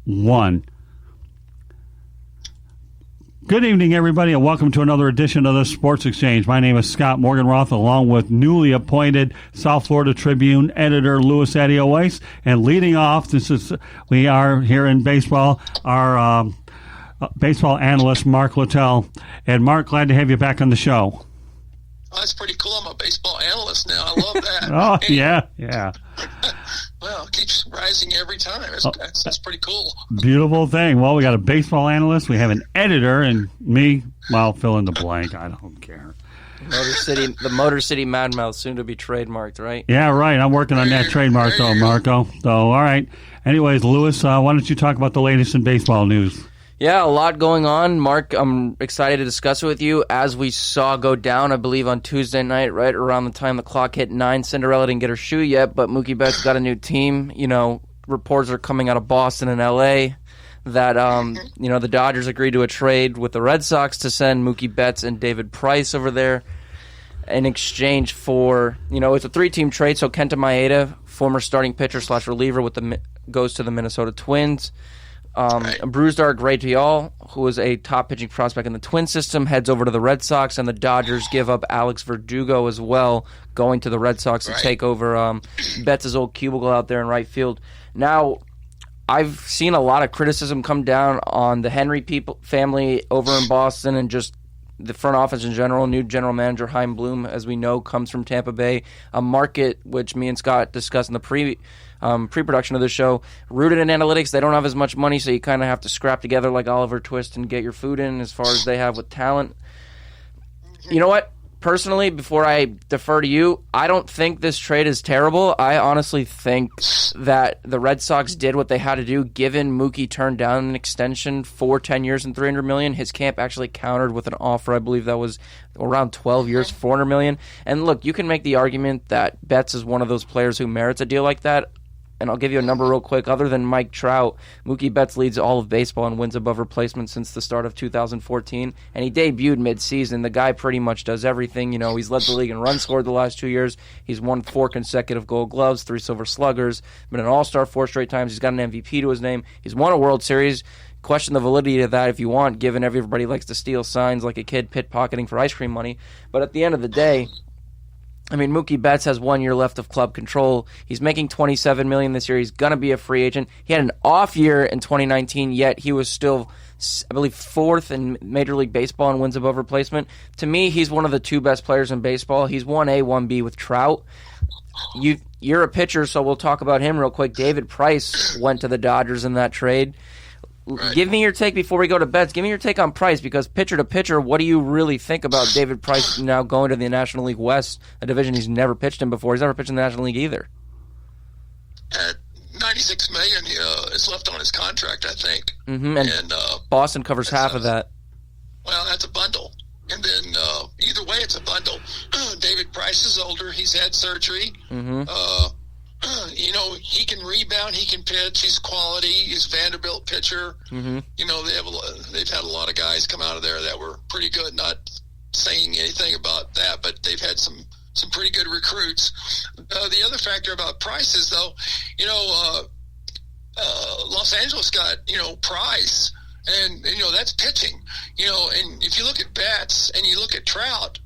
1. Good evening, everybody, and welcome to another edition of the Sports Exchange. My name is Scott Morganroth, along with newly appointed South Florida Tribune editor Louis Adioes. And leading off, we are here in baseball, our baseball analyst, Mark Littell. And Mark, glad to have you back on the show. Oh, that's pretty cool. I'm a baseball analyst now. I love that. Oh, yeah. Well, it keeps rising every time. That's pretty cool. Beautiful thing. Well, we got a baseball analyst, we have an editor, and me, well, fill in the blank. I don't care. The Motor City Mad Mouth, soon to be trademarked, right? Yeah, right. I'm working on that trademark, though, Marco. So, all right. Anyways, Louis, why don't you talk about the latest in baseball news? Yeah, a lot going on. Mark, I'm excited to discuss it with you. As we saw go down, I believe, on Tuesday night, right around the time the clock hit 9, Cinderella didn't get her shoe yet, but Mookie Betts got a new team. You know, reports are coming out of Boston and L.A. that, the Dodgers agreed to a trade with the Red Sox to send Mookie Betts and David Price over there in exchange for, it's a 3-team trade, so Kenta Maeda, former starting pitcher / reliever goes to the Minnesota Twins. Brusdar Graterol, who is a top pitching prospect in the Twin system, heads over to the Red Sox, and the Dodgers give up Alex Verdugo as well, going to the Red Sox to take over Betts' old cubicle out there in right field. Now, I've seen a lot of criticism come down on the Henry family over in Boston and just the front office in general. New general manager Chaim Bloom, as we know, comes from Tampa Bay, a market which me and Scott discussed in the pre-production of the show, rooted in analytics. They don't have as much money, so you kind of have to scrap together like Oliver Twist and get your food in as far as they have with talent. You know what? Personally, before I defer to you, I don't think this trade is terrible. I honestly think that the Red Sox did what they had to do, given Mookie turned down an extension for 10 years and $300 million. His camp actually countered with an offer, I believe that was around 12 years, $400 million. And look, you can make the argument that Betts is one of those players who merits a deal like that. And I'll give you a number real quick. Other than Mike Trout, Mookie Betts leads all of baseball in wins above replacement since the start of 2014. And he debuted midseason. The guy pretty much does everything. He's led the league in runs scored the last 2 years. He's won 4 consecutive Gold Gloves, 3 Silver Sluggers, been an All-Star 4 straight times. He's got an MVP to his name. He's won a World Series. Question the validity of that if you want, given everybody likes to steal signs like a kid pit-pocketing for ice cream money. But at the end of the day, Mookie Betts has 1 year left of club control. He's making $27 million this year. He's going to be a free agent. He had an off year in 2019, yet he was still, I believe, 4th in Major League Baseball in wins above replacement. To me, he's one of the 2 best players in baseball. He's 1A, 1B with Trout. You're a pitcher, so we'll talk about him real quick. David Price went to the Dodgers in that trade. Right. Give me your take before we go to Betts. Give me your take on Price, because pitcher to pitcher, what do you really think about David Price now going to the National League West, a division he's never pitched in before? He's never pitched in the National League either. At $96 million is left on his contract, I think. Mm-hmm. And Boston covers half of that. Well, that's a bundle. And then either way, it's a bundle. David Price is older. He's had surgery. Mm-hmm. He can rebound. He can pitch. He's quality. He's a Vanderbilt pitcher. Mm-hmm. They've had a lot of guys come out of there that were pretty good. Not saying anything about that, but they've had some pretty good recruits. The other factor about Price is, though, Los Angeles got Price, and that's pitching. And if you look at Betts and you look at Trout,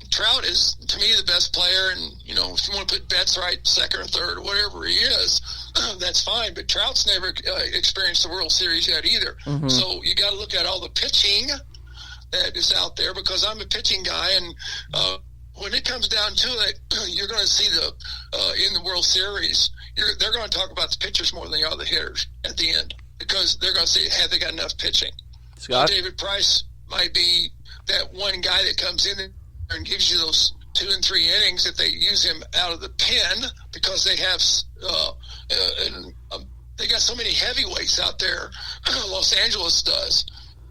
Trout is, to me, the best player, and, if you want to put Betts right, second or third, or whatever he is, that's fine, but Trout's never experienced the World Series yet either. Mm-hmm. So you got to look at all the pitching that is out there, because I'm a pitching guy, and when it comes down to it, you're going to see in the World Series, they're going to talk about the pitchers more than they are the hitters at the end, because they're going to say, have they got enough pitching? Scott? David Price might be that one guy that comes in and gives you those 2 and 3 innings if they use him out of the pen, because they have they got so many heavyweights out there. Los Angeles does,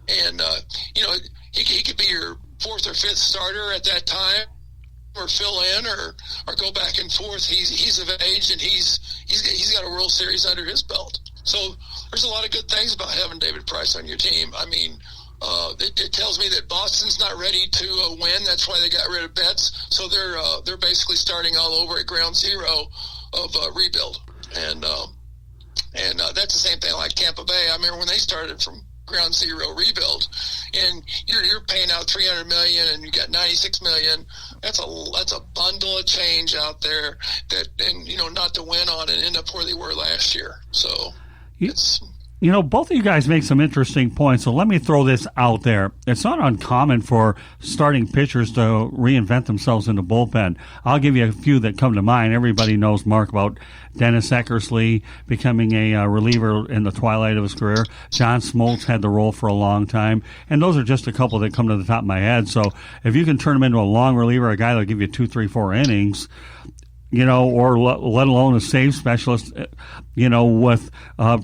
and he could be your 4th or 5th starter at that time, or fill in, or go back and forth. He's of age, and he's got a World Series under his belt. So there's a lot of good things about having David Price on your team. It tells me that Boston's not ready to win. That's why they got rid of Betts. So they're basically starting all over at ground zero of rebuild. And And that's the same thing like Tampa Bay. I remember when they started from ground zero rebuild, and you're paying out $300 million, and you got $96 million. That's a bundle of change out there that, and not to win on and end up where they were last year. So it's. Both of you guys make some interesting points, so let me throw this out there. It's not uncommon for starting pitchers to reinvent themselves in the bullpen. I'll give you a few that come to mind. Everybody knows, Mark, about Dennis Eckersley becoming a reliever in the twilight of his career. John Smoltz had the role for a long time, and those are just a couple that come to the top of my head. So if you can turn him into a long reliever, a guy that'll give you 2, 3, 4 innings, or let alone a save specialist, with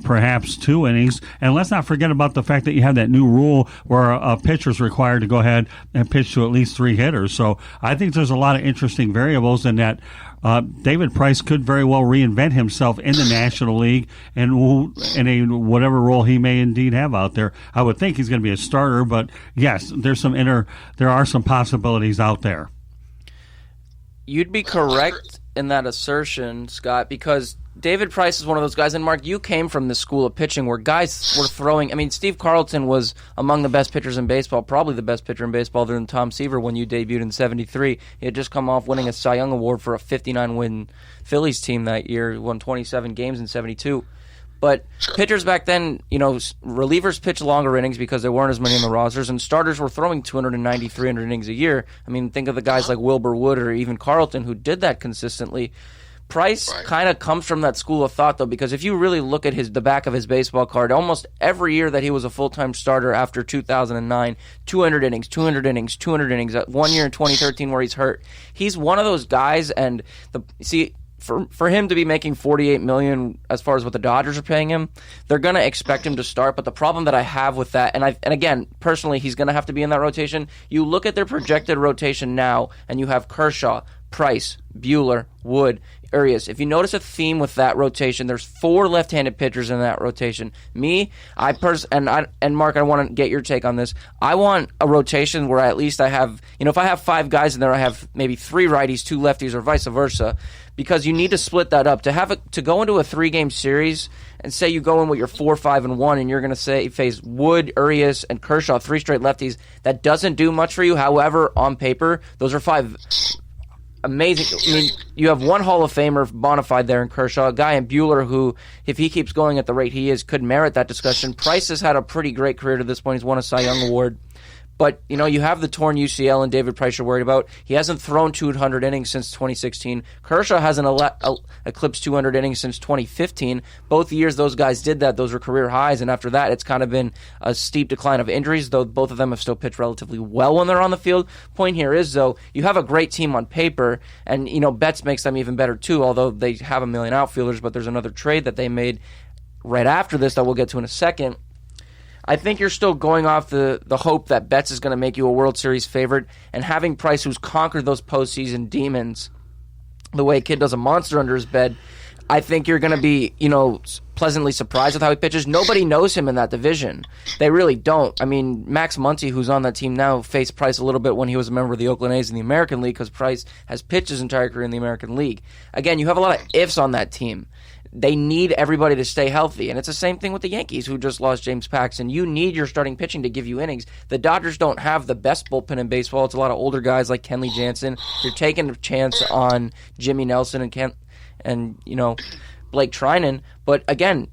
perhaps 2 innings. And let's not forget about the fact that you have that new rule where a pitcher's required to go ahead and pitch to at least 3 hitters. So I think there's a lot of interesting variables in that. David Price could very well reinvent himself in the National League and in a whatever role he may indeed have out there. I would think he's going to be a starter, but yes, there are some possibilities out there. You'd be correct in that assertion, Scott, because David Price is one of those guys, and Mark, you came from the school of pitching where guys were throwing. I mean, Steve Carlton was among the best pitchers in baseball, probably the best pitcher in baseball other than Tom Seaver when you debuted in '73. He had just come off winning a Cy Young Award for a 59-win Phillies team that year. He won 27 games in '72. But pitchers back then, relievers pitched longer innings because there weren't as many in the rosters, and starters were throwing 290, 300 innings a year. I mean, think of the guys like Wilbur Wood or even Carlton who did that consistently. Price kind of comes from that school of thought, though, because if you really look at the back of his baseball card, almost every year that he was a full-time starter after 2009, 200 innings, 200 innings, 200 innings. 1 year in 2013 where he's hurt. He's one of those guys, and for him to be making $48 million as far as what the Dodgers are paying him, they're going to expect him to start. But the problem that I have with that, and again, personally, he's going to have to be in that rotation. You look at their projected rotation now, and you have Kershaw, Price, Buehler, Wood, Urias. If you notice a theme with that rotation, there's 4 left-handed pitchers in that rotation. And Mark, I want to get your take on this. I want a rotation where at least I have, if I have 5 guys in there, I have maybe 3 righties, 2 lefties, or vice versa, because you need to split that up to go into a 3-game series. And say you go in with your 4-5-1, and you're going to face Wood, Urias, and Kershaw, 3 straight lefties. That doesn't do much for you. However, on paper, those are 5 amazing. I mean, you have 1 Hall of Famer bona fide there in Kershaw, a guy in Buehler who, if he keeps going at the rate he is, could merit that discussion. Price has had a pretty great career to this point. He's won a Cy Young Award. But, you have the torn UCL and David Price you're worried about. He hasn't thrown 200 innings since 2016. Kershaw hasn't eclipsed 200 innings since 2015. Both years those guys did that. Those were career highs. And after that, it's kind of been a steep decline of injuries, though both of them have still pitched relatively well when they're on the field. Point here is, though, you have a great team on paper. And, Betts makes them even better, too, although they have a million outfielders. But there's another trade that they made right after this that we'll get to in a second. I think you're still going off the hope that Betts is going to make you a World Series favorite, and having Price, who's conquered those postseason demons the way a kid does a monster under his bed, I think you're going to be, pleasantly surprised with how he pitches. Nobody knows him in that division. They really don't. I mean, Max Muncy, who's on that team now, faced Price a little bit when he was a member of the Oakland A's in the American League because Price has pitched his entire career in the American League. Again, you have a lot of ifs on that team. They need everybody to stay healthy. And it's the same thing with the Yankees, who just lost James Paxton. You need your starting pitching to give you innings. The Dodgers don't have the best bullpen in baseball. It's a lot of older guys like Kenley Jansen. You're taking a chance on Jimmy Nelson and Blake Trinan. But again,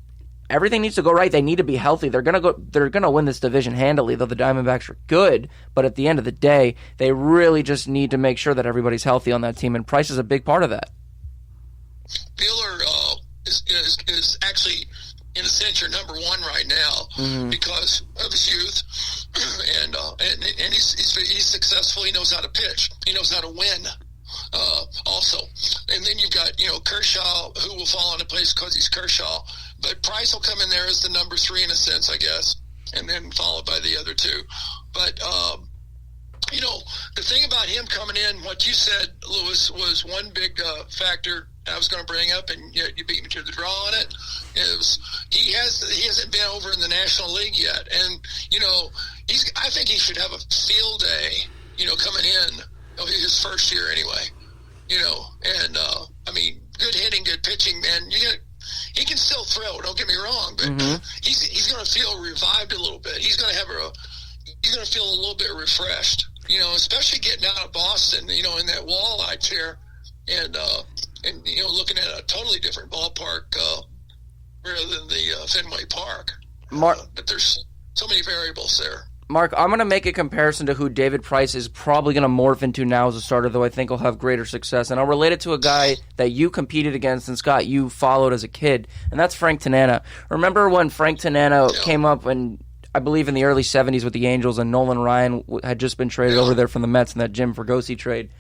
everything needs to go right. They need to be healthy. They're gonna win this division handily, though the Diamondbacks are good. But at the end of the day, they really just need to make sure that everybody's healthy on that team, and Price is a big part of that. Buehler is actually, in a sense, your number 1 right now because of his youth, and he's successful. He knows how to pitch. He knows how to win. Also, and then you've got Kershaw, who will fall into place because he's Kershaw. But Price will come in there as the number 3 in a sense, I guess, and then followed by the other 2. But the thing about him coming in, what you said, Lewis, was one big factor I was going to bring up, and you beat me to the draw on it. Is he hasn't been over in the National League yet, and I think he should have a field day. Coming in his first year anyway. And I mean, good hitting, good pitching, man. he can still throw. Don't get me wrong, but he's going to feel revived a little bit. He's going to feel a little bit refreshed. Especially getting out of Boston. In that walleye chair, and looking at a totally different ballpark rather than the Fenway Park. But there's so many variables there. Mark, I'm going to make a comparison to who David Price is probably going to morph into now as a starter, though I think he'll have greater success. And I'll relate it to a guy that you competed against and, Scott, you followed as a kid, and that's Frank Tanana. Remember when Frank Tanana came up, and I believe in the early 70s with the Angels, and Nolan Ryan had just been traded over there from the Mets in that Jim Fregosi trade.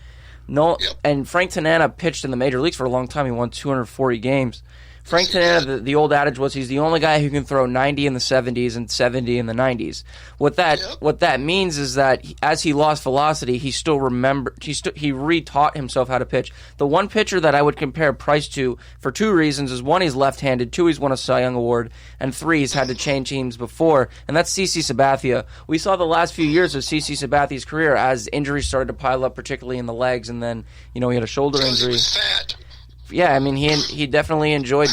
And Frank Tanana pitched in the major leagues for a long time. He won 240 games. Frank Tanana, the old adage was he's the only guy who can throw 90 in the 70s and 70 in the 90s. What that means is that as he lost velocity, he still he retaught himself how to pitch. The one pitcher that I would compare Price to for two reasons is, one, he's left-handed, two, he's won a Cy Young Award, and three, he's had to change teams before, and that's CC Sabathia. We saw the last few years of CC Sabathia's career as injuries started to pile up, particularly in the legs, and then he had a shoulder injury. He was fat. Yeah, I mean, he definitely enjoyed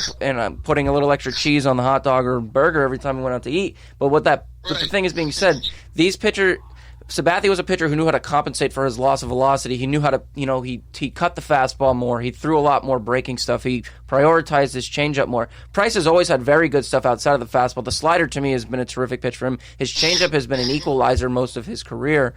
putting a little extra cheese on the hot dog or burger every time he went out to eat. But the thing is being said, Sabathia was a pitcher who knew how to compensate for his loss of velocity. He knew how to, he cut the fastball more. He threw a lot more breaking stuff. He prioritized his changeup more. Price has always had very good stuff outside of the fastball. The slider, to me, has been a terrific pitch for him. His changeup has been an equalizer most of his career.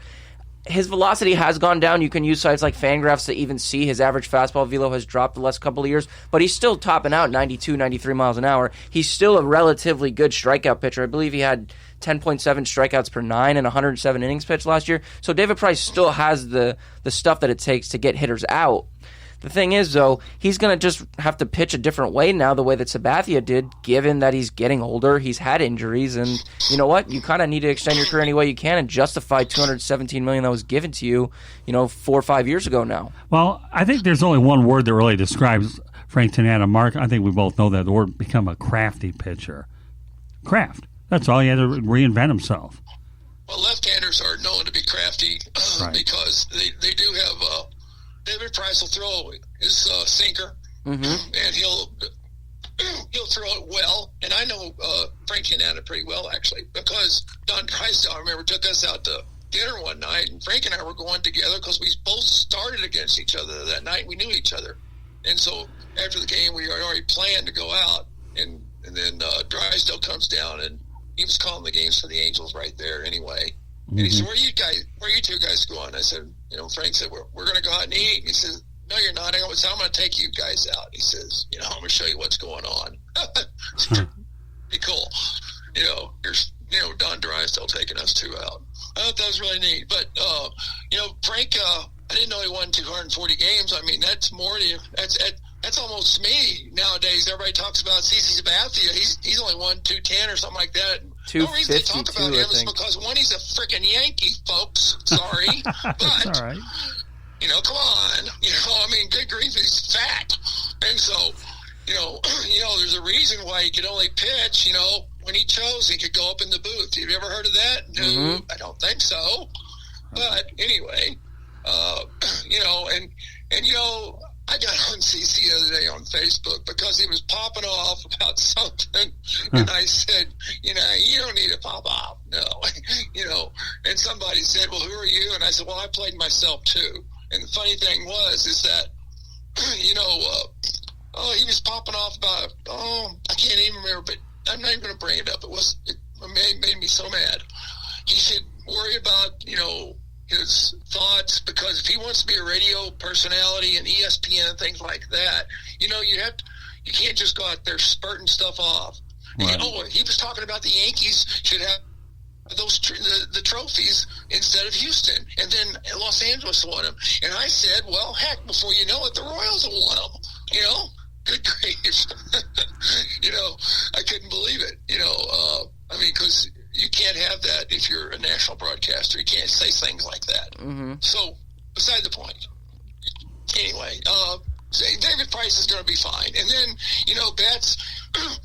His velocity has gone down. You can use sites like Fangraphs to even see his average fastball velo has dropped the last couple of years, but he's still topping out 92, 93 miles an hour. He's still a relatively good strikeout pitcher. I believe he had 10.7 strikeouts per 9 and 107 innings pitched last year. So David Price still has the stuff that it takes to get hitters out. The thing is, though, he's going to just have to pitch a different way now, the way that Sabathia did, given that he's getting older, he's had injuries, and you know what? You kind of need to extend your career any way you can and justify $217 million that was given to you, 4 or 5 years ago now. Well, I think there's only one word that really describes Frank Tanana. Mark, I think we both know that the word become a crafty pitcher. Craft. That's all. He had to reinvent himself. Well, left-handers are known to be crafty because they do have David Price will throw his sinker, and he'll throw it well. And I know Frank Tanana pretty well, actually, because Don Drysdale, I remember, took us out to dinner one night, and Frank and I were going together because we both started against each other that night. We knew each other. And so after the game, we had already planned to go out, and then Drysdale comes down, and he was calling the games for the Angels right there anyway. And he said, where are you two guys going? I said, Frank said, we're going to go out and eat. He says, no, you're not. I said, I'm going to take you guys out. He says, I'm going to show you what's going on. Pretty cool. Here's, Don Drysdale taking us two out. I thought that was really neat. But, Frank, I didn't know he won 240 games. I mean, that's more than, that's almost me nowadays. Everybody talks about CC Sabathia. He's only won 210 or something like that. No reason to talk about him is because one, he's a freaking Yankee, folks. Sorry. But, all right. Come on. Good grief, he's fat. And so, there's a reason why he could only pitch, when he chose, he could go up in the booth. Have you ever heard of that? No, I don't think so. But anyway, I got on CC the other day on Facebook because he was popping off about something, and I said, you don't need to pop off, no, and somebody said, well, who are you? And I said, well, I played myself too. And the funny thing is that, he was popping off about, I can't even remember, but I'm not even going to bring it up. It made me so mad. He should worry about, his thoughts, because if he wants to be a radio personality and ESPN and things like that, you can't just go out there spurting stuff off. Right. And, he was talking about the Yankees should have those the trophies instead of Houston, and then Los Angeles won them. And I said, well, heck, before you know it, the Royals have won them. Good grief. I couldn't believe it. Because you can't have that if you're a national broadcaster. You can't say things like that. Mm-hmm. So, beside the point. Anyway, David Price is going to be fine, and then Betts,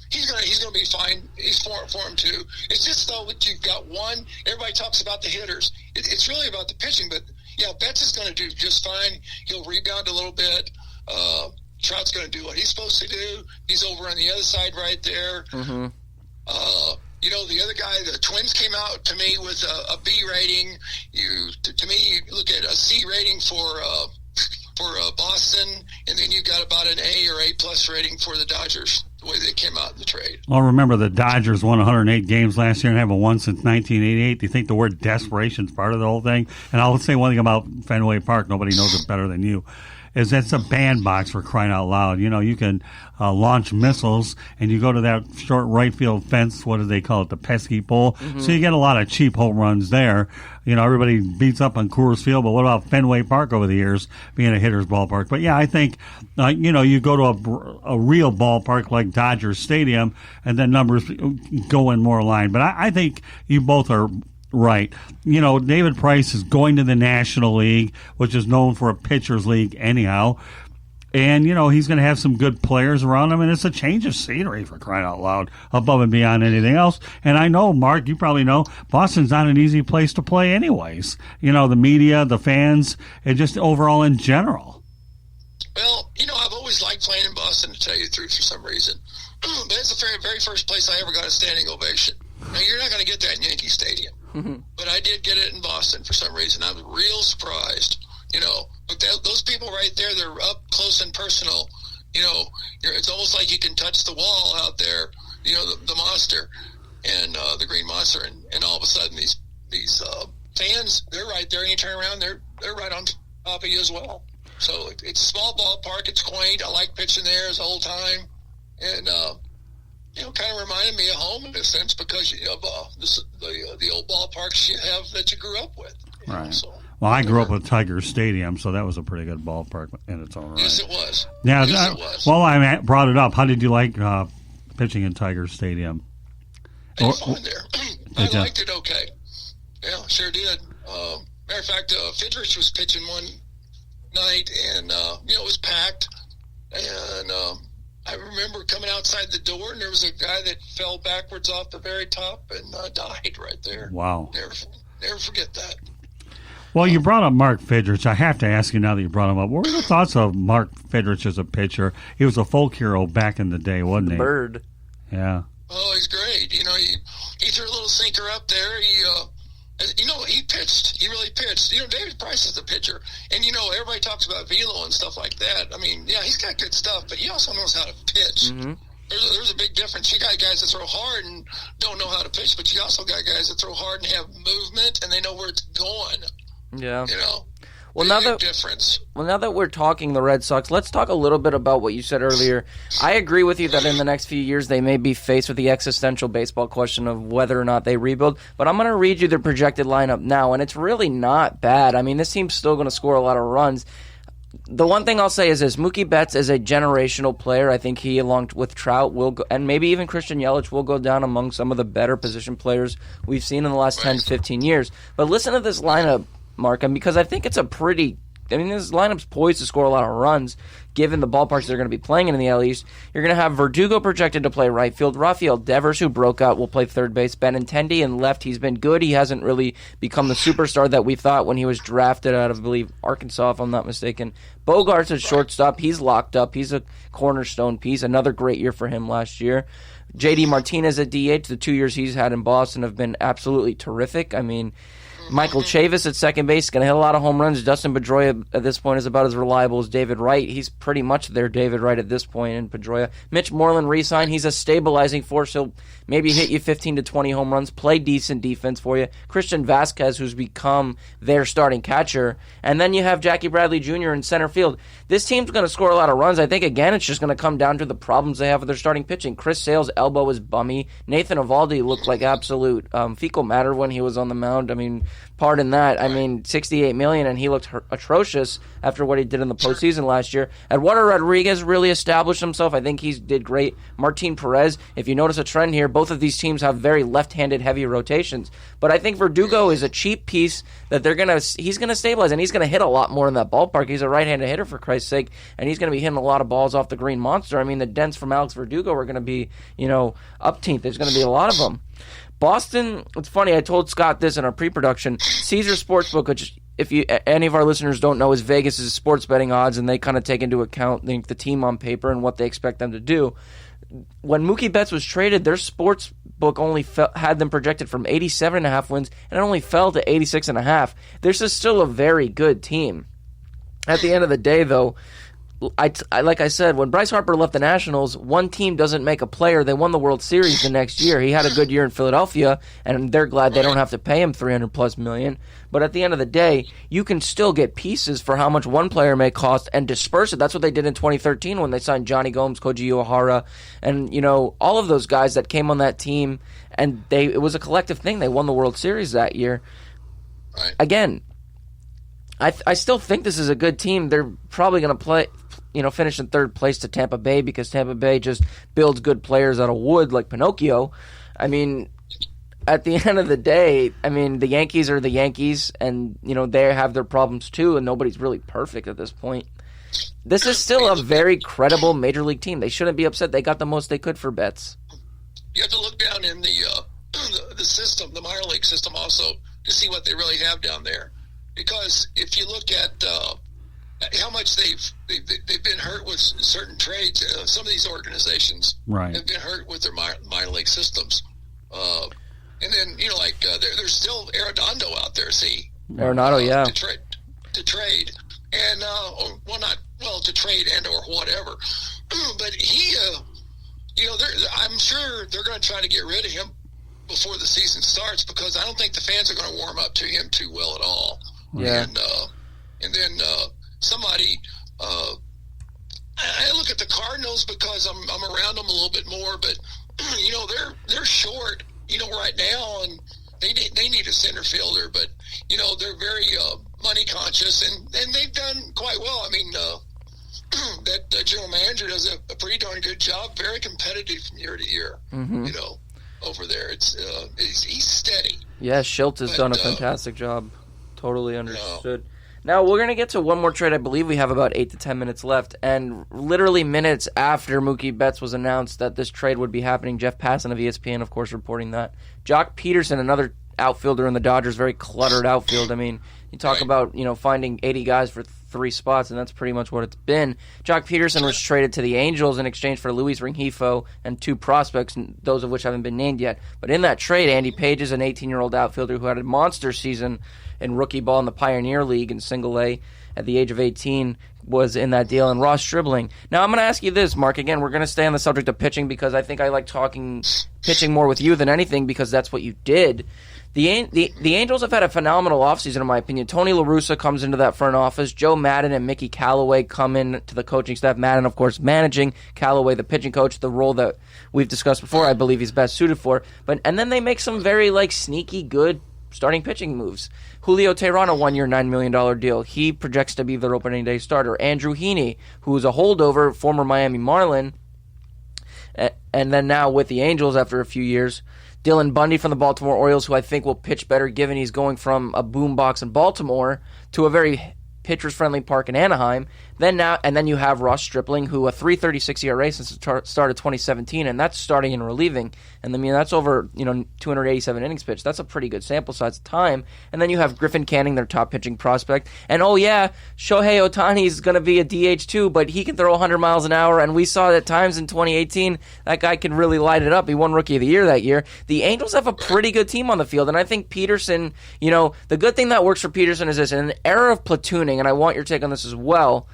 he's going to be fine. He's for him too. It's just though that you've got one. Everybody talks about the hitters. It's really about the pitching, but yeah, Betts is going to do just fine. He'll rebound a little bit. Trout's going to do what he's supposed to do. He's over on the other side right there. Mm-hmm. The other guy, the Twins came out to me with a B rating. To me, you look at a C rating for Boston, and then you got about an A or A plus rating for the Dodgers, the way they came out in the trade. Well, remember the Dodgers won 108 games last year and haven't won since 1988. Do you think the word desperation is part of the whole thing? And I'll say one thing about Fenway Park. Nobody knows it better than you. Is it's a bandbox, for crying out loud. You can launch missiles, and you go to that short right field fence. What do they call it? The pesky pole. Mm-hmm. So you get a lot of cheap home runs there. Everybody beats up on Coors Field, but what about Fenway Park over the years being a hitter's ballpark? But yeah, I think, you go to a real ballpark like Dodger Stadium, and then numbers go in more line. But I think you both are right. David Price is going to the National League, which is known for a pitcher's league anyhow. And, he's going to have some good players around him, and it's a change of scenery, for crying out loud, above and beyond anything else. And I know, Mark, you probably know, Boston's not an easy place to play anyways. The media, the fans, and just overall in general. Well, I've always liked playing in Boston, to tell you the truth, for some reason. But it's the very first place I ever got a standing ovation. Now, you're not going to get that in Yankee Stadium. Mm-hmm. But I did get it in Boston for some reason. I was real surprised. But those people right there, they're up close and personal. It's almost like you can touch the wall out there, the monster and the green monster. And all of a sudden, these fans, they're right there, and you turn around, they're right on top of you as well. So it's a small ballpark. It's quaint. I like pitching there the whole time. And, kind of reminded me of home in a sense because of the old ballparks you have that you grew up with. Right. Well, I grew up with Tiger Stadium, so that was a pretty good ballpark in its own right. Yes, it was. Yeah, yes, it was. Well, I brought it up. How did you like pitching in Tiger Stadium? I had fun there. I liked it okay. Yeah, sure did. Matter of fact, Fidrich was pitching one night, and, it was packed. And I remember coming outside the door, and there was a guy that fell backwards off the very top and died right there. Wow. Never forget that. Well, you brought up Mark Fidrich. I have to ask you now that you brought him up, what were your thoughts of Mark Fidrich as a pitcher? He was a folk hero back in the day, wasn't he? Bird. Yeah. Oh, he's great. He threw a little sinker up there. He pitched. He really pitched. David Price is the pitcher. And, everybody talks about velo and stuff like that. I mean, yeah, he's got good stuff, but he also knows how to pitch. Mm-hmm. There's a big difference. You got guys that throw hard and don't know how to pitch, but you also got guys that throw hard and have movement, and they know where it's going. Yeah. Well, now that we're talking the Red Sox, let's talk a little bit about what you said earlier. I agree with you that in the next few years they may be faced with the existential baseball question of whether or not they rebuild. But I'm going to read you their projected lineup now, and it's really not bad. I mean, this team's still going to score a lot of runs. The one thing I'll say is this: Mookie Betts is a generational player. I think he, along with Trout, will go, and maybe even Christian Yelich, will go down among some of the better position players we've seen in the last 10 to 15 years. But listen to this lineup, Mark, because I think it's this lineup's poised to score a lot of runs, given the ballparks they're going to be playing in the AL East. You're going to have Verdugo projected to play right field. Rafael Devers, who broke out, will play third base. Benintendi in left. He's been good. He hasn't really become the superstar that we thought when he was drafted out of, I believe, Arkansas, if I'm not mistaken. Bogart's at shortstop. He's locked up. He's a cornerstone piece. Another great year for him last year. J.D. Martinez at DH. The 2 years he's had in Boston have been absolutely terrific. I mean, Michael Chavis at second base is going to hit a lot of home runs. Dustin Pedroia at this point is about as reliable as David Wright. He's pretty much their David Wright at this point in Pedroia. Mitch Moreland re-signed. He's a stabilizing force. He'll maybe hit you 15 to 20 home runs, play decent defense for you. Christian Vasquez, who's become their starting catcher. And then you have Jackie Bradley Jr. in center field. This team's going to score a lot of runs. I think, again, it's just going to come down to the problems they have with their starting pitching. Chris Sale's elbow is bummy. Nathan Eovaldi looked like absolute fecal matter when he was on the mound. I mean, pardon that. I mean, $68 million, and he looked atrocious after what he did in the postseason last year. Eduardo Rodriguez really established himself. I think he did great. Martin Perez, if you notice a trend here, both of these teams have very left-handed heavy rotations. But I think Verdugo is a cheap piece that he's going to stabilize, and he's going to hit a lot more in that ballpark. He's a right-handed hitter, for Christ's sake, and he's going to be hitting a lot of balls off the green monster. I mean, the dents from Alex Verdugo are going to be, upteenth. There's going to be a lot of them. Boston, it's funny, I told Scott this in our pre-production. Caesar Sportsbook, which if any of our listeners don't know, is Vegas' sports betting odds, and they kind of take into account the team on paper and what they expect them to do. When Mookie Betts was traded, their sports book only had them projected from 87.5 wins, and it only fell to 86.5. This is still a very good team. At the end of the day, though, like I said, when Bryce Harper left the Nationals, one team doesn't make a player. They won the World Series the next year. He had a good year in Philadelphia, and they're glad they don't have to pay him $300+ million. But at the end of the day, you can still get pieces for how much one player may cost and disperse it. That's what they did in 2013 when they signed Johnny Gomes, Koji Uehara, and all of those guys that came on that team. And it was a collective thing. They won the World Series that year. Right. Again, I still think this is a good team. They're probably going to finish in third place to Tampa Bay because Tampa Bay just builds good players out of wood like Pinocchio. I mean, at the end of the day, the Yankees are the Yankees, and they have their problems too, and nobody's really perfect at this point. This is still a very credible Major League team. They shouldn't be upset. They got the most they could for Betts. You have to look down in the system, the minor league system, also to see what they really have down there. Because if you look at how much they've been hurt with certain trades, some of these organizations have been hurt with their minor league systems. And then there's still Arredondo out there. See, Arenado, yeah, to trade, and to trade and or whatever. But he, I'm sure they're going to try to get rid of him before the season starts because I don't think the fans are going to warm up to him too well at all. Yeah, and then somebody. I look at the Cardinals because I'm around them a little bit more, but they're short. Right now, and they need a center fielder, but they're very money conscious, and they've done quite well. I mean, that general manager does a pretty darn good job, very competitive from year to year. Mm-hmm. Over there, he's steady. Yeah, Schultz has done a fantastic job. Totally understood. Now, we're going to get to one more trade. I believe we have about 8 to 10 minutes left. And literally minutes after Mookie Betts was announced that this trade would be happening, Jeff Passan of ESPN, of course, reporting that. Jock Peterson, another outfielder in the Dodgers, very cluttered outfield. I mean, you talk about, finding 80 guys for 3 spots, and that's pretty much what it's been. Jock Peterson was traded to the Angels in exchange for Luis Rengifo and 2 prospects, those of which haven't been named yet. But in that trade, Andy Page is an 18-year-old outfielder who had a monster season in rookie ball in the Pioneer League in Single A at the age of 18, was in that deal, and Ross Stribling. Now, I'm going to ask you this, Mark. Again, we're going to stay on the subject of pitching because I think I like talking pitching more with you than anything because that's what you did. The Angels have had a phenomenal offseason, in my opinion. Tony La Russa comes into that front office. Joe Madden and Mickey Callaway come in to the coaching staff. Madden, of course, managing. Callaway, the pitching coach, the role that we've discussed before, I believe he's best suited for. And then they make some very sneaky good starting pitching moves. Julio Teheran, a 1-year, $9 million deal. He projects to be their opening day starter. Andrew Heaney, who is a holdover, former Miami Marlin, and then now with the Angels after a few years. Dylan Bundy from the Baltimore Orioles, who I think will pitch better given he's going from a boombox in Baltimore to a very pitchers-friendly park in Anaheim. Then you have Ross Stripling, who a 3.36 ERA since the start of 2017, and that's starting and relieving. And that's over 287 innings pitched. That's a pretty good sample size of time. And then you have Griffin Canning, their top pitching prospect. And Shohei Ohtani is going to be a DH too, but he can throw 100 miles an hour. And we saw at times in 2018 that guy can really light it up. He won Rookie of the Year that year. The Angels have a pretty good team on the field, and I think Peterson. The good thing that works for Peterson is this: in an era of platooning, and I want your take on this as well.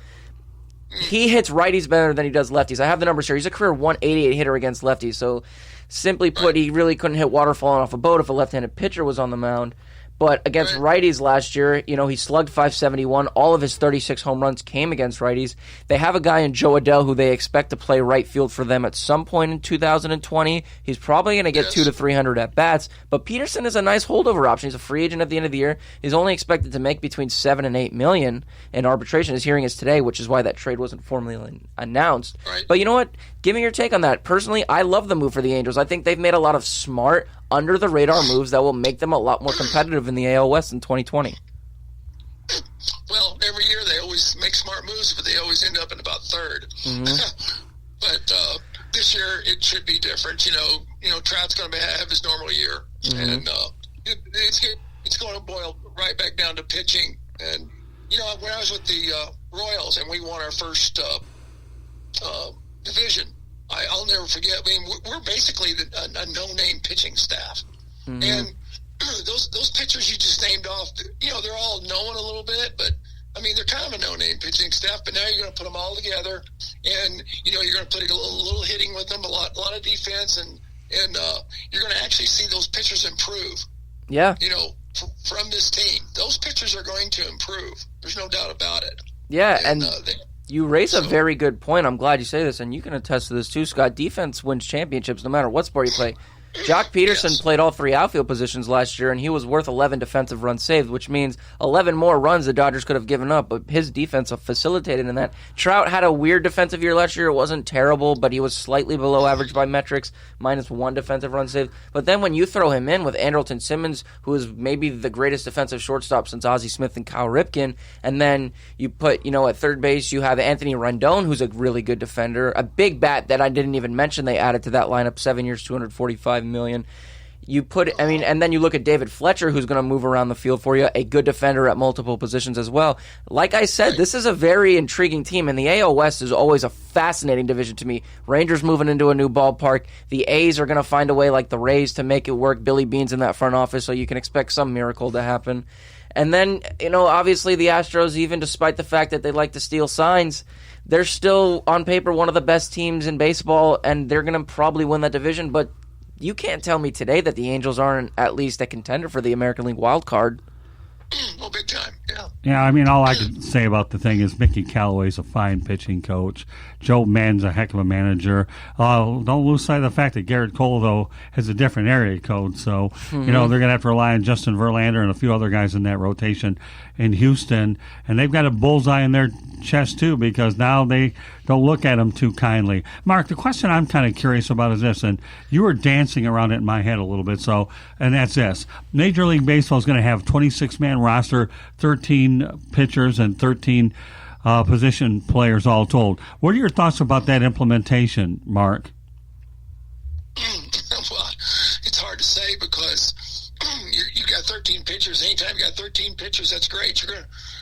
He hits righties better than he does lefties. I have the numbers here. He's a career 188 hitter against lefties. So, simply put, he really couldn't hit water falling off a boat if a left-handed pitcher was on the mound. But against righties last year, he slugged .571. All of his 36 home runs came against righties. They have a guy in Joe Adell who they expect to play right field for them at some point in 2020. He's probably going to get 200 to 300 at-bats. But Peterson is a nice holdover option. He's a free agent at the end of the year. He's only expected to make between $7 and $8 million in arbitration. His hearing is today, which is why that trade wasn't formally announced. Right. But you know what? Give me your take on that. Personally, I love the move for the Angels. I think they've made a lot of smart, under-the-radar moves that will make them a lot more competitive in the AL West in 2020. Well, every year they always make smart moves, but they always end up in about third. Mm-hmm. But this year it should be different. Trout's going to have his normal year, and it's going to boil right back down to pitching And when I was with the Royals and we won our first division, I'll never forget. I mean, we're basically a no-name pitching staff, and those pitchers you just named off, they're all known a little bit, but I mean, they're kind of a no-name pitching staff. But now you're going to put them all together, and you're going to put a little hitting with them, a lot of defense, and you're going to actually see those pitchers improve. Yeah. From this team, those pitchers are going to improve. There's no doubt about it. Yeah, and you raise a very good point. I'm glad you say this, and you can attest to this too, Scott. Defense wins championships no matter what sport you play. Jock Peterson played all three outfield positions last year, and he was worth 11 defensive runs saved, which means 11 more runs the Dodgers could have given up, but his defense facilitated in that. Trout had a weird defensive year last year. It wasn't terrible, but he was slightly below average by metrics, -1 defensive run saved. But then when you throw him in with Andrelton Simmons, who is maybe the greatest defensive shortstop since Ozzie Smith and Kyle Ripken, and then you put, at third base, you have Anthony Rendon, who's a really good defender, a big bat that I didn't even mention they added to that lineup, 7 years, $245 million. And then you look at David Fletcher, who's going to move around the field for you, a good defender at multiple positions as well. Like I said, this is a very intriguing team, and the AL West is always a fascinating division to me. Rangers moving into a new ballpark. The A's are going to find a way, like the Rays, to make it work. Billy Beane's in that front office, so you can expect some miracle to happen. And then, obviously the Astros, even despite the fact that they like to steal signs, they're still, on paper, one of the best teams in baseball, and they're going to probably win that division, but you can't tell me today that the Angels aren't at least a contender for the American League wild card. Well, big time, yeah. Yeah, I mean, all I can say about the thing is Mickey Callaway's a fine pitching coach. Joe Maddon's a heck of a manager. Don't lose sight of the fact that Garrett Cole, though, has a different area code. So, they're going to have to rely on Justin Verlander and a few other guys in that rotation in Houston. And they've got a bullseye in their chest, too, because now they don't look at them too kindly. Mark, the question I'm kind of curious about is this, and you were dancing around it in my head a little bit, and that's this. Major League Baseball is going to have 26-man roster, 13 pitchers, and 13 position players all told. What are your thoughts about that implementation, Mark? Well, it's hard to say because you got 13 pitchers. Anytime you got 13 pitchers, that's great.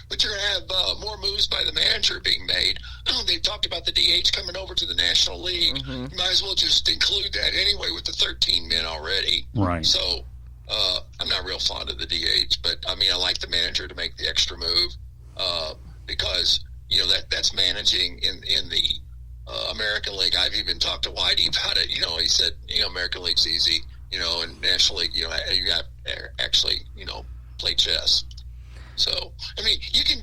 But you're going to have more moves by the manager being made. They've talked about the DH coming over to the National League. You might as well just include that anyway with the 13 men already. Right. So I'm not real fond of the DH, but I mean, I like the manager to make the extra move because that's managing in the American League. I've even talked to Whitey about it. He said American League's easy, and National League, you got actually play chess. So I mean, you can.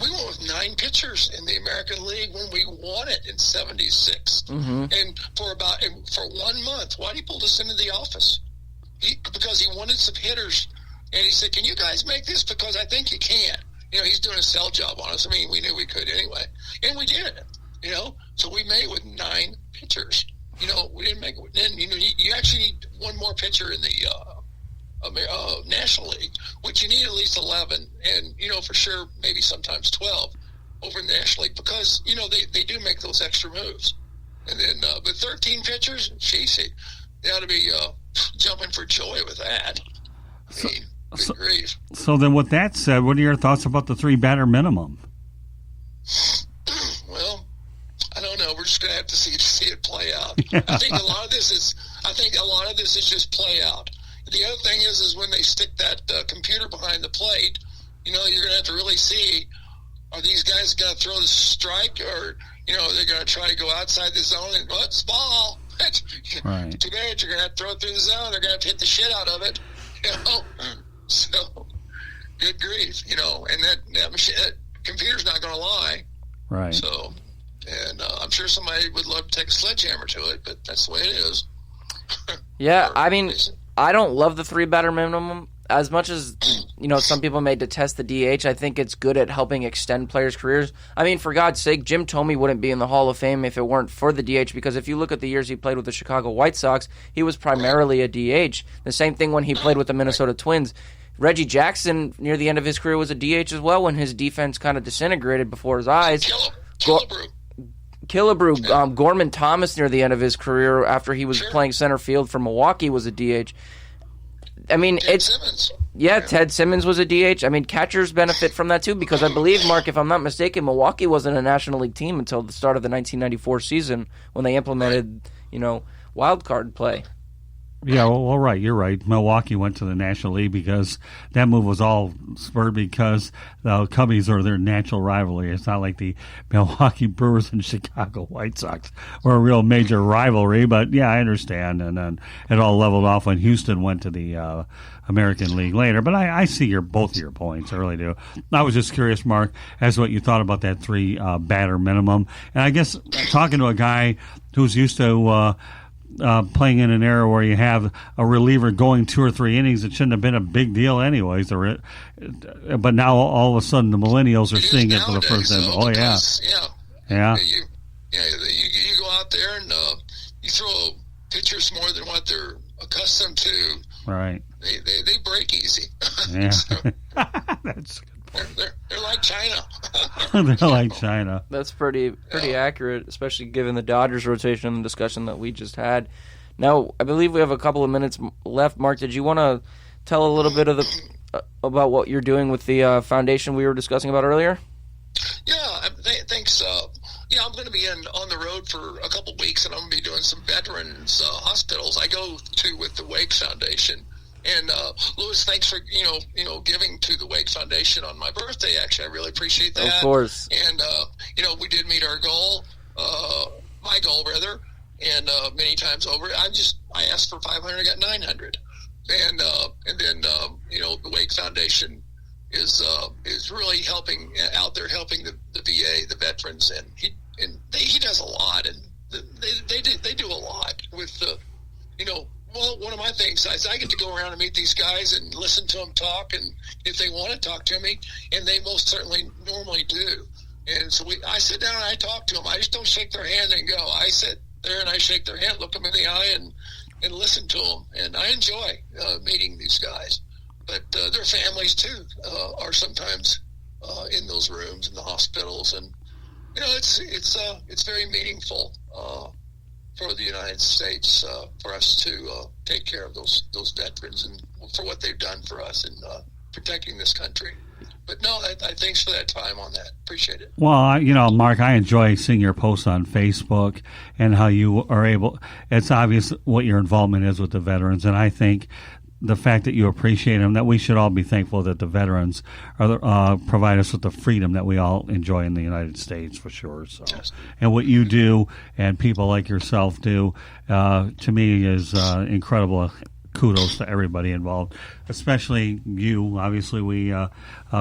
We went with 9 pitchers in the American League when we won it in '76, and for 1 month, Whitey pulled us into the office. Because he wanted some hitters, and he said, "Can you guys make this? Because I think you can." He's doing a sell job on us. I mean, we knew we could anyway, and we did it. So we made it with 9 pitchers. We didn't make it. Then you actually need one more pitcher in the National League, which you need at least 11, and for sure maybe sometimes 12 over in the National League because they do make those extra moves, and then but 13 pitchers, geez, they ought to be jumping for joy with that. I mean, good grief. So then with that said, what are your thoughts about the 3-batter minimum? Well, I don't know. We're just going to have to see it play out. Yeah. I think a lot of this is just play out. The other thing is when they stick that computer behind the plate, you're going to have to really see, are these guys going to throw the strike or, they're going to try to go outside the zone and, it's ball. Right. Too bad you're going to have to throw it through the zone. They're going to have to hit the shit out of it. So, good grief, and that machine, that computer's not going to lie. Right. So, and I'm sure somebody would love to take a sledgehammer to it, but that's the way it is. Yeah, I mean, I don't love the 3-batter minimum. As much as, some people may detest the DH, I think it's good at helping extend players' careers. I mean, for God's sake, Jim Thome wouldn't be in the Hall of Fame if it weren't for the DH, because if you look at the years he played with the Chicago White Sox, he was primarily a DH. The same thing when he played with the Minnesota Twins. Reggie Jackson, near the end of his career, was a DH as well when his defense kind of disintegrated before his eyes. Killebrew. Gorman Thomas, near the end of his career, after he was playing center field for Milwaukee, was a DH. I mean, Ted Simmons. Yeah, Ted Simmons was a DH. I mean, catchers benefit from that too because I believe, Mark, if I'm not mistaken, Milwaukee wasn't a National League team until the start of the 1994 season when they implemented, wild card play. Yeah, well, right. You're right. Milwaukee went to the National League because that move was all spurred because the Cubbies are their natural rivalry. It's not like the Milwaukee Brewers and Chicago White Sox were a real major rivalry. But, yeah, I understand. And then it all leveled off when Houston went to the American League later. But I see both of your points. I really do. I was just curious, Mark, as to what you thought about that 3 batter minimum. And I guess talking to a guy who's used to playing in an era where you have a reliever going 2 or 3 innings, it shouldn't have been a big deal anyways. But now all of a sudden the millennials are seeing it for the first time. Oh, yeah. Yeah. You go out there and you throw pitchers more than what they're accustomed to. Right. They break easy. Yeah. So, That's they're like China. They're like China. That's pretty accurate, especially given the Dodgers rotation and the discussion that we just had. Now, I believe we have a couple of minutes left. Mark, did you want to tell a little bit about what you're doing with the foundation we were discussing about earlier? Yeah, thanks. Yeah, I'm going to be on the road for a couple weeks, and I'm going to be doing some veterans hospitals. I go to with the Wake Foundation. And Lewis, thanks for giving to the Wake Foundation on my birthday. Actually, I really appreciate that. Of course. And we did meet our goal, my goal rather, and many times over. I asked for 500, I got 900, and then the Wake Foundation is really helping out there, helping the VA, the veterans, and he does a lot, and they do a lot with the Well, one of my things is I get to go around and meet these guys and listen to them talk, and if they want to talk to me, and they most certainly normally do. And so I sit down and I talk to them. I just don't shake their hand and go. I sit there and I shake their hand, look them in the eye, and listen to them. And I enjoy meeting these guys. But their families, too, are sometimes in those rooms in the hospitals. And, it's very meaningful for the United States, for us to take care of those veterans and for what they've done for us in protecting this country. But no, thanks for that time on that. Appreciate it. Well, Mark, I enjoy seeing your posts on Facebook and how you are able. It's obvious what your involvement is with the veterans, and I think the fact that you appreciate them, that we should all be thankful that the veterans provide us with the freedom that we all enjoy in the United States, for sure. So, yes. And what you do and people like yourself do, to me, is incredible. Kudos to everybody involved, especially you. Obviously, we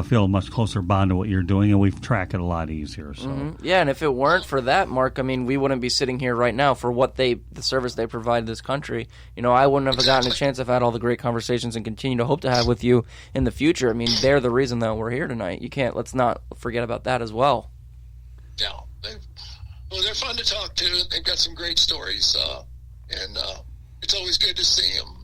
feel a much closer bond to what you're doing, and we track it a lot easier. So, Yeah, and if it weren't for that, Mark, we wouldn't be sitting here right now for the service they provide this country. I wouldn't have gotten a chance if I had all the great conversations and continue to hope to have with you in the future. They're the reason that we're here tonight. Let's not forget about that as well. Yeah, they're fun to talk to. They've got some great stories, and it's always good to see them.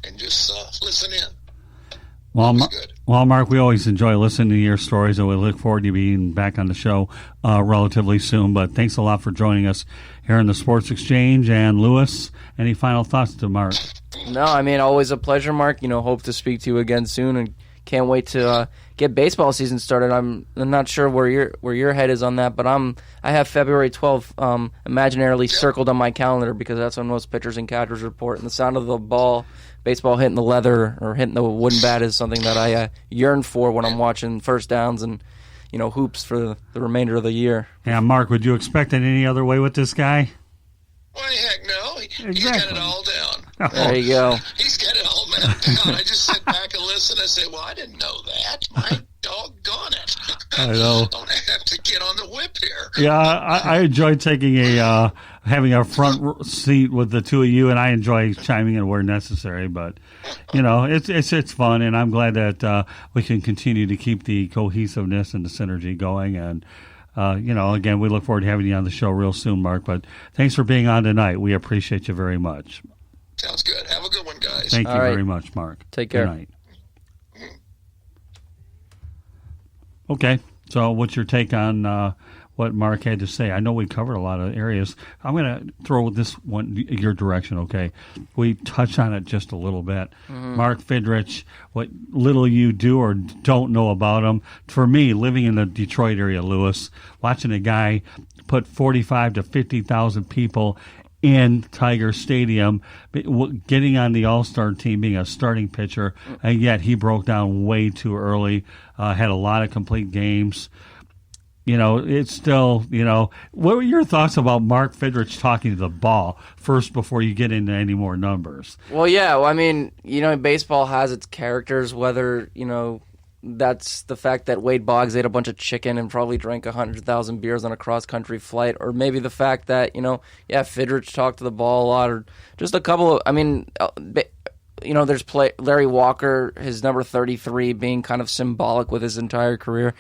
And just listen in. Well, Mark, we always enjoy listening to your stories, and we look forward to being back on the show relatively soon. But thanks a lot for joining us here in the Sports Exchange. And Lewis, any final thoughts to Mark? No, always a pleasure, Mark. Hope to speak to you again soon, and can't wait to get baseball season started. I'm not sure where your head is on that, but I have February 12th imaginarily circled on my calendar because that's when most pitchers and catchers report. And the sound of the baseball hitting the leather or hitting the wooden bat is something that I yearn for when I'm watching first downs and hoops for the remainder of the year. Yeah, Mark, would you expect it any other way with this guy? Why, heck no. He's got it all down. There you go. He's got it all mapped down. I just sit back and listen and say, well, I didn't know that. My doggone it. I know. I'm going to have to get on the whip here. Yeah, I enjoy taking having a front seat with the two of you, and I enjoy chiming in where necessary. But, it's fun, and I'm glad that we can continue to keep the cohesiveness and the synergy going. And, again, we look forward to having you on the show real soon, Mark. But thanks for being on tonight. We appreciate you very much. Sounds good. Have a good one, guys. Thank you very much, Mark. Take care. Good night. Okay, so what's your take on what Mark had to say. I know we covered a lot of areas. I'm going to throw this one your direction, okay? We touched on it just a little bit. Mark Fidrich, what little you do or don't know about him. For me, living in the Detroit area, Lewis, watching a guy put 45 to 50,000 people in Tiger Stadium, getting on the All-Star team, being a starting pitcher, and yet he broke down way too early, had a lot of complete games. It's still, what were your thoughts about Mark Fidrich talking to the ball first before you get into any more numbers? Well, yeah, I mean, baseball has its characters, whether, that's the fact that Wade Boggs ate a bunch of chicken and probably drank 100,000 beers on a cross-country flight, or maybe the fact that, Fidrich talked to the ball a lot, or just a couple of, there's Larry Walker, his number 33 being kind of symbolic with his entire career.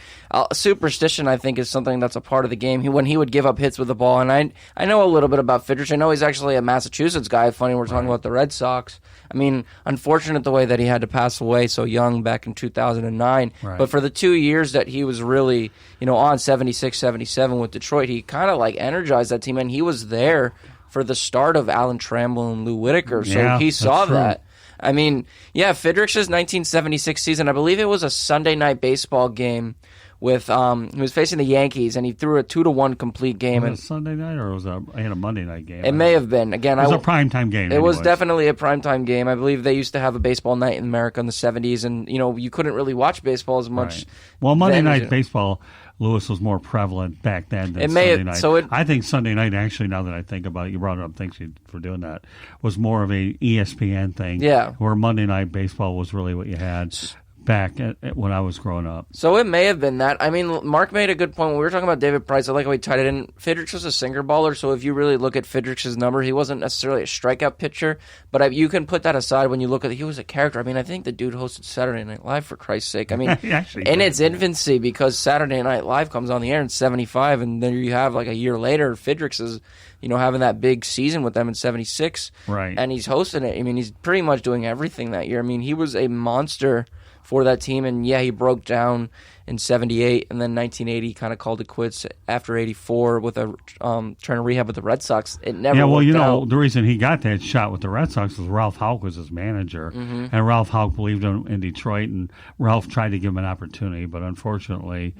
Superstition, I think, is something that's a part of the game. When he would give up hits with the ball, and I know a little bit about Fidrich. I know he's actually a Massachusetts guy. Funny we're talking about the Red Sox. I mean, unfortunate the way that he had to pass away so young back in 2009. Right. But for the 2 years that he was really, on 76, 77 with Detroit, he kind of energized that team, and he was there for the start of Alan Trammell and Lou Whitaker. So he saw that. I mean, Fidrich's 1976 season, I believe it was a Sunday night baseball game with he was facing the Yankees, and he threw a 2-1 complete game. Was it Sunday night, or was it a Monday night game? It may have been. Again, it was a primetime game. It was definitely a primetime game. I believe they used to have a baseball night in America in the 70s, and you couldn't really watch baseball as much. Right. Well, Monday night baseball, Lewis, was more prevalent back then than Sunday night. I think Sunday night, actually, now that I think about it, you brought it up, thanks for doing that, was more of a ESPN thing. Yeah. Where Monday night baseball was really what you had back when I was growing up. So it may have been that. I mean, Mark made a good point. When we were talking about David Price, I like how he tied it in. Fidrich was a sinker baller, so if you really look at Fidrich's number, he wasn't necessarily a strikeout pitcher, but you can put that aside when you look at he was a character. I mean, I think the dude hosted Saturday Night Live, for Christ's sake. I mean, in its infancy, because Saturday Night Live comes on the air in 75, and then you have a year later, Fidrich is having that big season with them in 76. Right. And he's hosting it. I mean, he's pretty much doing everything that year. I mean, he was a monster for that team, and he broke down in 78, and then 1980 kind of called it quits after 84 with trying to rehab with the Red Sox. It never worked out. The reason he got that shot with the Red Sox was Ralph Houck was his manager, and Ralph Houck believed in Detroit, and Ralph tried to give him an opportunity, but unfortunately,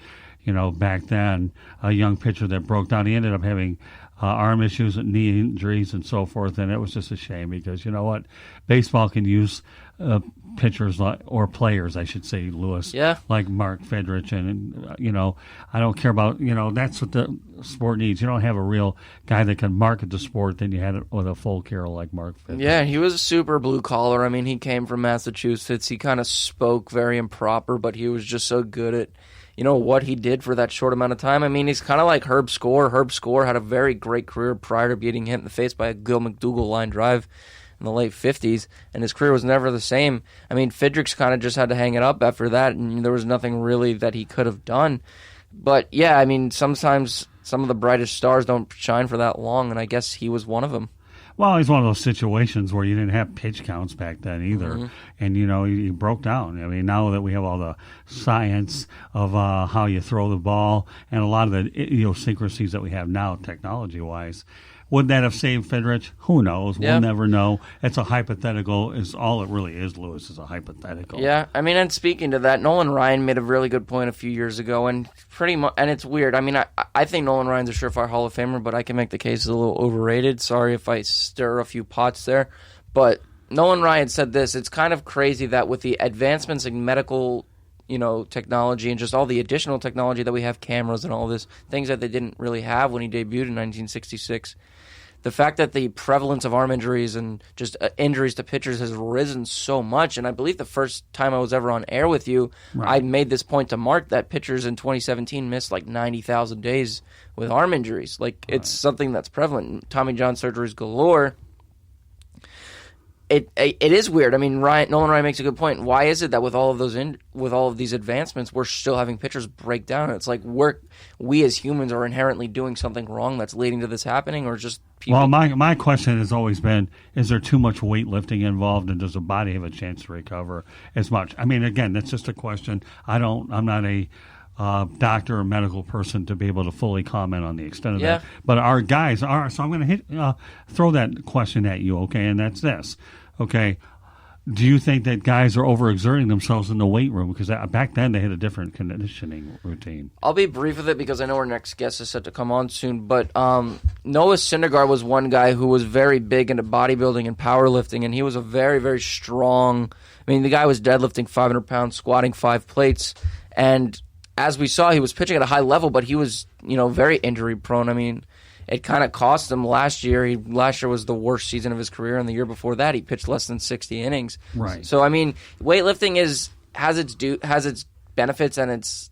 back then, a young pitcher that broke down, he ended up having arm issues and knee injuries and so forth, and it was just a shame because you know what, baseball can use pitchers or players, I should say, Lewis, like Mark Fidrich, and I don't care about that's what the sport needs. You don't have a real guy that can market the sport, then you had it with a folk hero like Mark Fidrich. Yeah, he was a super blue collar. I mean, he came from Massachusetts. He kind of spoke very improper, but he was just so good at what he did for that short amount of time. I mean, he's kind of like Herb Score. Herb Score had a very great career prior to getting hit in the face by a Gil McDougall line drive in the late 50s, and his career was never the same. I mean, Fidrich kind of just had to hang it up after that, and there was nothing really that he could have done. But, I mean, sometimes some of the brightest stars don't shine for that long, and I guess he was one of them. Well, it's one of those situations where you didn't have pitch counts back then either, and he broke down. I mean, now that we have all the science of how you throw the ball and a lot of the idiosyncrasies that we have now, technology-wise, would that have saved Fidrich? Who knows? We'll never know. It's a hypothetical. Is all it really is, Lewis, is a hypothetical. Yeah, I mean, and speaking to that, Nolan Ryan made a really good point a few years ago, and pretty much, and it's weird. I mean, I think Nolan Ryan's a surefire Hall of Famer, but I can make the case a little overrated. Sorry if I stir a few pots there, but Nolan Ryan said this: it's kind of crazy that with the advancements in medical technology and just all the additional technology that we have, cameras and all this, things that they didn't really have when he debuted in 1966. The fact that the prevalence of arm injuries and just injuries to pitchers has risen so much, and I believe the first time I was ever on air with you, I made this point to Mark that pitchers in 2017 missed 90,000 days with arm injuries. It's something that's prevalent. Tommy John surgeries galore. It is weird. I mean, Nolan Ryan makes a good point. Why is it that with all of these advancements, we're still having pitchers break down? It's like we as humans are inherently doing something wrong that's leading to this happening, or just people. Well, my question has always been: is there too much weightlifting involved, and does the body have a chance to recover as much? I mean, again, that's just a question. I'm not a doctor or medical person to be able to fully comment on the extent of Yeah. that. But our guys are. So I'm going to throw that question at you, okay? And that's this, okay? Do you think that guys are overexerting themselves in the weight room? Because back then they had a different conditioning routine. I'll be brief with it because I know our next guest is set to come on soon. But Noah Syndergaard was one guy who was very big into bodybuilding and powerlifting, and he was a very, very strong. I mean, the guy was deadlifting 500 pounds, squatting 5 plates, and as we saw, he was pitching at a high level, but he was, very injury prone. I mean, it kind of cost him last year. Last year was the worst season of his career, and the year before that, he pitched less than 60 innings. Right. So, I mean, weightlifting has its benefits and its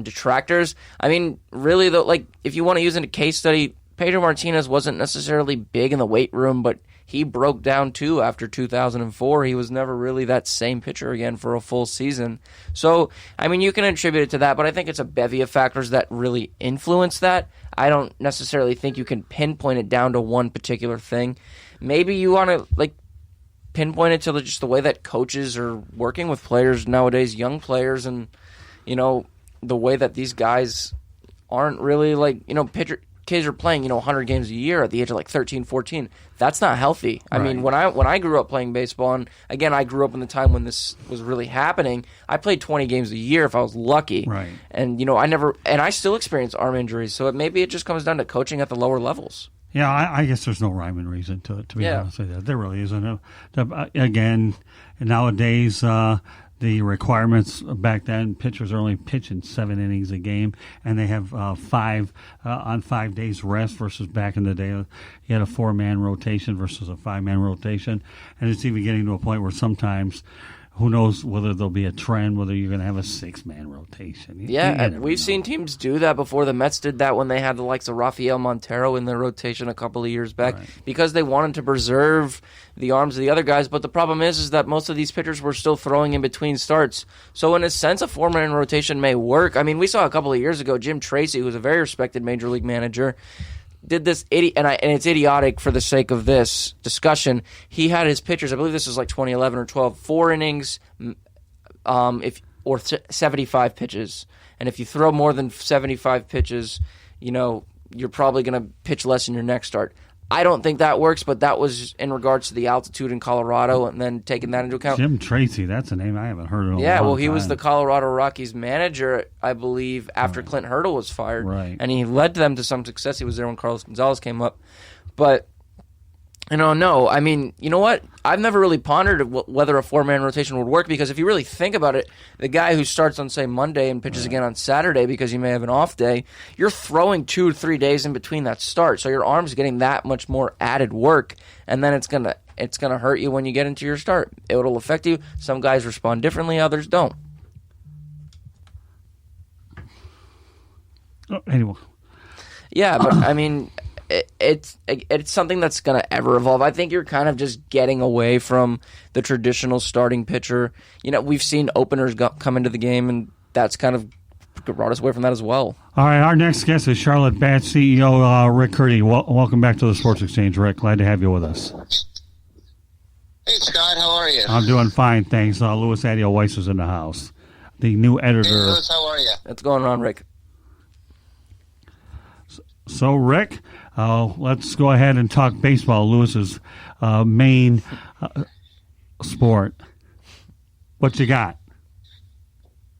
detractors. I mean, really though, like if you want to use it in a case study, Pedro Martinez wasn't necessarily big in the weight room, but he broke down too after 2004. He was never really that same pitcher again for a full season. So, I mean, you can attribute it to that, but I think it's a bevy of factors that really influence that. I don't necessarily think you can pinpoint it down to one particular thing. Maybe you want to pinpoint it to just the way that coaches are working with players nowadays, young players, and the way that these guys aren't really kids are playing 100 games a year at the age of 13, 14. That's not healthy. I mean, when I grew up playing baseball, and again, I grew up in the time when this was really happening, I played 20 games a year if I was lucky. Right. And I still experience arm injuries, so maybe it just comes down to coaching at the lower levels. Yeah, I guess there's no rhyme and reason to it, to be honest with you. There really isn't. Again, nowadays, the requirements back then, pitchers are only pitching 7 innings a game, and they have 5 days rest versus back in the day, you had a 4-man rotation versus a 5-man rotation. And it's even getting to a point where sometimes, who knows whether there'll be a trend, whether you're going to have a 6-man rotation. We've seen teams do that before. The Mets did that when they had the likes of Rafael Montero in their rotation a couple of years back because they wanted to preserve the arms of the other guys. But the problem is that most of these pitchers were still throwing in between starts. So in a sense, a 4-man rotation may work. I mean, we saw a couple of years ago, Jim Tracy, who's a very respected major league manager, did this and it's idiotic for the sake of this discussion. He had his pitchers, I believe this was 2011 or 12, 4 innings, 75 pitches. And if you throw more than 75 pitches, you're probably going to pitch less in your next start. I don't think that works, but that was in regards to the altitude in Colorado, and then taking that into account. Jim Tracy, that's a name I haven't heard in a long time. Yeah, well, he was the Colorado Rockies manager, I believe, after Clint Hurdle was fired. Right. And he led them to some success. He was there when Carlos Gonzalez came up. But, no, I mean, you know what? I've never really pondered whether a 4-man rotation would work, because if you really think about it, the guy who starts on, say, Monday and pitches again on Saturday because you may have an off day, you're throwing 2 to 3 days in between that start. So your arm's getting that much more added work, and then it's gonna hurt you when you get into your start. It'll affect you. Some guys respond differently, others don't. Anyway. Yeah, but I mean, it's something that's going to ever evolve. I think you're kind of just getting away from the traditional starting pitcher. We've seen openers come into the game, and that's kind of brought us away from that as well. All right, our next guest is Charlotte Bats CEO Rick Curdy. Welcome back to the Sports Exchange, Rick. Glad to have you with us. Hey, Scott, how are you? I'm doing fine, thanks. Louis Adio Weiss is in the house, the new editor. Hey, Louis, how are you? What's going on, Rick? So, Rick, let's go ahead and talk baseball, Lewis's main sport. What you got?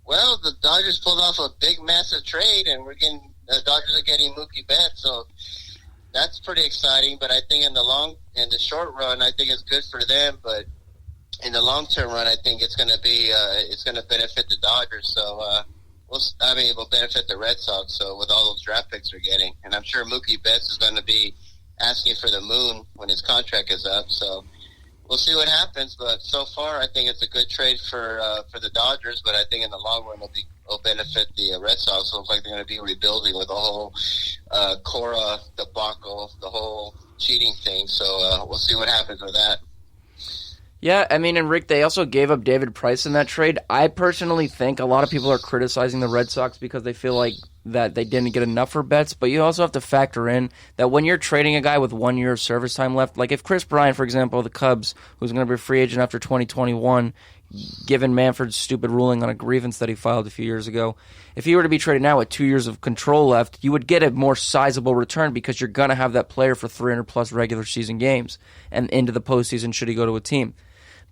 Well, the Dodgers pulled off a big, massive trade, and the Dodgers are getting Mookie Betts, so that's pretty exciting. But I think in the short run, I think it's good for them. But in the long-term run, I think it's going to benefit the Dodgers. So, it will benefit the Red Sox. So with all those draft picks they're getting, and I'm sure Mookie Betts is going to be asking for the moon when his contract is up. So we'll see what happens. But so far, I think it's a good trade for the Dodgers. But I think in the long run, it'll benefit the Red Sox. It looks like they're going to be rebuilding with the whole Cora debacle, the whole cheating thing. So we'll see what happens with that. Yeah, I mean, and Rick, they also gave up David Price in that trade. I personally think a lot of people are criticizing the Red Sox because they feel like that they didn't get enough for Betts, but you also have to factor in that when you're trading a guy with 1 year of service time left, like if Chris Bryant, for example, the Cubs, who's going to be a free agent after 2021, given Manfred's stupid ruling on a grievance that he filed a few years ago. If he were to be traded now with 2 years of control left, you would get a more sizable return because you're going to have that player for 300-plus regular season games and into the postseason should he go to a team.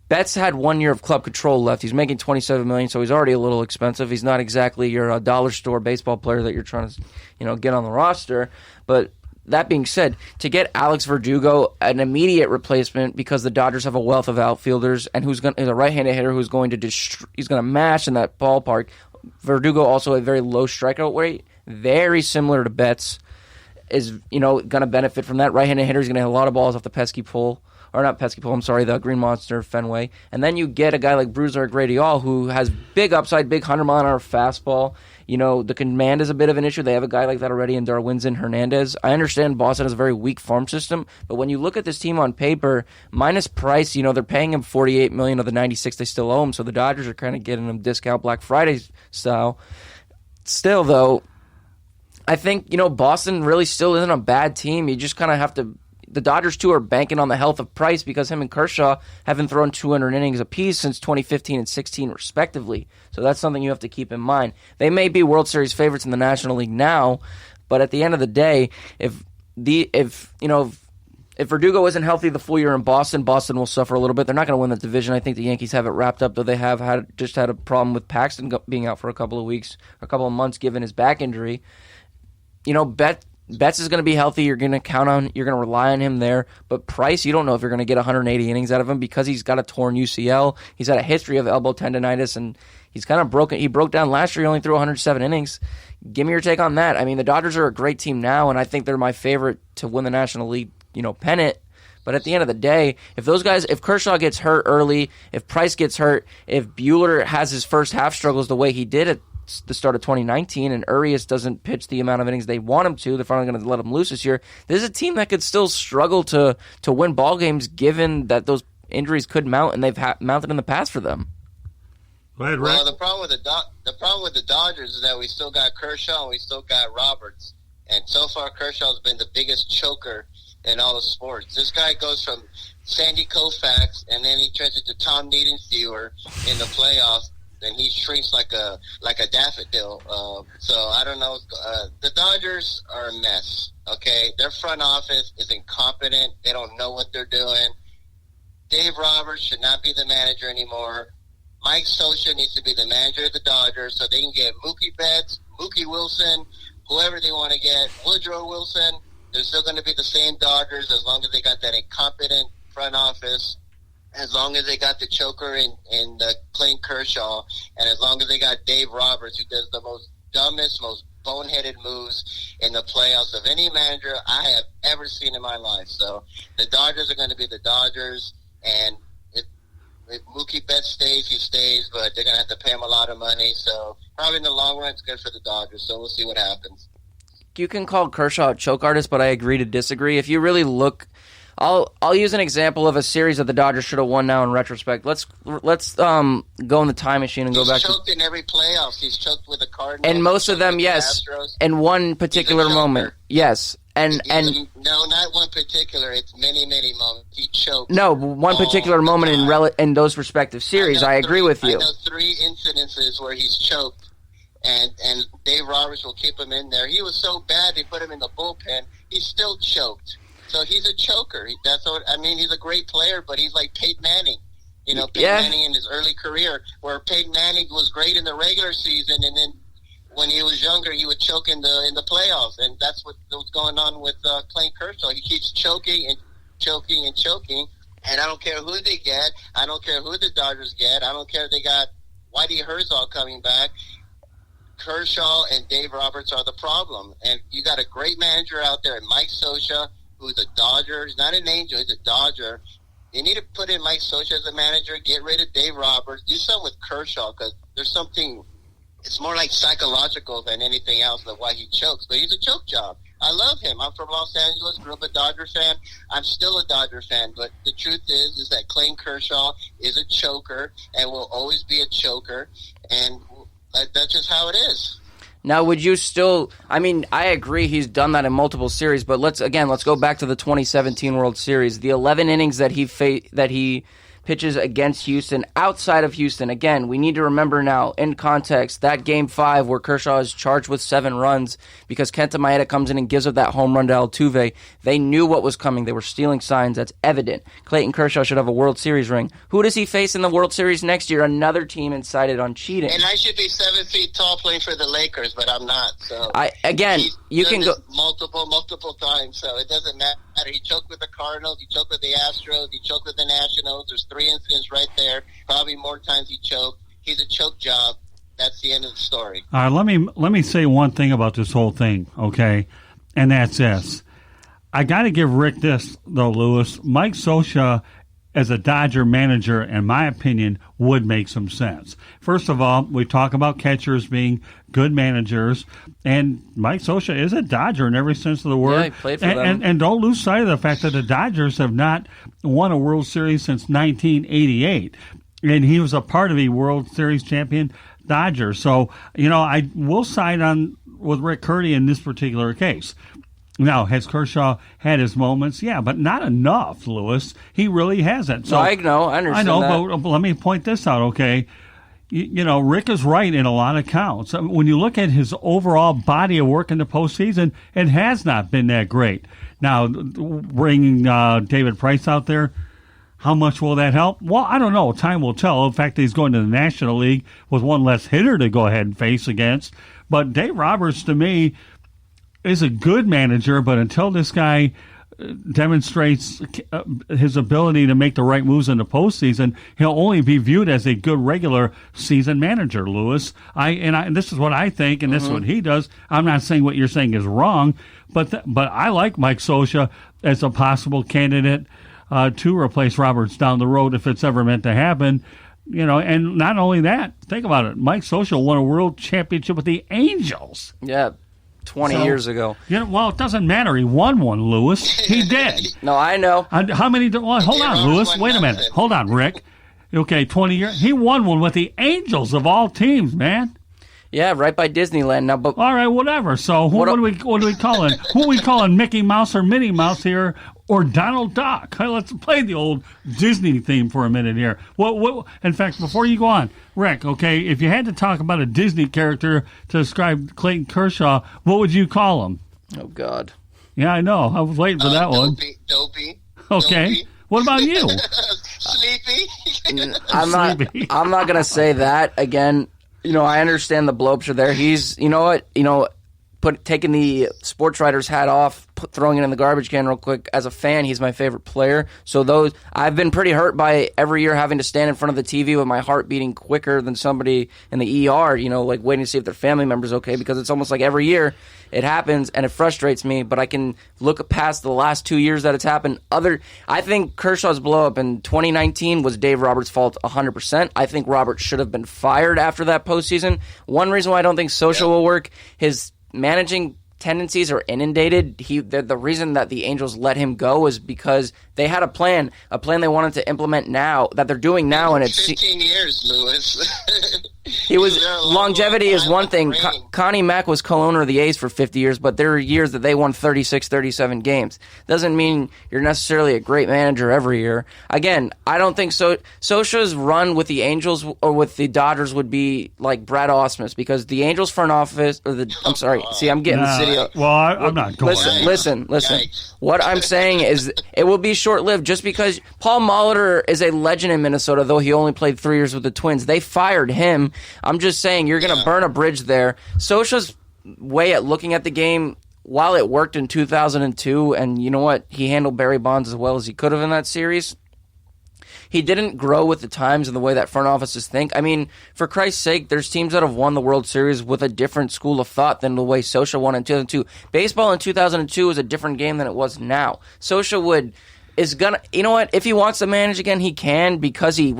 Betts had 1 year of club control left. He's making $27 million, so he's already a little expensive. He's not exactly your dollar store baseball player that you're trying to, get on the roster. But that being said, to get Alex Verdugo, an immediate replacement because the Dodgers have a wealth of outfielders and who's a right-handed hitter who's going to he's going to mash in that ballpark. Verdugo also a very low strikeout rate, very similar to Betts, is going to benefit from that. Right-handed hitter is going to hit a lot of balls off the pesky pole. Or not pesky pole, I'm sorry, the Green Monster Fenway. And then you get a guy like Bruiser Gradial who has big upside, big 100-mile-an-hour fastball. The command is a bit of an issue. They have a guy like that already in Darwinzon Hernandez. I understand Boston has a very weak farm system, but when you look at this team on paper, minus Price, they're paying him $48 million of the $96 they still owe him, so the Dodgers are kind of getting him discount Black Friday style. Still, though, I think, Boston really still isn't a bad team. You just kind of have to... The Dodgers, too, are banking on the health of Price because him and Kershaw haven't thrown 200 innings apiece since 2015 and 16, respectively. So that's something you have to keep in mind. They may be World Series favorites in the National League now, but at the end of the day, if Verdugo isn't healthy the full year in Boston, Boston will suffer a little bit. They're not going to win the division. I think the Yankees have it wrapped up, though they have just had a problem with Paxton being out for a couple of weeks, or a couple of months, given his back injury. Betts is going to be healthy. You're going to rely on him there. But Price, you don't know if you're going to get 180 innings out of him because he's got a torn UCL. He's had a history of elbow tendonitis, and he's kind of broken. He broke down last year. He only threw 107 innings. Give me your take on that. I mean, the Dodgers are a great team now, and I think they're my favorite to win the National League, pennant. But at the end of the day, if Kershaw gets hurt early, if Price gets hurt, if Buehler has his first half struggles the way he did at the start of 2019 and Urias doesn't pitch the amount of innings they want him to, they're finally going to let him loose this year. This is a team that could still struggle to win ball games given that those injuries could mount, and they've mounted in the past for them. Go ahead, Rick. Well, the problem with the Dodgers is that we still got Kershaw and we still got Roberts, and so far Kershaw's been the biggest choker in all of sports. This guy goes from Sandy Koufax and then he turns into Tom Niedenstewer in the playoffs. And he shrinks like a daffodil. So I don't know. The Dodgers are a mess. Okay, their front office is incompetent. They don't know what they're doing. Dave Roberts should not be the manager anymore. Mike Scioscia needs to be the manager of the Dodgers so they can get Mookie Betts, Mookie Wilson, whoever they want to get, Woodrow Wilson. They're still going to be the same Dodgers as long as they got that incompetent front office. As long as they got the choker in Clayton Kershaw, and as long as they got Dave Roberts, who does the most dumbest, most boneheaded moves in the playoffs of any manager I have ever seen in my life. So the Dodgers are going to be the Dodgers, and if Mookie Betts stays, he stays, but they're going to have to pay him a lot of money. So probably in the long run, it's good for the Dodgers. So we'll see what happens. You can call Kershaw a choke artist, but I agree to disagree. If you really look... I'll use an example of a series that the Dodgers should have won now in retrospect. Let's go in the time machine and go back. He's choked in every playoffs. He's choked with the Cardinals. And most of them, yes. In one particular moment, yes. And no, not one particular. It's many moments. He choked. No, one particular moment in those respective series. I agree with you. I know 3 incidences where he's choked, and Dave Roberts will keep him in there. He was so bad they put him in the bullpen. He still choked. So he's a choker. He's a great player, but he's like Peyton Manning. Peyton Manning in his early career, where Peyton Manning was great in the regular season, and then when he was younger, he would choke in the playoffs, and that's what's going on with Clayton Kershaw. He keeps choking and choking and choking, and I don't care who they get. I don't care who the Dodgers get. I don't care if they got Whitey Herzog coming back. Kershaw and Dave Roberts are the problem, and you got a great manager out there, Mike Scioscia, who's a Dodger. He's not an Angel. He's a Dodger. You need to put in Mike Scioscia as a manager, get rid of Dave Roberts, do something with Kershaw, because there's something, it's more like psychological than anything else of why he chokes. But he's a choke job. I love him. I'm from Los Angeles, grew up a Dodger fan. I'm still a Dodger fan, but the truth is that Clayton Kershaw is a choker and will always be a choker, and that's just how it is. Now, would you still... I mean, I agree he's done that in multiple series, but let's go back to the 2017 World Series. The 11 innings that he pitches against Houston. Outside of Houston, again, we need to remember now, in context, that Game 5 where Kershaw is charged with 7 runs because Kenta Maeda comes in and gives up that home run to Altuve. They knew what was coming. They were stealing signs. That's evident. Clayton Kershaw should have a World Series ring. Who does he face in the World Series next year? Another team incited on cheating. And I should be 7 feet tall playing for the Lakers, but I'm not. So you can go multiple times, so it doesn't matter. He choked with the Cardinals, he choked with the Astros, he choked with the Nationals. There's 3 incidents right there. Probably more times he choked. He's a choke job. That's the end of the story. All right, let me say one thing about this whole thing, okay? And that's this. I got to give Rick this, though, Lewis. Mike Scioscia, as a Dodger manager, in my opinion, would make some sense. First of all, we talk about catchers being good managers, and Mike Scioscia is a Dodger in every sense of the word. Yeah, he played for them. And don't lose sight of the fact that the Dodgers have not won a World Series since 1988, and he was a part of a World Series champion Dodger. So, I will side on with Rick Curdy in this particular case. Now, has Kershaw had his moments? Yeah, but not enough, Lewis. He really hasn't. So, I know, I understand that. But let me point this out, okay? Rick is right in a lot of counts. I mean, when you look at his overall body of work in the postseason, it has not been that great. Now, bringing David Price out there, how much will that help? Well, I don't know. Time will tell. In fact, he's going to the National League with one less hitter to go ahead and face against. But Dave Roberts, to me, is a good manager, but until this guy demonstrates his ability to make the right moves in the postseason, he'll only be viewed as a good regular season manager, Lewis. And this is what I think, and this is what he does. I'm not saying what you're saying is wrong, but I like Mike Scioscia as a possible candidate to replace Roberts down the road if it's ever meant to happen. And not only that, think about it. Mike Scioscia won a world championship with the Angels. Yeah. 20 years ago. Well, it doesn't matter. He won one, Lewis. He did. No, I know. How many? Hold on, Lewis. Wait a minute. Hold on, Rick. Okay, 20 years. He won one with the Angels of all teams, man. Yeah, right by Disneyland now. But all right, whatever. So what are we calling? Who are we calling? Mickey Mouse or Minnie Mouse here, or Donald Duck? Hey, let's play the old Disney theme for a minute here. What? In fact, before you go on, Rick, okay, if you had to talk about a Disney character to describe Clayton Kershaw, what would you call him? Oh God. Yeah, I know. I was waiting for that one. Dopey. Okay. Dopey. What about you? Sleepy. I'm not gonna say that again. I understand the blow-ups are there. He's, taking the sports writer's hat off, throwing it in the garbage can real quick. As a fan, he's my favorite player. So I've been pretty hurt by every year having to stand in front of the TV with my heart beating quicker than somebody in the ER, like waiting to see if their family member's okay, because it's almost like every year it happens and it frustrates me, but I can look past the last 2 years that it's happened. I think Kershaw's blow-up in 2019 was Dave Roberts' fault 100%. I think Roberts should have been fired after that postseason. One reason why I don't think Scioscia will work, his managing tendencies are inundated. The reason that the Angels let him go is because they had a plan they wanted to implement now, that they're doing now, and it's 15 years, Lewis. Longevity is one thing. Connie Mack was co-owner of the A's for 50 years, but there are years that they won 36, 37 games. Doesn't mean you're necessarily a great manager every year. Again, I don't think Scioscia's run with the Angels or with the Dodgers would be like Brad Ausmus, because the Angels front office, I'm sorry. See, I'm getting the city. Well, I'm not going. Listen. What I'm saying is it will be short-lived, just because Paul Molitor is a legend in Minnesota, though he only played 3 years with the Twins. They fired him. I'm just saying you're going to burn a bridge there. Scioscia's way at looking at the game, while it worked in 2002, and you know what? He handled Barry Bonds as well as he could have in that series. He didn't grow with the times and the way that front offices think. I mean, for Christ's sake, there's teams that have won the World Series with a different school of thought than the way Scioscia won in 2002. Baseball in 2002 was a different game than it was now. Scioscia is gonna, you know what? If he wants to manage again, he can, because he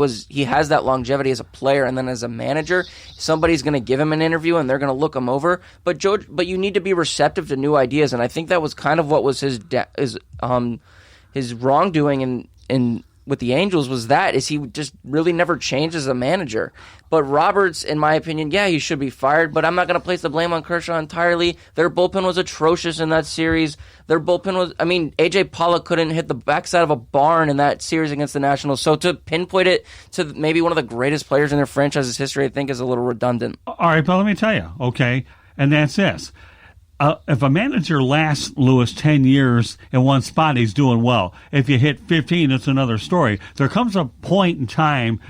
has that longevity as a player, and then as a manager, somebody's gonna give him an interview and they're gonna look him over. But you need to be receptive to new ideas, and I think that was kind of what was his wrongdoing in with the Angels is he just really never changed as a manager. But Roberts, in my opinion, yeah, he should be fired, but I'm not going to place the blame on Kershaw entirely. Their bullpen was atrocious in that series. Their bullpen was, A.J. Pollock couldn't hit the backside of a barn in that series against the Nationals. So to pinpoint it to maybe one of the greatest players in their franchise's history, I think is a little redundant. All right, but let me tell you, okay, and that's this. If a manager lasts, Lewis, 10 years in one spot, he's doing well. If you hit 15, it's another story. There comes a point in time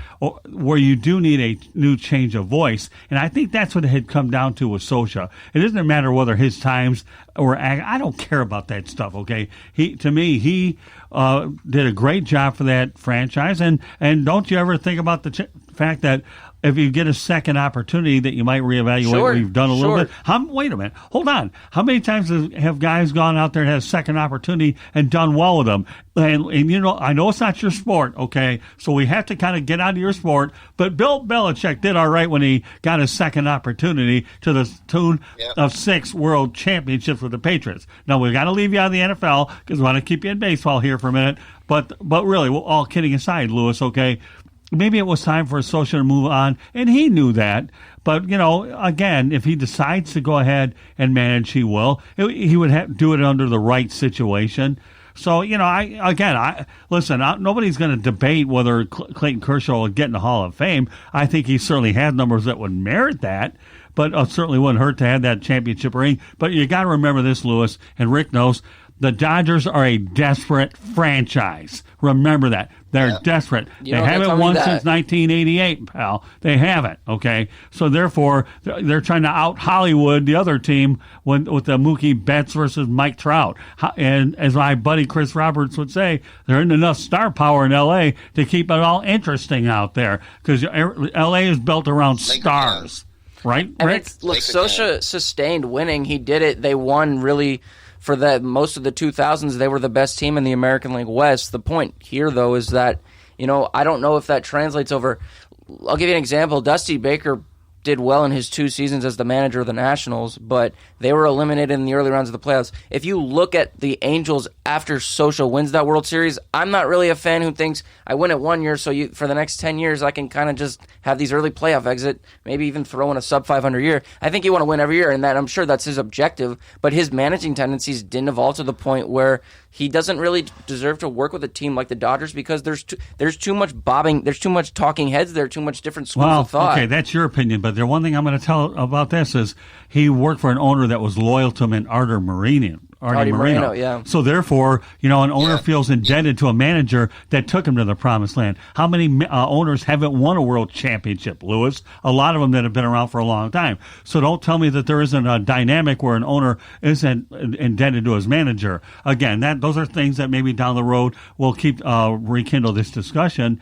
where you do need a new change of voice, and I think that's what it had come down to with Socha. It doesn't matter whether his times or I don't care about that stuff, okay? He did a great job for that franchise, and don't you ever think about the fact that if you get a second opportunity that you might reevaluate what you've done a little bit. Wait a minute. Hold on. How many times have guys gone out there and had a second opportunity and done well with them? And I know it's not your sport, okay? So we have to kind of get out of your sport. But Bill Belichick did all right when he got a second opportunity to the tune of 6 world championships with the Patriots. Now, we've got to leave you out of the NFL because we want to keep you in baseball here for a minute. But really, all kidding aside, Lewis, okay, maybe it was time for Socha to move on, and he knew that. But, again, if he decides to go ahead and manage, he will. He would have to do it under the right situation. So, nobody's going to debate whether Clayton Kershaw will get in the Hall of Fame. I think he certainly had numbers that would merit that, but it certainly wouldn't hurt to have that championship ring. But you got to remember this, Lewis, and Rick knows, the Dodgers are a desperate franchise. Remember that. They're desperate. They haven't won since 1988, pal. They haven't, okay? So, therefore, they're trying to out-Hollywood the other team with the Mookie Betts versus Mike Trout. And as my buddy Chris Roberts would say, there isn't enough star power in L.A. to keep it all interesting out there because L.A. is built around stars, right, Rick? Socha sustained winning. He did it. They won really... For most of the 2000s, they were the best team in the American League West. The point here, though, is that, I don't know if that translates over. I'll give you an example. Dusty Baker did well in his 2 seasons as the manager of the Nationals, but they were eliminated in the early rounds of the playoffs. If you look at the Angels after Socha wins that World Series, I'm not really a fan who thinks I win it 1 year, so for the next 10 years I can kind of just have these early playoff exit, maybe even throw in a sub-500 year. I think you want to win every year, and I'm sure that's his objective, but his managing tendencies didn't evolve to the point where he doesn't really deserve to work with a team like the Dodgers because there's too much bobbing, there's too much talking heads there, too much different schools of thought. Okay, that's your opinion, but the one thing I'm going to tell about this is he worked for an owner that was loyal to him in Artie Moreno. Yeah. So therefore, an owner feels indebted to a manager that took him to the promised land. How many owners haven't won a world championship, Lewis? A lot of them that have been around for a long time. So don't tell me that there isn't a dynamic where an owner isn't indebted to his manager. Again, those are things that maybe down the road will keep rekindle this discussion.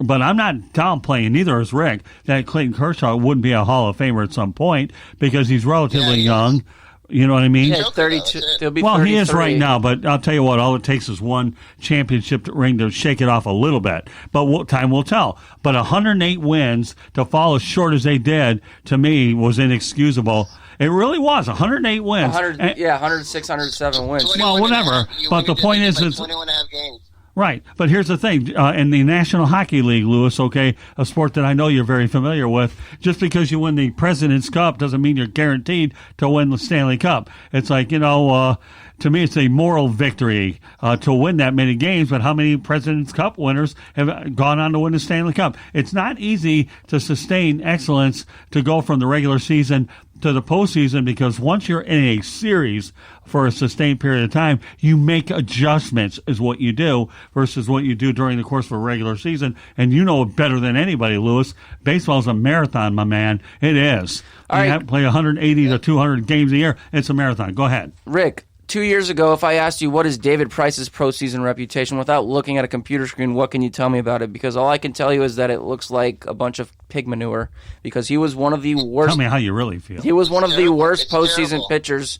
But I'm not downplaying, neither is Rick, that Clayton Kershaw wouldn't be a Hall of Famer at some point because he's relatively young. You know what I mean? Yeah, 32. He'll be well, 33. He is right now, but I'll tell you what, all it takes is one championship ring to shake it off a little bit. But time will tell. But 108 wins to fall as short as they did, to me, was inexcusable. It really was. 108 wins. 106, 107 wins. Well, whatever. But the point is, it's 21 and a half games. Right. But here's the thing. In the National Hockey League, Lewis, okay, a sport that I know you're very familiar with, just because you win the President's Cup doesn't mean you're guaranteed to win the Stanley Cup. It's like, to me, it's a moral victory to win that many games, but how many President's Cup winners have gone on to win the Stanley Cup? It's not easy to sustain excellence to go from the regular season to the postseason because once you're in a series for a sustained period of time, you make adjustments is what you do versus what you do during the course of a regular season. And you know better than anybody, Lewis, baseball is a marathon, my man. It is. You have to play 180 to 200 games a year. It's a marathon. Go ahead. Rick, 2 years ago, if I asked you what is David Price's postseason reputation without looking at a computer screen, what can you tell me about it? Because all I can tell you is that it looks like a bunch of pig manure because he was one of the worst. Tell me how you really feel. He was one of the worst postseason pitchers,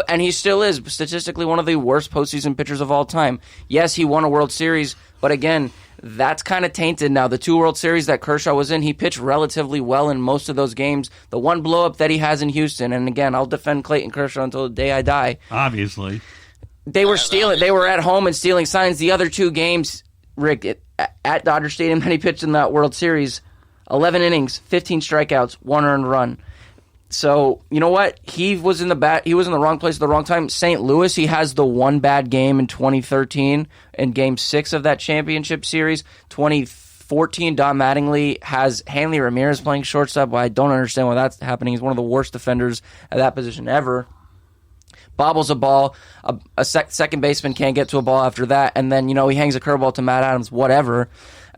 and he still is statistically one of the worst postseason pitchers of all time. Yes, he won a World Series, but again, that's kind of tainted now. The 2 World Series that Kershaw was in, he pitched relatively well in most of those games. The one blow-up that he has in Houston, and again, I'll defend Clayton Kershaw until the day I die. Obviously. They were stealing. They were at home and stealing signs. The other 2 games, Rick, at Dodger Stadium that he pitched in that World Series, 11 innings, 15 strikeouts, 1 earned run. So, you know what? He was in the wrong place at the wrong time. St. Louis, he has the one bad game in 2013 in Game 6 of that championship series. 2014, Don Mattingly has Hanley Ramirez playing shortstop. Well, I don't understand why that's happening. He's one of the worst defenders at that position ever. Bobbles a ball, a second baseman can't get to a ball after that, and then, he hangs a curveball to Matt Adams, whatever.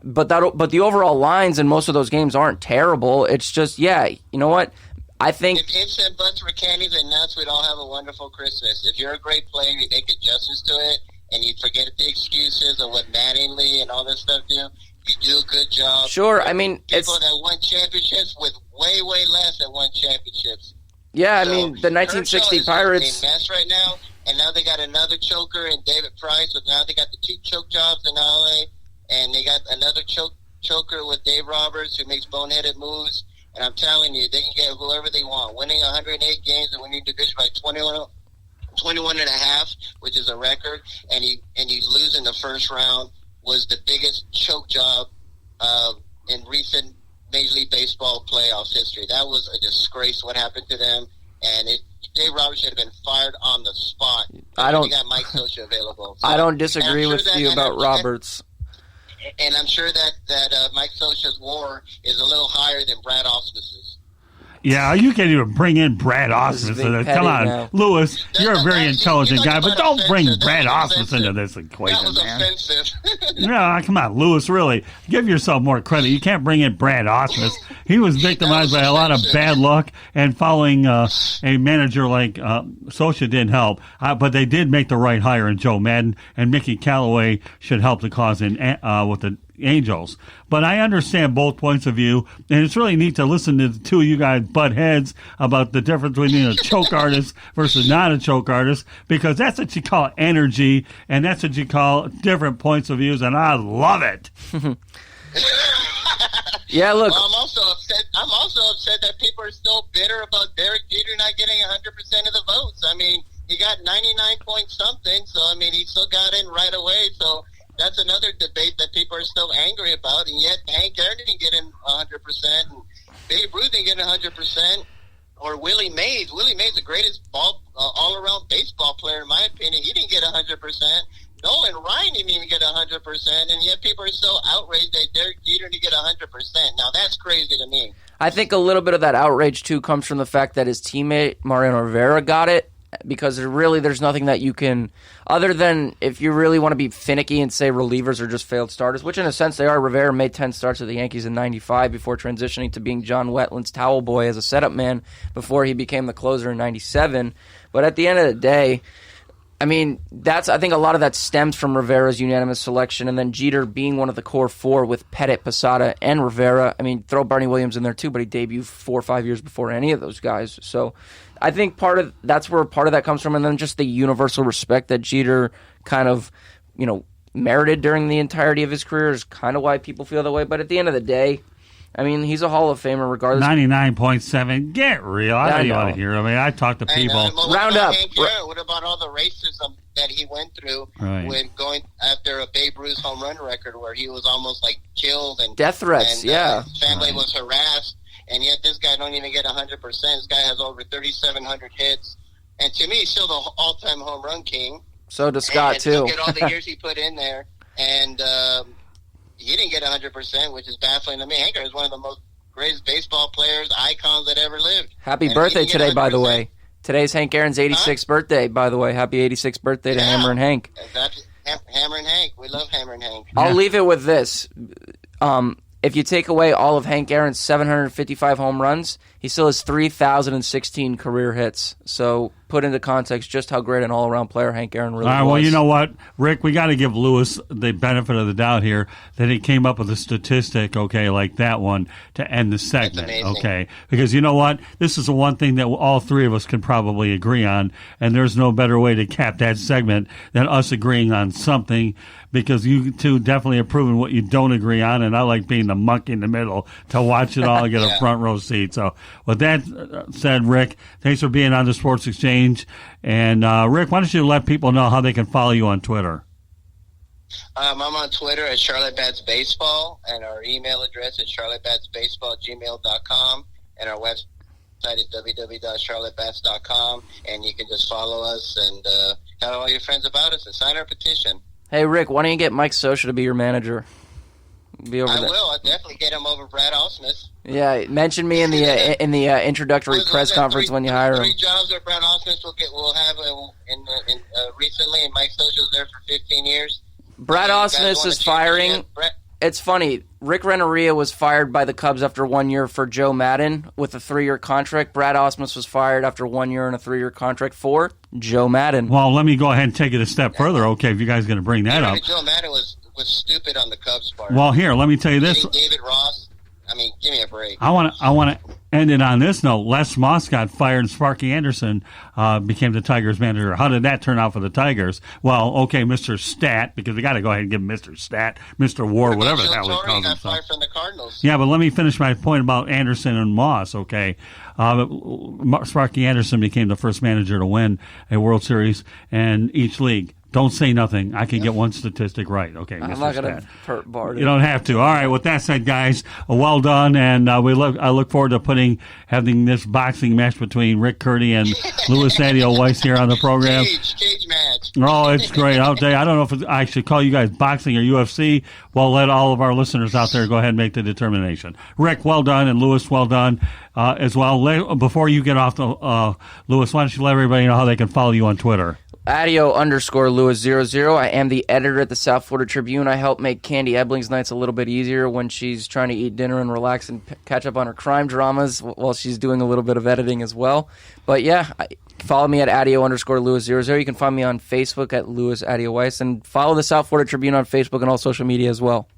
But the overall lines in most of those games aren't terrible. It's just, you know what? I think if ifs and buts were candies and nuts, we'd all have a wonderful Christmas. If you're a great player, you make adjustments to it, and you forget the excuses of what Mattingly and all this stuff do. You do a good job. Sure, I mean, people that won championships with way, way less that won championships. Yeah, So, I mean, the 1960 Pirates. A mess right now, and now they got another choker in David Price. But now they got the 2 choke jobs in LA, and they got another choker with Dave Roberts who makes boneheaded moves. And I'm telling you, they can get whoever they want. Winning 108 games and winning division by 21 and a half, which is a record, and you lose in the first round was the biggest choke job in recent Major League Baseball playoff history. That was a disgrace what happened to them, and Dave Roberts should have been fired on the spot. I don't. They got Mike Scioscia available. So, I don't disagree with you about Roberts. And I'm sure that Mike Scioscia's WAR is a little higher than Brad Ausmus's. Yeah, you can't even bring in Brad Ausmus. Come on, now. Lewis, you're a very intelligent guy, but don't bring Brad Ausmus into this That equation, was man. offensive. No, come on, Lewis, really. Give yourself more credit. You can't bring in Brad Ausmus. He was victimized by a lot of bad luck, and following a manager like Scioscia didn't help. But they did make the right hire in Joe Madden, and Mickey Callaway should help the cause with the Angels. But I understand both points of view, and it's really neat to listen to the two of you guys butt heads about the difference between a choke artist versus not a choke artist, because that's what you call energy, and that's what you call different points of views, and I love it. Yeah, look. Well, I'm also upset that people are still bitter about Derek Jeter not getting 100% of the votes. I mean, he got 99 point something, so I mean, he still got in right away. So that's another debate that people are still angry about, and yet Hank Aaron didn't get in 100%, and Babe Ruth didn't get 100%, or Willie Mays. Willie Mays, the greatest all-around baseball player, in my opinion. He didn't get 100%. Nolan Ryan didn't even get 100%, and yet people are so outraged that Derek Jeter didn't get 100%. Now, that's crazy to me. I think a little bit of that outrage, too, comes from the fact that his teammate, Mariano Rivera, got it, because there's nothing that you can, other than if you really want to be finicky and say relievers are just failed starters, which in a sense they are. Rivera made 10 starts with the Yankees in 95 before transitioning to being John Wetland's towel boy as a setup man before he became the closer in 97. But at the end of the day, I mean, I think a lot of that stems from Rivera's unanimous selection, and then Jeter being one of the core 4 with Pettit, Posada, and Rivera. I mean, throw Barney Williams in there too, but he debuted 4 or 5 years before any of those guys. So I think that's where part of that comes from, and then just the universal respect that Jeter kind of, merited during the entirety of his career is kind of why people feel that way. But at the end of the day, I mean, he's a Hall of Famer regardless. 99.7. Get real. I don't want to hear. I mean, I talk to people. Round up. What about all the racism that he went through when going after a Babe Ruth home run record where he was almost like killed and death threats? And, his family was harassed, and yet this guy don't even get 100%. This guy has over 3,700 hits, and to me, he's still the all-time home run king. So does Scott too. Look at all the years he put in there, and he didn't get 100%, which is baffling to me. Hank Aaron is one of the most greatest baseball players, icons that ever lived. Happy birthday today, by the way. Today's Hank Aaron's 86th birthday, by the way. Happy 86th birthday to Hammer and Hank. Exactly. Hammer and Hank. We love Hammer and Hank. I'll leave it with this. If you take away all of Hank Aaron's 755 home runs, he still has 3,016 career hits. So put into context just how great an all-around player Hank Aaron really was. All right, well, you know what, Rick, we got to give Lewis the benefit of the doubt here that he came up with a statistic, okay, like that one to end the segment, okay? Because you know what? This is the one thing that all three of us can probably agree on, and there's no better way to cap that segment than us agreeing on something, because you two definitely have proven what you don't agree on, and I like being the monkey in the middle to watch it all and get a front row seat. So with that said, Rick, thanks for being on the Sports Exchange. And Rick, why don't you let people know how they can follow you on Twitter? I'm on Twitter at Charlotte Bats Baseball, and our email address is charlottebatsbaseball@gmail.com, and our website is www.charlottebats.com, and you can just follow us and tell all your friends about us and sign our petition. Hey, Rick, why don't you get Mike Scioscia to be your manager? Be over I there. will. I'll definitely get him over Brad Osmus. Yeah, mention me in the introductory press conference when you hire him. 3 jobs that Brad Osmus will have recently, and Mike Scioscia was there for 15 years. Brad Osmus is firing. It's funny. Rick Renneria was fired by the Cubs after 1 year for Joe Madden with a 3-year contract. Brad Osmus was fired after 1 year and a 3-year contract for Joe Madden. Well, let me go ahead and take it a step further, okay, if you guys are going to bring that up. Joe Madden was stupid on the Cubs part. Well, here, let me tell you this. David Ross. I mean, give me a break. I want to end it on this note. Les Moss got fired, and Sparky Anderson became the Tigers manager. How did that turn out for the Tigers? Well, okay, Mr. Stat, because we got to go ahead and give him Mr. Stat, Mr. War, whatever the hell he calls himself. Fired from the Cardinals. Yeah, but let me finish my point about Anderson and Moss, okay? Sparky Anderson became the first manager to win a World Series in each league. Don't say nothing. I can get one statistic right. Okay, I'm Mr. not going Stat. to hurt Bart. You don't have to. All right. With that said, guys, well done, and I look forward to having this boxing match between Rick Curdy and Louis Adio Weiss here on the program. Cage match. Oh, it's great. I'll tell you. I don't know if I should call you guys boxing or UFC. Well, let all of our listeners out there go ahead and make the determination. Rick, well done, and Louis, well done as well. Before you get off the Louis, why don't you let everybody know how they can follow you on Twitter? Adio_Louis00. I am the editor at the South Florida Tribune. I help make Candy Ebling's nights a little bit easier when she's trying to eat dinner and relax and catch up on her crime dramas while she's doing a little bit of editing as well. But yeah, follow me at Adio_Louis00. You can find me on Facebook at Louis Adio Weiss, and follow the South Florida Tribune on Facebook and all social media as well.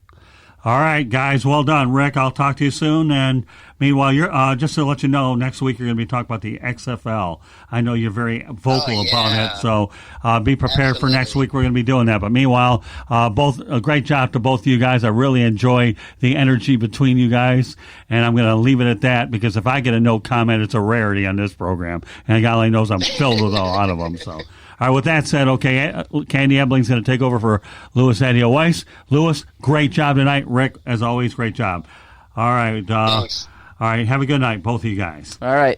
All right, guys, well done. Rick, I'll talk to you soon. And meanwhile, you're just to let you know, next week you're going to be talking about the XFL. I know you're very vocal about it, so be prepared for next week. We're going to be doing that. But meanwhile, a great job to both of you guys. I really enjoy the energy between you guys, and I'm going to leave it at that because if I get a no comment, it's a rarity on this program, and God only knows I'm filled with a lot of them. So. All right, with that said, okay, Candy Ebling's going to take over for Louis Adio Weiss. Louis, great job tonight. Rick, as always, great job. All right. Thanks. All right, have a good night, both of you guys. All right.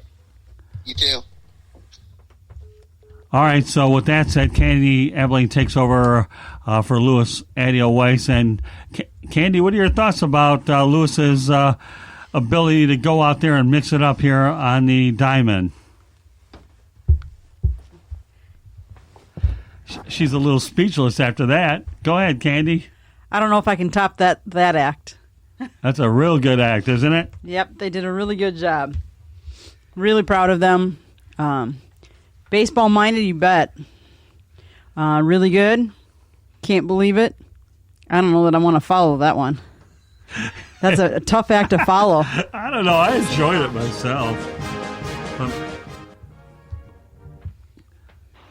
You too. All right, so with that said, Candy Ebling takes over for Louis Adio Weiss. And, Candy, what are your thoughts about Louis's ability to go out there and mix it up here on the diamond? She's a little speechless after that. Go ahead, Candy. I don't know if I can top that act. That's a real good act, isn't it? Yep, they did a really good job. Really proud of them. Baseball minded, you bet. Really good. Can't believe it. I don't know that I want to follow that one. That's a tough act to follow. I don't know. I enjoyed it myself.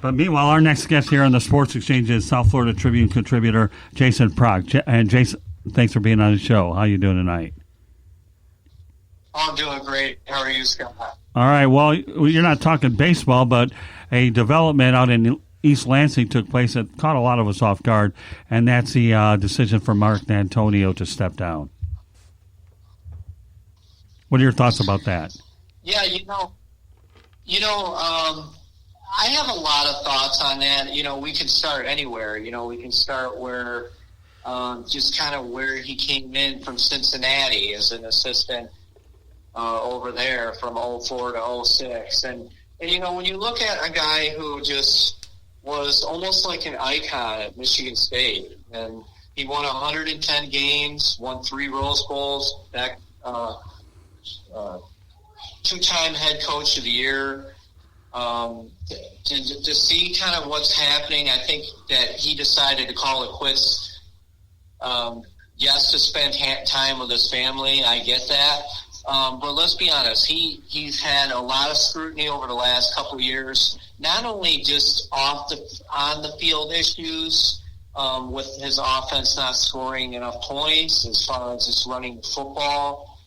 But meanwhile, our next guest here on the Sports Exchange is South Florida Tribune contributor Jason Prog. And Jason, thanks for being on the show. How you doing tonight? I'm doing great. How are you, Scott? All right. Well, you're not talking baseball, but a development out in East Lansing took place that caught a lot of us off guard, and that's the decision for Mark D'Antonio to step down. What are your thoughts about that? Yeah, I have a lot of thoughts on that. We can start anywhere. We can start where just kind of where he came in from Cincinnati as an assistant over there from 04 to 06. And when you look at a guy who just was almost like an icon at Michigan State, and he won 110 games, won 3 Rose Bowls, two-time head coach of the year. To see kind of what's happening, I think that he decided to call it quits. Yes, to spend time with his family, I get that. But let's be honest, he's had a lot of scrutiny over the last couple of years, not only just on the field issues with his offense not scoring enough points as far as just running the football.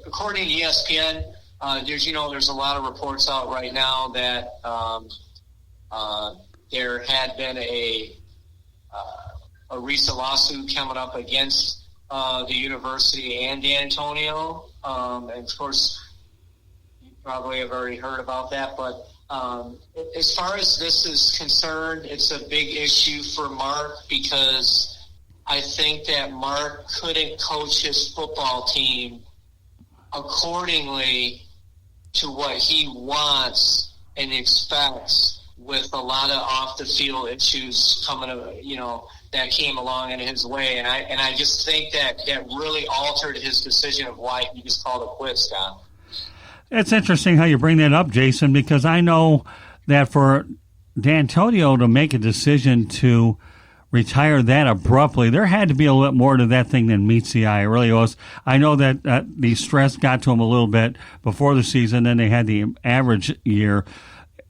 According to ESPN, there's a lot of reports out right now that There had been a recent lawsuit coming up against the university and D'Antonio, and of course, you probably have already heard about that. But as far as this is concerned, it's a big issue for Mark because I think that Mark couldn't coach his football team accordingly to what he wants and expects, with a lot of off the field issues coming, that came along in his way, and I just think that really altered his decision of why he just called it quits, Scott. It's interesting how you bring that up, Jason, because I know that for D'Antonio to make a decision to retire that abruptly, there had to be a little bit more to that thing than meets the eye. It really was. I know that the stress got to him a little bit before the season, then they had the average year.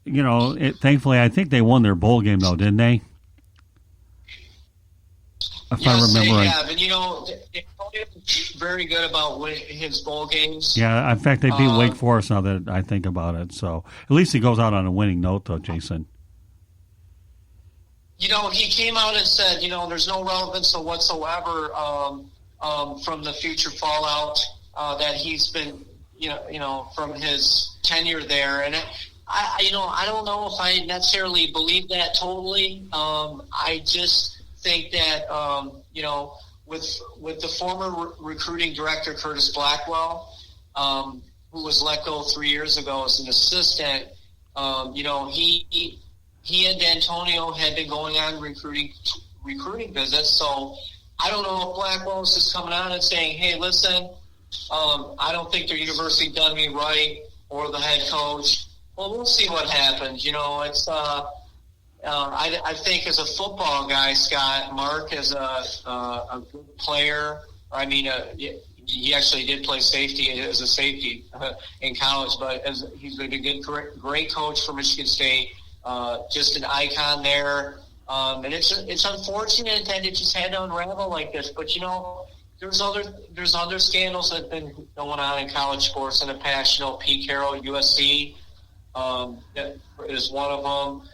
Thankfully, I think they won their bowl game, though, didn't they? If I remember right. Yeah, but very good about his bowl games. Yeah, in fact, they beat Wake Forest now that I think about it. So at least he goes out on a winning note, though, Jason. He came out and said, there's no relevance whatsoever from the future fallout that he's been, from his tenure there. And I don't know if I necessarily believe that totally. I just think that, with the former recruiting director, Curtis Blackwell, who was let go 3 years ago as an assistant, he and D'Antonio had been going on recruiting visits. So I don't know if Blackwell is just coming out and saying, hey, listen, I don't think the university done me right, or the head coach. Well, we'll see what happens. It's I think as a football guy, Scott, Mark is a good player. I mean, he actually did play safety as a safety in college, but he's been a good, great coach for Michigan State. Just an icon there. And it's unfortunate that it just had to unravel like this. But there's other scandals that have been going on in college sports in the past. Pete Carroll, USC, is one of them.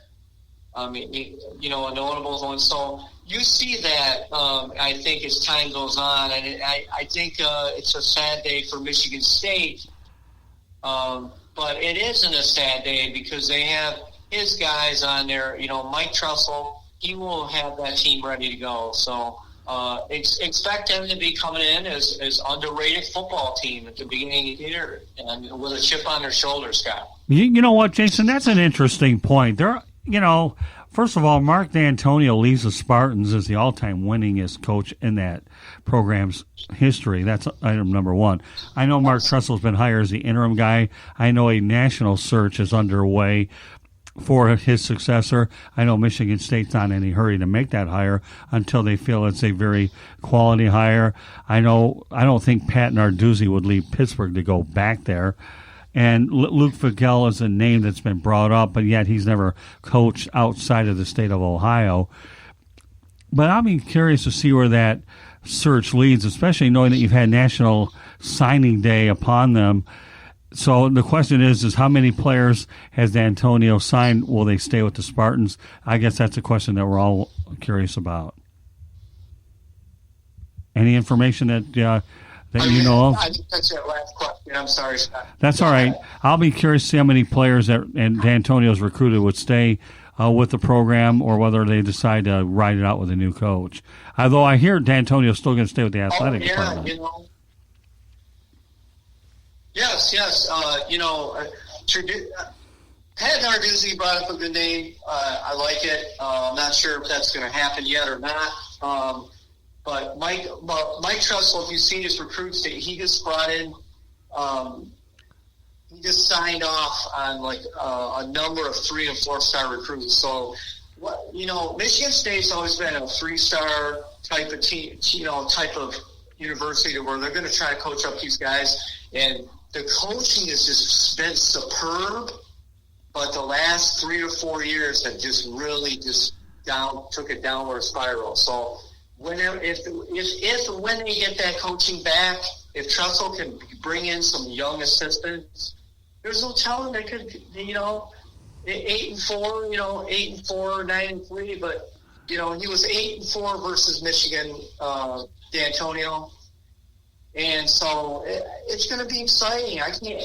A notable one. So you see that, I think, as time goes on. And I think it's a sad day for Michigan State. But it isn't a sad day because they have his guys on there. Mike Trussell, he will have that team ready to go. So expect them to be coming in as underrated football team at the beginning of the year and with a chip on their shoulder, Scott. You know what, Jason? That's an interesting point. First of all, Mark D'Antonio leads the Spartans as the all-time winningest coach in that program's history. That's item number one. I know Mark Trussell's been hired as the interim guy. I know a national search is underway for his successor. I know Michigan State's not in any hurry to make that hire until they feel it's a very quality hire. I don't think Pat Narduzzi would leave Pittsburgh to go back there. And Luke Fickell is a name that's been brought up, but yet he's never coached outside of the state of Ohio. But I'll be curious to see where that search leads, especially knowing that you've had National Signing Day upon them. So the question is how many players has D'Antonio signed? Will they stay with the Spartans? I guess that's a question that we're all curious about. Any information that you know of? I think that's that last question. I'm sorry, Scott. That's all right. I'll be curious to see how many players that D'Antonio's recruited would stay with the program, or whether they decide to ride it out with a new coach. Although I hear D'Antonio's still going to stay with the athletic department. Yes. Pat Narduzzi brought up a good name. I like it. I'm not sure if that's going to happen yet or not. But Mike Trussell, if you've seen his recruits, he just brought in. He just signed off on a number of 3- and 4-star recruits. So, Michigan State's always been a 3-star type of team, type of university where they're going to try to coach up these guys, and the coaching has just been superb. But the last 3 or 4 years have just really took a downward spiral. So when they get that coaching back, if Trussell can bring in some young assistants, there's no telling they could, 8-4, 8-4, 9-3, but he was 8-4 versus Michigan, D'Antonio, and so it's going to be exciting. I can't,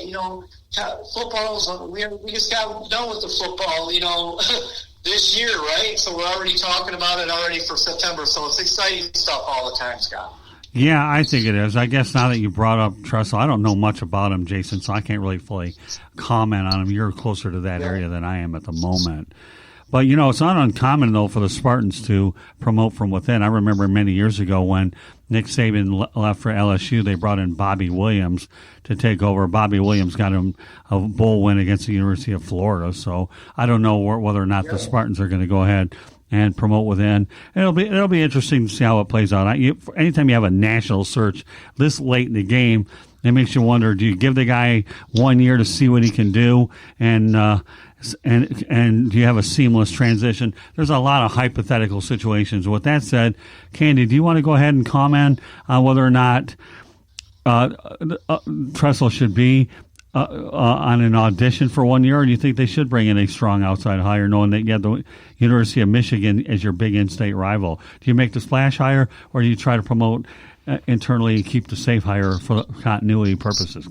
football's we just got done with the football, this year, right? So we're already talking about it already for September. So it's exciting stuff all the time, Scott. Yeah, I think it is. I guess now that you brought up Tressel, I don't know much about him, Jason, so I can't really fully comment on him. You're closer to that area than I am at the moment. But, it's not uncommon, though, for the Spartans to promote from within. I remember many years ago when Nick Saban left for LSU, they brought in Bobby Williams to take over. Bobby Williams got him a bowl win against the University of Florida. So I don't know whether or not the Spartans are going to go ahead and promote within. It'll be interesting to see how it plays out. Anytime you have a national search this late in the game, it makes you wonder: do you give the guy 1 year to see what he can do, and do you have a seamless transition? There's a lot of hypothetical situations. With that said, Candy, do you want to go ahead and comment on whether or not Tressel should be on an audition for 1 year, or do you think they should bring in a strong outside hire, knowing that you have the University of Michigan as your big in-state rival? Do you make the splash hire, or do you try to promote internally and keep the safe hire for continuity purposes,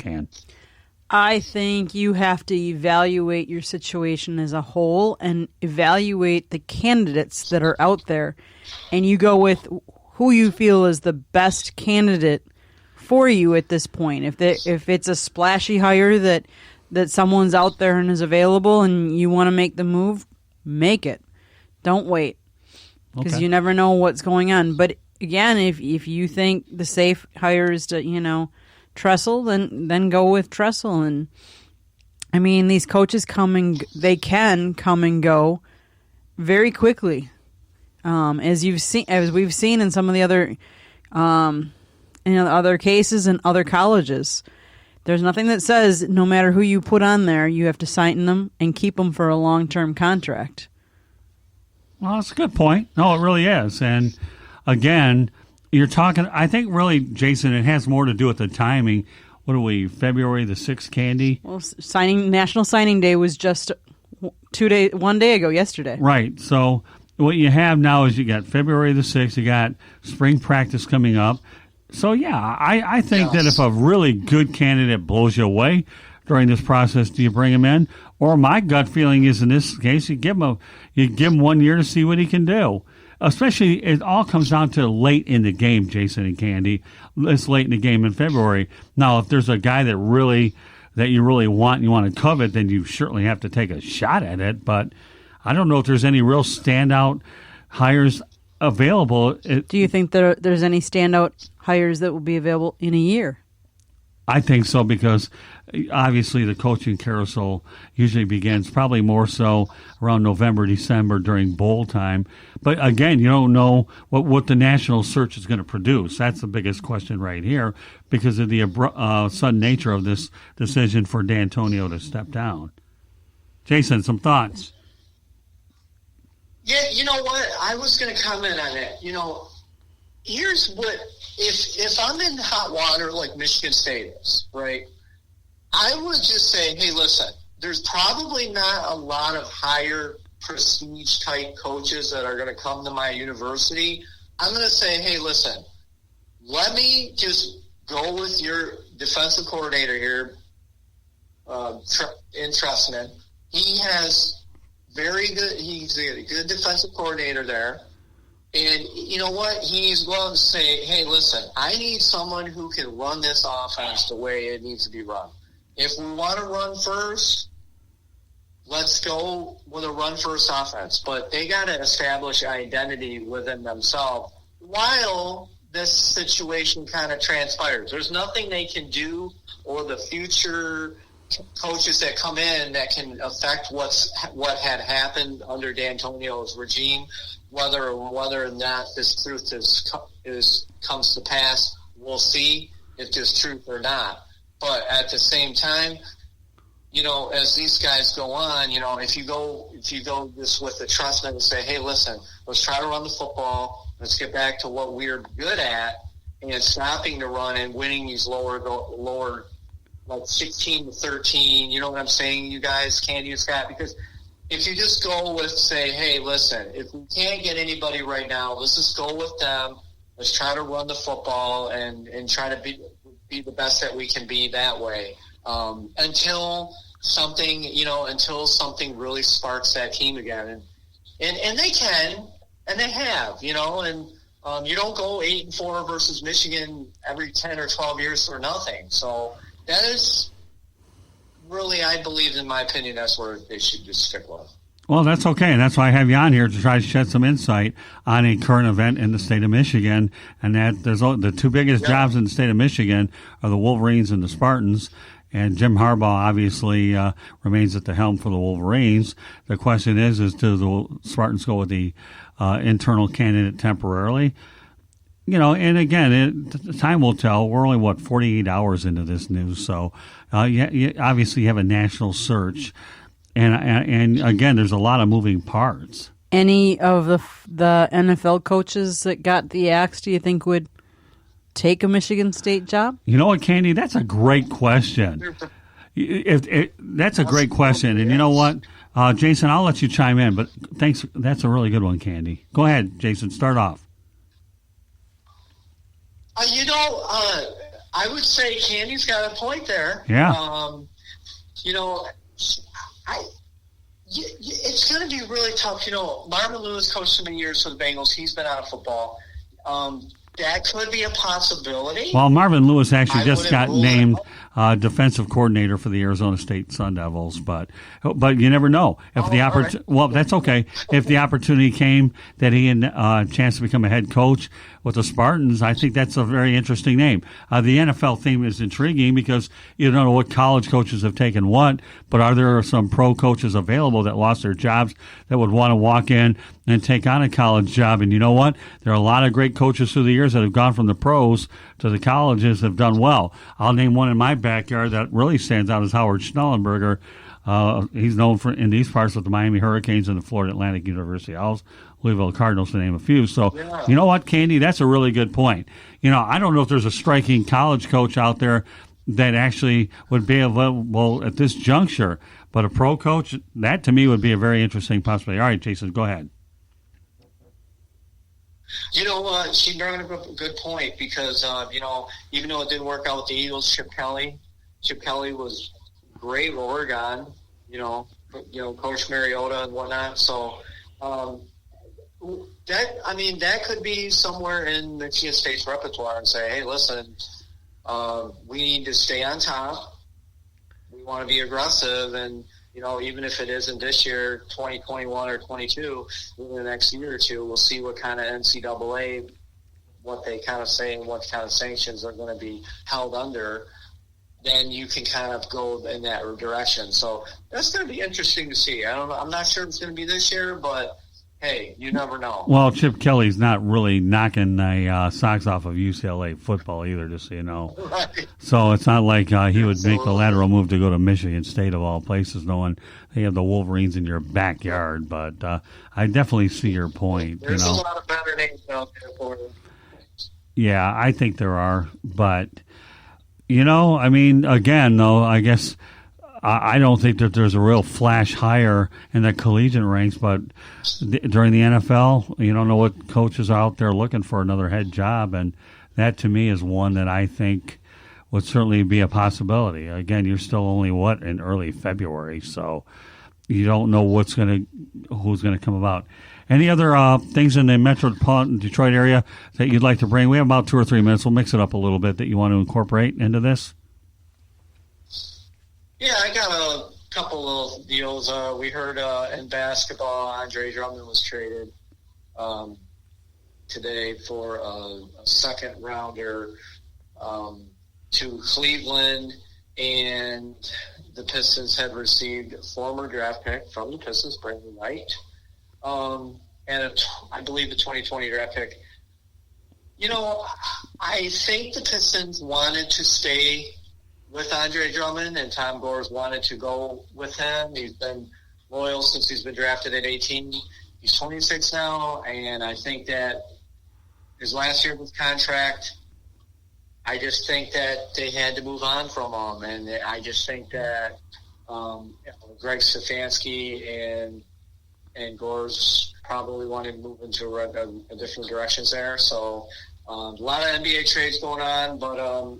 I think you have to evaluate your situation as a whole and evaluate the candidates that are out there, and you go with who you feel is the best candidate for you at this point. If it's a splashy hire that someone's out there and is available and you want to make the move, make it. Don't wait, because you never know what's going on. But again, if you think the safe hire is to Tressel, then go with Tressel. And I mean, these coaches can come and go very quickly, as we've seen in some of the other other cases in other colleges. There's nothing that says no matter who you put on there, you have to sign them and keep them for a long-term contract. Well, that's a good point. No, it really is. And again, you're talking, I think really, Jason, it has more to do with the timing. What are we, February the 6th, Candy? Well, National Signing Day was just 1 day ago, yesterday. Right. So what you have now is you got February the 6th, you got spring practice coming up. So, yeah, I think that if a really good candidate blows you away during this process, do you bring him in? Or my gut feeling is in this case, you give him 1 year to see what he can do. Especially, it all comes down to late in the game, Jason and Candy. It's late in the game in February. Now, if there's a guy that you really want and you want to covet, then you certainly have to take a shot at it. But I don't know if there's any real standout hires available. Do you think there's any standout hires that will be available in a year? I think so, because obviously the coaching carousel usually begins probably more so around November, December during bowl time. But again, you don't know what the national search is going to produce. That's the biggest question right here, because of the sudden nature of this decision for D'Antonio to step down. Jason, some thoughts? Yeah, you know what? I was going to comment on that. Here's what, if I'm in hot water like Michigan State is, right, I would just say, hey, listen, there's probably not a lot of higher prestige type coaches that are going to come to my university. I'm going to say, hey, listen, let me just go with your defensive coordinator here, in Tressman. He's a good defensive coordinator there. And you know what? He's going to say, hey, listen, I need someone who can run this offense the way it needs to be run. If we want to run first, let's go with a run-first offense. But they got to establish identity within themselves while this situation kind of transpires. There's nothing they can do, or the future coaches that come in that can affect what had happened under D'Antonio's regime. Whether or not this truth comes to pass, we'll see if there's truth or not. But at the same time, as these guys go on, if you go this with the Trustman and say, hey, listen, let's try to run the football. Let's get back to what we're good at, and stopping the run and winning these lower like 16-13. You know what I'm saying, you guys, Candy and Scott? Because if you just go with, say, hey, listen, if we can't get anybody right now, let's just go with them. Let's try to run the football and try to be the best that we can be that way until something really sparks that team again. And they can, and they have, and you don't go 8-4 versus Michigan every 10 or 12 years for nothing. So that is really, I believe, in my opinion, that's where they should just stick with. Well, that's okay, and that's why I have you on here to try to shed some insight on a current event in the state of Michigan, and that there's the two biggest jobs in the state of Michigan are the Wolverines and the Spartans, and Jim Harbaugh obviously remains at the helm for the Wolverines. The question is do the Spartans go with the internal candidate temporarily? And again, time will tell. We're only, 48 hours into this news, so you obviously have a national search. And again, there's a lot of moving parts. Any of the NFL coaches that got the axe, do you think would take a Michigan State job? You know what, Candy? That's a great question. That's a great question. And you know what, Jason, I'll let you chime in, but thanks. That's a really good one, Candy. Go ahead, Jason. Start off. I would say Candy's got a point there. Yeah. It's going to be really tough. Marvin Lewis coached so many years for the Bengals. He's been out of football. That could be a possibility. Well, Marvin Lewis actually just got named defensive coordinator for the Arizona State Sun Devils, but you never know. If that's okay. If the opportunity came that he had a chance to become a head coach with the Spartans, I think that's a very interesting name. The NFL theme is intriguing because you don't know what college coaches have taken what, but are there some pro coaches available that lost their jobs that would want to walk in and take on a college job? And you know what? There are a lot of great coaches through the years that have gone from the pros to the colleges have done well. I'll name one in my backyard that really stands out is Howard Schnellenberger. He's known for in these parts with the Miami Hurricanes and the Florida Atlantic University Owls, Louisville Cardinals, to name a few. So, You know what, Candy? That's a really good point. I don't know if there's a striking college coach out there that actually would be available at this juncture, but a pro coach, that to me would be a very interesting possibility. All right, Jason, go ahead. She brought up a good point because, even though it didn't work out with the Eagles, Chip Kelly was great with Oregon, Coach Mariota and whatnot. So that could be somewhere in Michigan State's repertoire and say, hey, listen, we need to stay on top. We want to be aggressive and, even if it isn't this year, 2021 or 22, in the next year or two, we'll see what kind of NCAA, what they kind of say and what kind of sanctions are going to be held under. Then you can kind of go in that direction. So that's going to be interesting to see. I'm not sure it's going to be this year, but hey, you never know. Well, Chip Kelly's not really knocking the socks off of UCLA football either, just so you know. Right. So it's not like he would make the lateral move to go to Michigan State of all places, knowing they have the Wolverines in your backyard. But I definitely see your point. There's a lot of better names out there for you. Yeah, I think there are. But, again, though, I guess I don't think that there's a real flash hire in the collegiate ranks, but during the NFL, you don't know what coaches are out there looking for another head job, and that to me is one that I think would certainly be a possibility. Again, you're still only in early February, so you don't know who's going to come about. Any other things in the metropolitan Detroit area that you'd like to bring? We have about 2 or 3 minutes. We'll mix it up a little bit that you want to incorporate into this. Yeah, I got a couple of deals. We heard in basketball, Andre Drummond was traded today for a second rounder to Cleveland, and the Pistons had received a former draft pick from the Pistons, Brandon Wright, and I believe the 2020 draft pick. I think the Pistons wanted to stay with Andre Drummond, and Tom Gores wanted to go with him. He's been loyal since he's been drafted at 18. He's 26 now, and I think that his last year of his contract, I just think that they had to move on from him, and I just think that Greg Stefanski and Gore's probably wanting to move into a different directions there. So a lot of NBA trades going on, but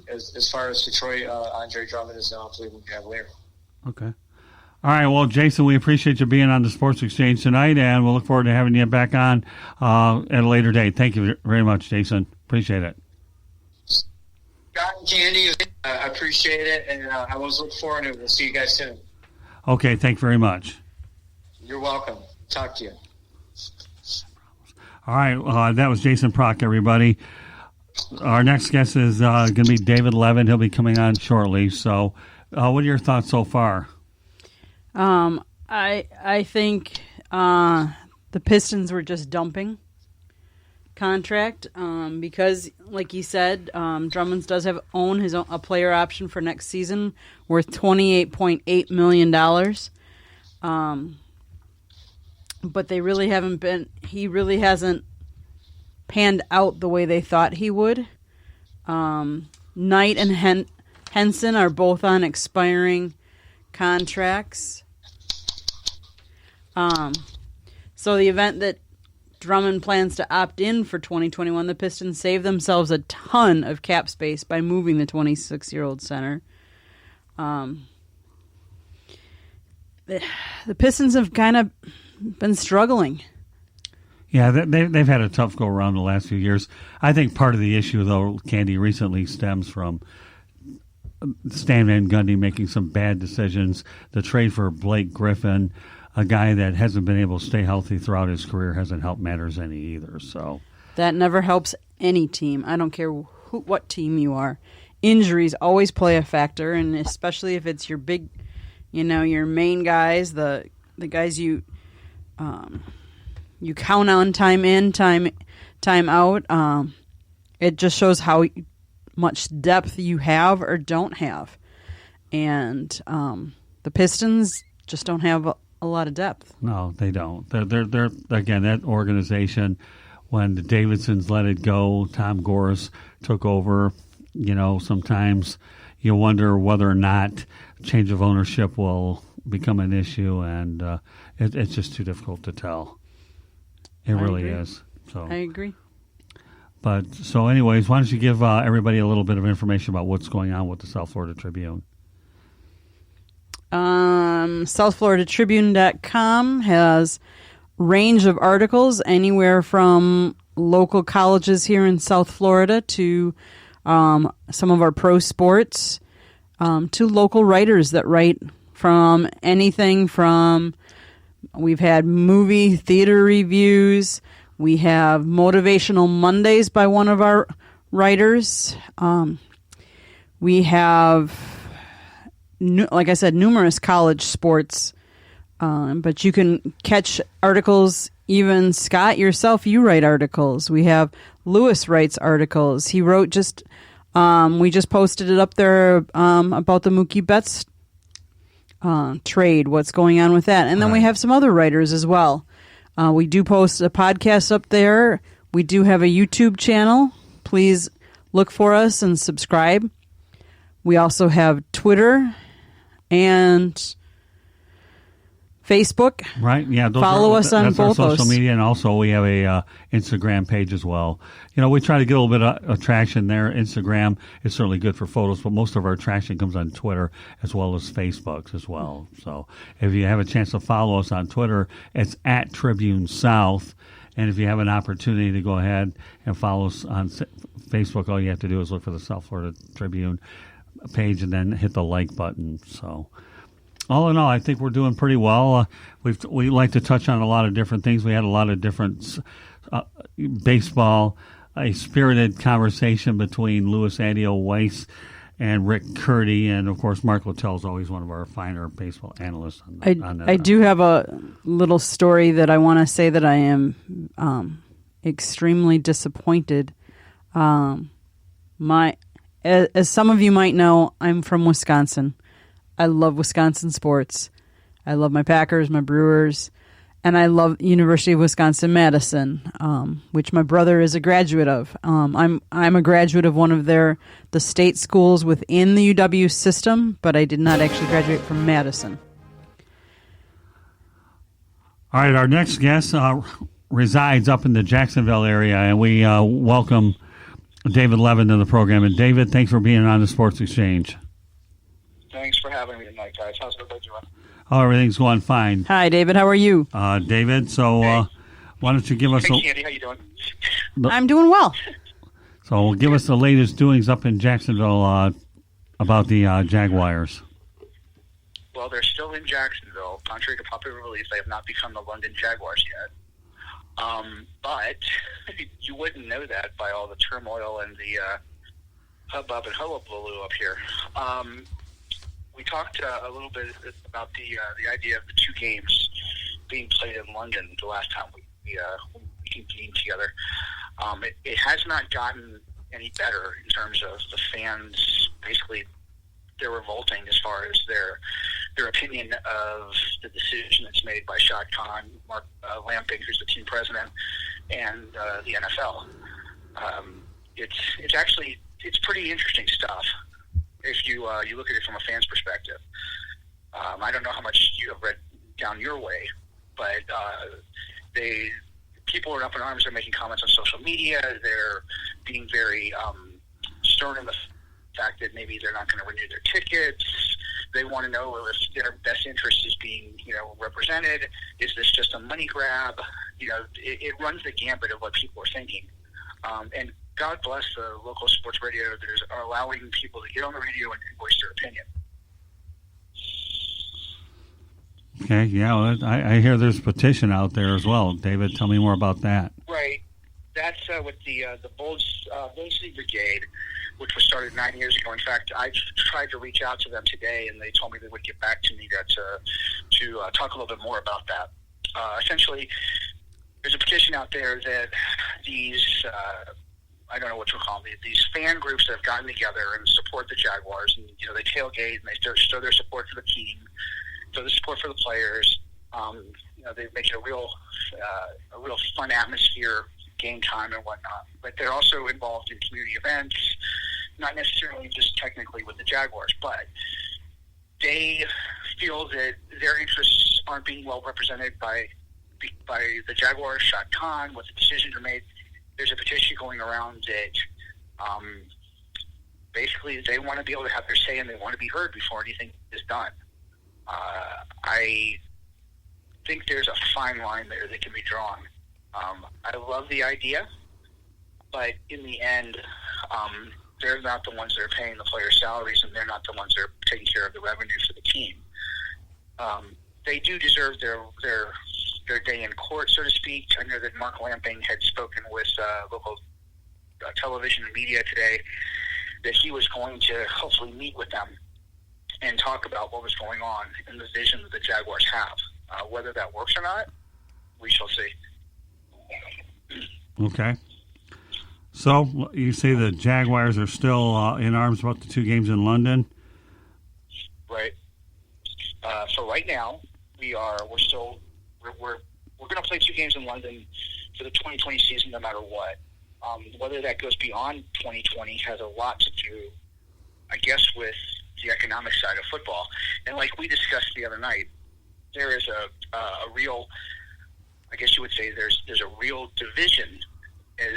as far as Detroit, Andre Drummond is now a Cleveland Cavalier. Okay. All right. Well, Jason, we appreciate you being on the Sports Exchange tonight, and we'll look forward to having you back on at a later date. Thank you very much, Jason. Appreciate it. Scott and Candy, I appreciate it, and I always look forward to it. We'll see you guys soon. Okay. Thank you very much. You're welcome. Talk to you. All right. That was Jason Prock, everybody. Our next guest is going to be David Levin. He'll be coming on shortly. So what are your thoughts so far? I think the Pistons were just dumping contract because, like you said, Drummond does own a player option for next season worth $28.8 million. But they really haven't been. He really hasn't panned out the way they thought he would. Knight and Henson are both on expiring contracts. So the event that Drummond plans to opt in for 2021, the Pistons save themselves a ton of cap space by moving the 26-year-old center. The Pistons have kind of been struggling. Yeah, they've had a tough go around the last few years. I think part of the issue, though, Candy, recently stems from Stan Van Gundy making some bad decisions. The trade for Blake Griffin, a guy that hasn't been able to stay healthy throughout his career, hasn't helped matters any either. So that never helps any team. I don't care what team you are. Injuries always play a factor, and especially if it's your big, your main guys, the guys you count on time in, time out. It just shows how much depth you have or don't have, and the Pistons just don't have a lot of depth. No, they don't. They're again, that organization, when the Davidsons let it go, Tom Gores took over. Sometimes you wonder whether or not change of ownership will become an issue, and it's just too difficult to tell. It really is. So I agree. But so, anyways, why don't you give everybody a little bit of information about what's going on with the South Florida Tribune? SouthFloridaTribune.com has range of articles anywhere from local colleges here in South Florida to some of our pro sports, to local writers that write from anything from, we've had movie theater reviews, we have Motivational Mondays by one of our writers, we have, like I said, numerous college sports, but you can catch articles. Even Scott, yourself, you write articles. We have Lewis writes articles. He wrote we just posted it up there about the Mookie Betts trade, what's going on with that. And then we have some other writers as well. We do post a podcast up there. We do have a YouTube channel. Please look for us and subscribe. We also have Twitter and Facebook. Right, yeah. Follow us on both our social those. media, and also we have a Instagram page as well. We try to get a little bit of traction there. Instagram is certainly good for photos, but most of our traction comes on Twitter as well as Facebook as well. So if you have a chance to follow us on Twitter, it's at Tribune South. And if you have an opportunity to go ahead and follow us on Facebook, all you have to do is look for the South Florida Tribune page and then hit the like button. So all in all, I think we're doing pretty well. We like to touch on a lot of different things. We had a lot of different baseball, a spirited conversation between Louis Adio Weiss and Rick Curdy, and of course Mark Littell is always one of our finer baseball analysts. I do have a little story that I want to say that I am extremely disappointed. As some of you might know, I'm from Wisconsin. I love Wisconsin sports. I love my Packers, my Brewers, And I love University of Wisconsin-Madison, which my brother is a graduate of. I'm a graduate of one of the state schools within the UW system, but I did not actually graduate from Madison. All right, our next guest resides up in the Jacksonville area, and we welcome David Levin to the program. And David, thanks for being on the Sports Exchange. Thanks for having me tonight, guys. How's everybody doing? Oh, everything's going fine. Hi, David. How are you? David, so why don't you give us Hey, Candy, how you doing? I'm doing well. So give us the latest doings up in Jacksonville about the Jaguars. Well, they're still in Jacksonville. Contrary to popular belief, they have not become the London Jaguars yet. But you wouldn't know that by all the turmoil and the hubbub and hullabaloo up here. We talked a little bit about the idea of the two games being played in London the last time we convened together. It has not gotten any better in terms of the fans. Basically, they're revolting as far as their opinion of the decision that's made by Shad Khan, Mark Lamping, who's the team president, and the NFL. It's pretty interesting stuff if you look at it from a fan's perspective. I don't know how much you have read down your way, but people are up in arms. They're making comments on social media. They're being very stern in the fact that maybe they're not going to renew their tickets. They want to know if their best interest is being, represented. Is this just a money grab? It runs the gambit of what people are thinking. And God bless the local sports radio that are allowing people to get on the radio and voice their opinion. Okay, yeah, I hear there's a petition out there as well. David, tell me more about that. Right. That's with the Bulls City Brigade, which was started 9 years ago. In fact, I tried to reach out to them today, and they told me they would get back to me to talk a little bit more about that. Essentially, there's a petition out there that these, I don't know what to call them, these fan groups that have gotten together and support the Jaguars, and they tailgate and they show their support for the team, show the support for the players. They make it a real fun atmosphere, game time and whatnot. But they're also involved in community events, not necessarily just technically with the Jaguars, but they feel that their interests aren't being well represented by the Jaguars, Shad Khan, what the decisions are made. There's a petition going around that basically they want to be able to have their say and they want to be heard before anything is done. I think there's a fine line there that can be drawn. I love the idea, but in the end, they're not the ones that are paying the players' salaries, and they're not the ones that are taking care of the revenue for the team. They do deserve their day in court, so to speak. I know that Mark Lamping had spoken with local television and media today that he was going to hopefully meet with them and talk about what was going on and the vision that the Jaguars have. Whether that works or not, we shall see. Okay. So you say the Jaguars are still in arms about the two games in London? Right. So right now we're going to play two games in London for the 2020 season, no matter what. Whether that goes beyond 2020 has a lot to do, I guess, with the economic side of football. And like we discussed the other night, there is a real, I guess you would say, there's a real division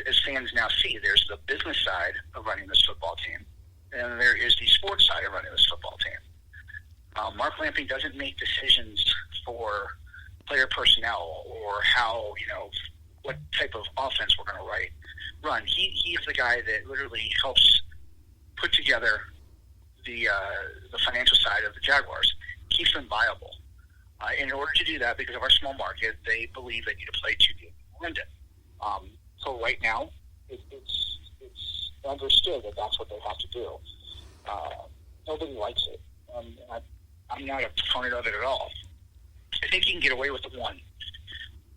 as fans now see. There's the business side of running this football team, and there is the sports side of running this football team. Mark Lamping doesn't make decisions for player personnel or how, what type of offense we're going to run. He's the guy that literally helps put together the financial side of the Jaguars, keeps them viable. In order to do that, because of our small market, they believe they need to play two games in London. So right now, it's understood that that's what they have to do. Nobody likes it. I'm not a proponent of it at all. I think you can get away with the one,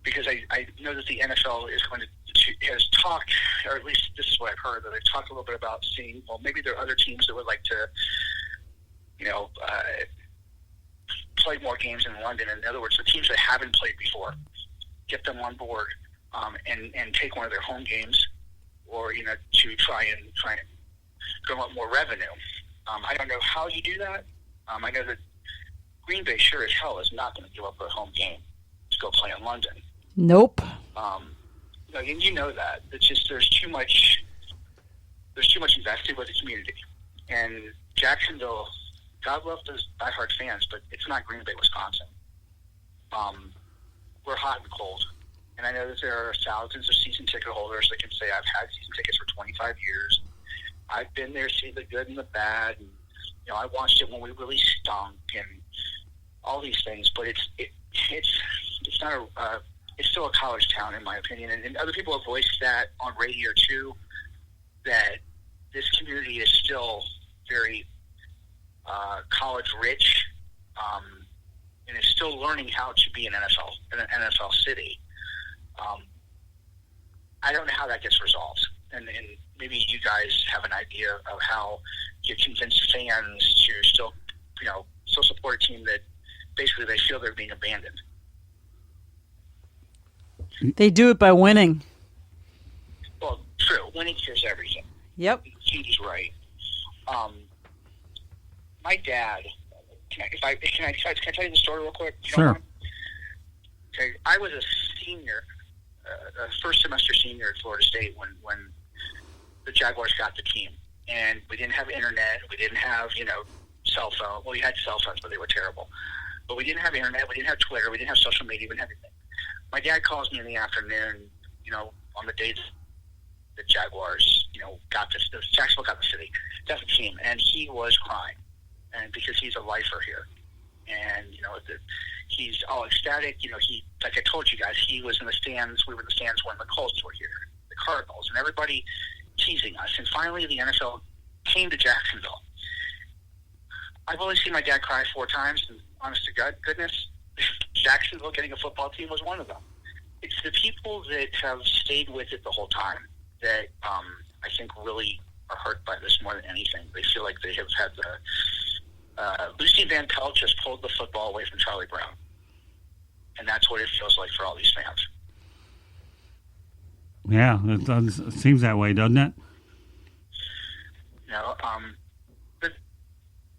because I know that the NFL has talked, or at least this is what I've heard, that they've talked a little bit about seeing, well, maybe there are other teams that would like to, play more games in London. In other words, the teams that haven't played before, get them on board and take one of their home games, or to try and drum up more revenue. I don't know how you do that. I know that Green Bay sure as hell is not going to give up a home game to go play in London. Nope. And you know that. It's just there's too much invested with the community. And Jacksonville, God love those diehard fans, but it's not Green Bay, Wisconsin. We're hot and cold. And I know that there are thousands of season ticket holders that can say, I've had season tickets for 25 years. I've been there, seen the good and the bad. And, I watched it when we really stunk and all these things. But it's not it's still a college town, in my opinion. And other people have voiced that on radio, too, that this community is still very college-rich and is still learning how to be an NFL city. I don't know how that gets resolved. And maybe you guys have an idea of how you convince fans to still support a team that basically they feel they're being abandoned. They do it by winning. Well, true. Winning cures everything. Yep. He's right. My dad. Can I tell you the story real quick? Sure. Okay. I was a senior, a first semester senior at Florida State when the Jaguars got the team, and we didn't have internet. We didn't have cell phone. Well, we had cell phones, but they were terrible. But we didn't have internet. We didn't have Twitter. We didn't have social media. We didn't have anything. My dad calls me in the afternoon, on the days the Jaguars, Jacksonville got the city, got the team, and he was crying, and because he's a lifer here, and he's all ecstatic. He, like I told you guys, he was in the stands. We were in the stands when the Colts were here, the Cardinals, and everybody teasing us. And finally, the NFL came to Jacksonville. I've only seen my dad cry 4 times, and honest to goodness, Jacksonville getting a football team was one of them. It's the people that have stayed with it the whole time that I think really are hurt by this more than anything. They feel like they have had Lucy Van Pelt just pulled the football away from Charlie Brown. And that's what it feels like for all these fans. Yeah, it seems that way, doesn't it? But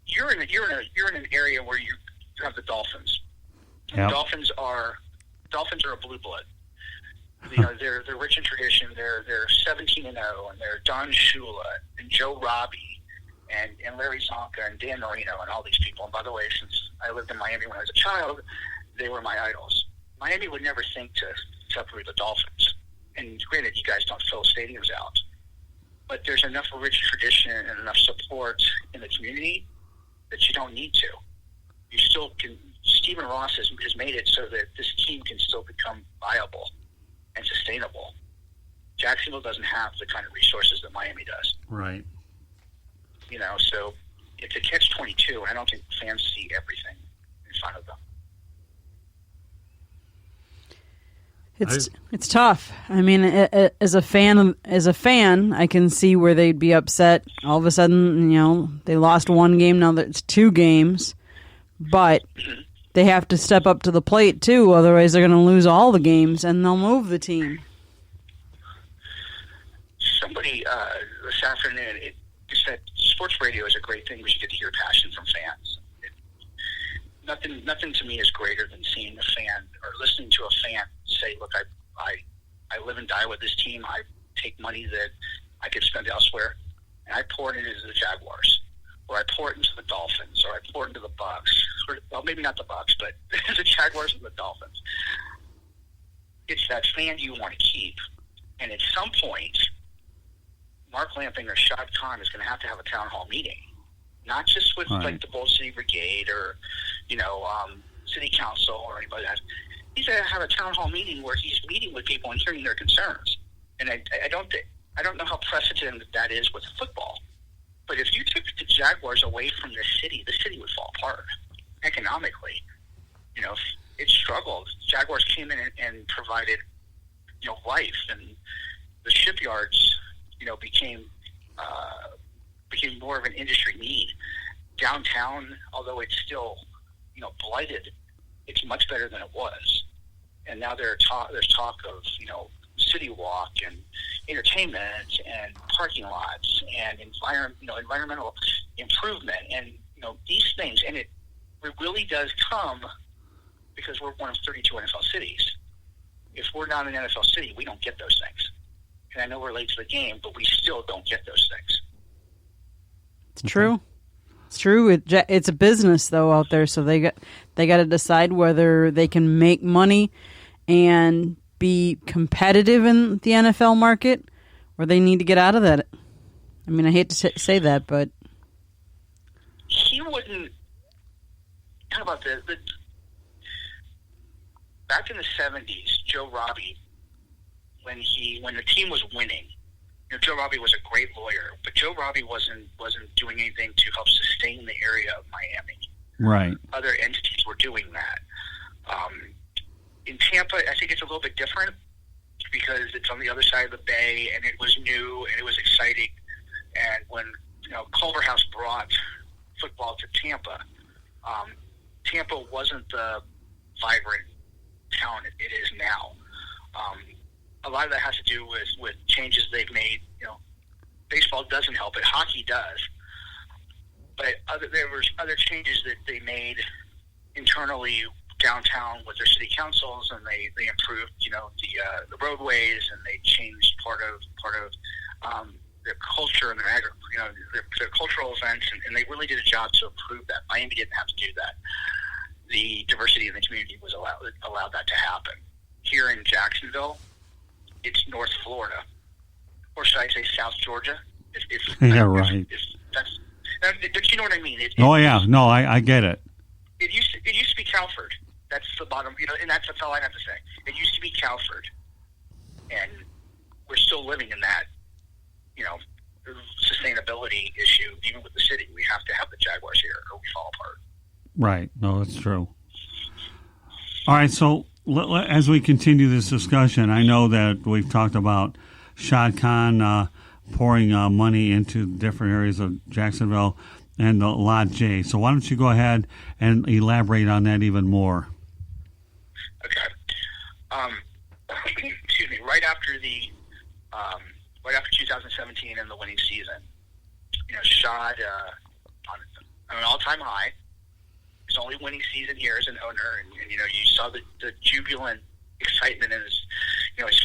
you're in an area where you have the Dolphins. Yep. Dolphins are a blue blood. They're rich in tradition. They're 17-0, and they're Don Shula and Joe Robbie and Larry Zonka and Dan Marino and all these people. And by the way, since I lived in Miami when I was a child, they were my idols. Miami would never think to separate the Dolphins. And granted, you guys don't fill stadiums out, but there's enough rich tradition and enough support in the community that you don't need to. You still can. Stephen Ross has made it so that this team can still become viable and sustainable. Jacksonville doesn't have the kind of resources that Miami does. Right. So it's a catch-22, and I don't think fans see everything in front of them. It's tough. I mean, as a fan, I can see where they'd be upset. All of a sudden, they lost one game. Now it's 2 games, but they have to step up to the plate too. Otherwise, they're going to lose all the games, and they'll move the team. Somebody this afternoon said sports radio is a great thing. We should get to hear passion from fans. Nothing to me is greater than seeing a fan or listening to a fan say, "Look, I live and die with this team. I take money that I could spend elsewhere, and I pour it into the Jaguars, or I pour it into the Dolphins, or I pour it into the Bucks. Well, maybe not the Bucks, but the Jaguars and the Dolphins." It's that fan you want to keep, and at some point, Mark Lamping or Shad Khan is going to have a town hall meeting, not just with like the Bold City Brigade or city council or anybody like that. He's going to have a town hall meeting where he's meeting with people and hearing their concerns. And I don't know how precedented that is with football. But if you took the Jaguars away from the city would fall apart economically. It struggled. Jaguars came in and provided, life, and the shipyards, became more of an industry need. Downtown, although it's still, blighted, it's much better than it was. and now there's talk of city walk and entertainment and parking lots and environmental improvement and these things, and it really does come because we're one of 32 NFL cities. If we're not an NFL city, we don't get those things. And I know we're late to the game, but we still don't get those things. It's true. It's true. It's a business though out there, so they got to decide whether they can make money and be competitive in the NFL market, or they need to get out of that. I mean, I hate to say that, but he wouldn't. How about this? Back in the 70s, Joe Robbie, when the team was winning, Joe Robbie was a great lawyer, but Joe Robbie wasn't doing anything to help sustain the area of Miami. Right. Other entities were doing that. In Tampa, I think it's a little bit different because it's on the other side of the bay, and it was new and it was exciting. And when Culverhouse brought football to Tampa, Tampa wasn't the vibrant town it is now. A lot of that has to do with changes they've made. Baseball doesn't help it. Hockey does. But there were other changes that they made internally downtown with their city councils, and they improved, the roadways, and they changed part of their culture and their cultural events, and they really did a job to improve that. Miami didn't have to do that. The diversity in the community was allowed that to happen. Here in Jacksonville, it's North Florida, or should I say South Georgia? Right. But you know what I mean? I get it. It used to be Calford. That's the bottom, and that's all I have to say. It used to be Calford, and we're still living in that, sustainability issue. Even with the city, we have to have the Jaguars here, or we fall apart. Right. No, that's true. All right. So as we continue this discussion, I know that we've talked about Shad Khan pouring money into different areas of Jacksonville and the Lot J. So why don't you go ahead and elaborate on that even more? Okay. Excuse me. Right after 2017 and the winning season, Shad on an all-time high. His only winning season here as an owner, and you saw the jubilant excitement in his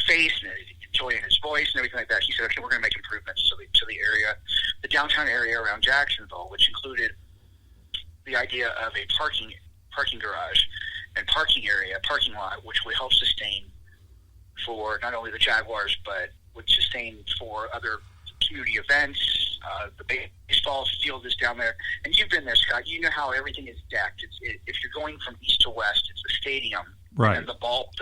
face and his joy in his voice and everything like that. He said, "Okay, we're going to make improvements to the area, the downtown area around Jacksonville, which included the idea of a parking garage and parking lot, which would help sustain for not only the Jaguars but would sustain for other community events." The baseball field is down there, and you've been there, Scott. You know how everything is decked. If you're going from east to west, it's the stadium, right, and the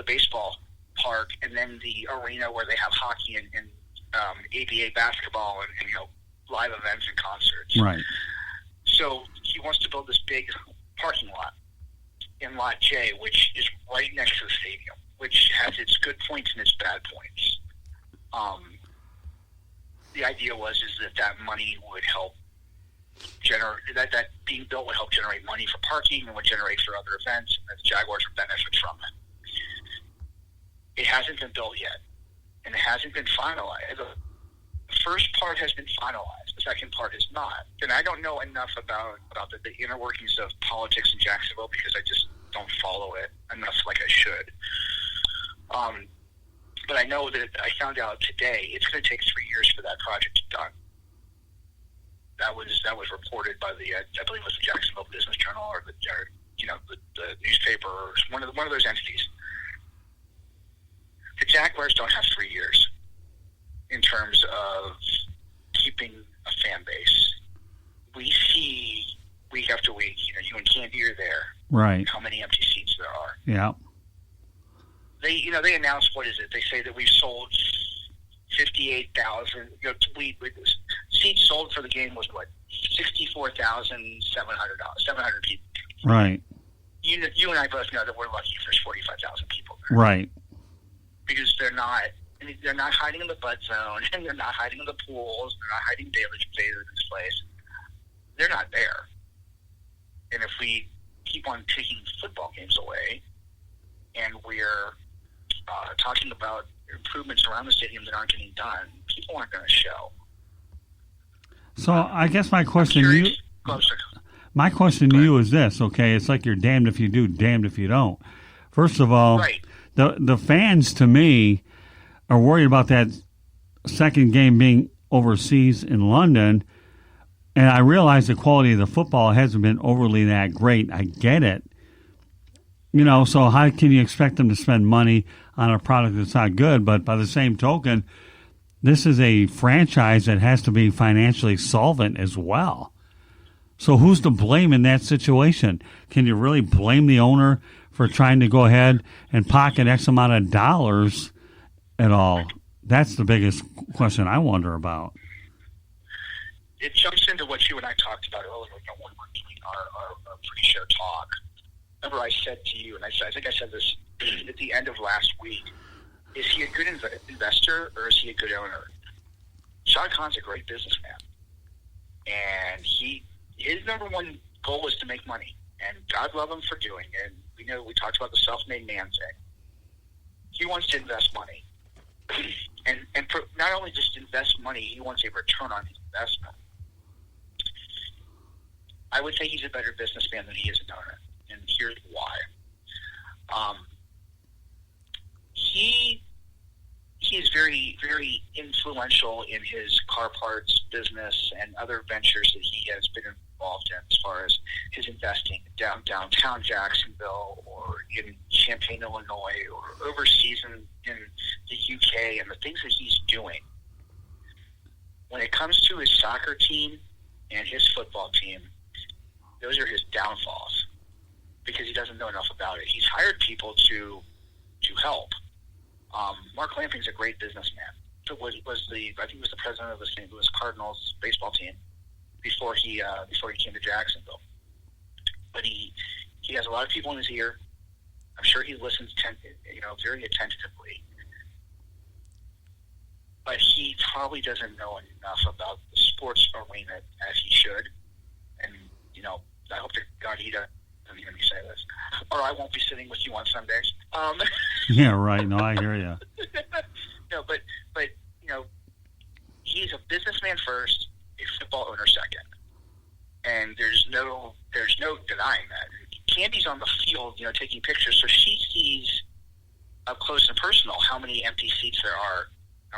baseball park, and then the arena where they have hockey and ABA basketball and live events and concerts. Right. So he wants to build this big parking lot in Lot J, which is right next to the stadium, which has its good points and its bad points. The idea is that money would help generate, that being built would help generate money for parking and would generate for other events, and the Jaguars would benefit from it. It hasn't been built yet, and it hasn't been finalized. The first part has been finalized. The second part is not. And I don't know enough about the inner workings of politics in Jacksonville because I just don't follow it enough like I should. But I know that I found out today it's going to take 3 years for that project to be done. That was reported by I believe it was the Jacksonville Business Journal or the newspaper or one of those entities. The Jaguars don't have 3 years in terms of keeping a fan base. We see week after week, you and Candy are there. Right. How many empty seats there are. Yeah. They announced, what is it? They say that we've sold 58,000. Seats sold for the game was what? $64,700 people. Right. You and I both know that we're lucky if there's 45,000 people there. Right. Because they're not hiding in the bud zone, and they're not hiding in the pools, they're not hiding daily displays. They're not there. And if we keep on taking football games away, and we're talking about improvements around the stadium that aren't getting done, people aren't going to show. So I guess my question to you, is this, okay? It's like you're damned if you do, damned if you don't. First of all, right. the fans, to me, are worried about that second game being overseas in London, and I realize the quality of the football hasn't been overly that great. I get it. You know, so how can you expect them to spend money on a product that's not good? But by the same token, this is a franchise that has to be financially solvent as well. So who's to blame in that situation? Can you really blame the owner for trying to go ahead and pocket X amount of dollars at all? That's the biggest question I wonder about. It jumps into what you and I talked about earlier when we were doing our pre-show talk. Remember I said to you, and I think I said this at the end of last week, is he a good investor or is he a good owner? Shad Khan's a great businessman. And his number one goal is to make money. And God love him for doing it. And we talked about the self-made man thing. He wants to invest money. and not only just invest money, he wants a return on his investment. I would say he's a better businessman than he is an owner. And here's why. He is very, very influential in his car parts business and other ventures that he has been involved in as far as his investing downtown Jacksonville or in Champaign, Illinois, or overseas in the UK and the things that he's doing. When it comes to his soccer team and his football team, those are his downfalls because he doesn't know enough about it. He's hired people to help. Mark Lamping's a great businessman. I think he was the president of the St. Louis Cardinals baseball team before he came to Jacksonville. But he has a lot of people in his ear. I'm sure he listens, very attentively. But he probably doesn't know enough about the sports arena as he should. And I hope to God he doesn't hear me say this, or I won't be sitting with you on Sundays. Yeah, right. No, I hear you. No, but he's a businessman first, a football owner second, and there's no denying that. Candy's on the field, taking pictures, so she sees up close and personal how many empty seats there are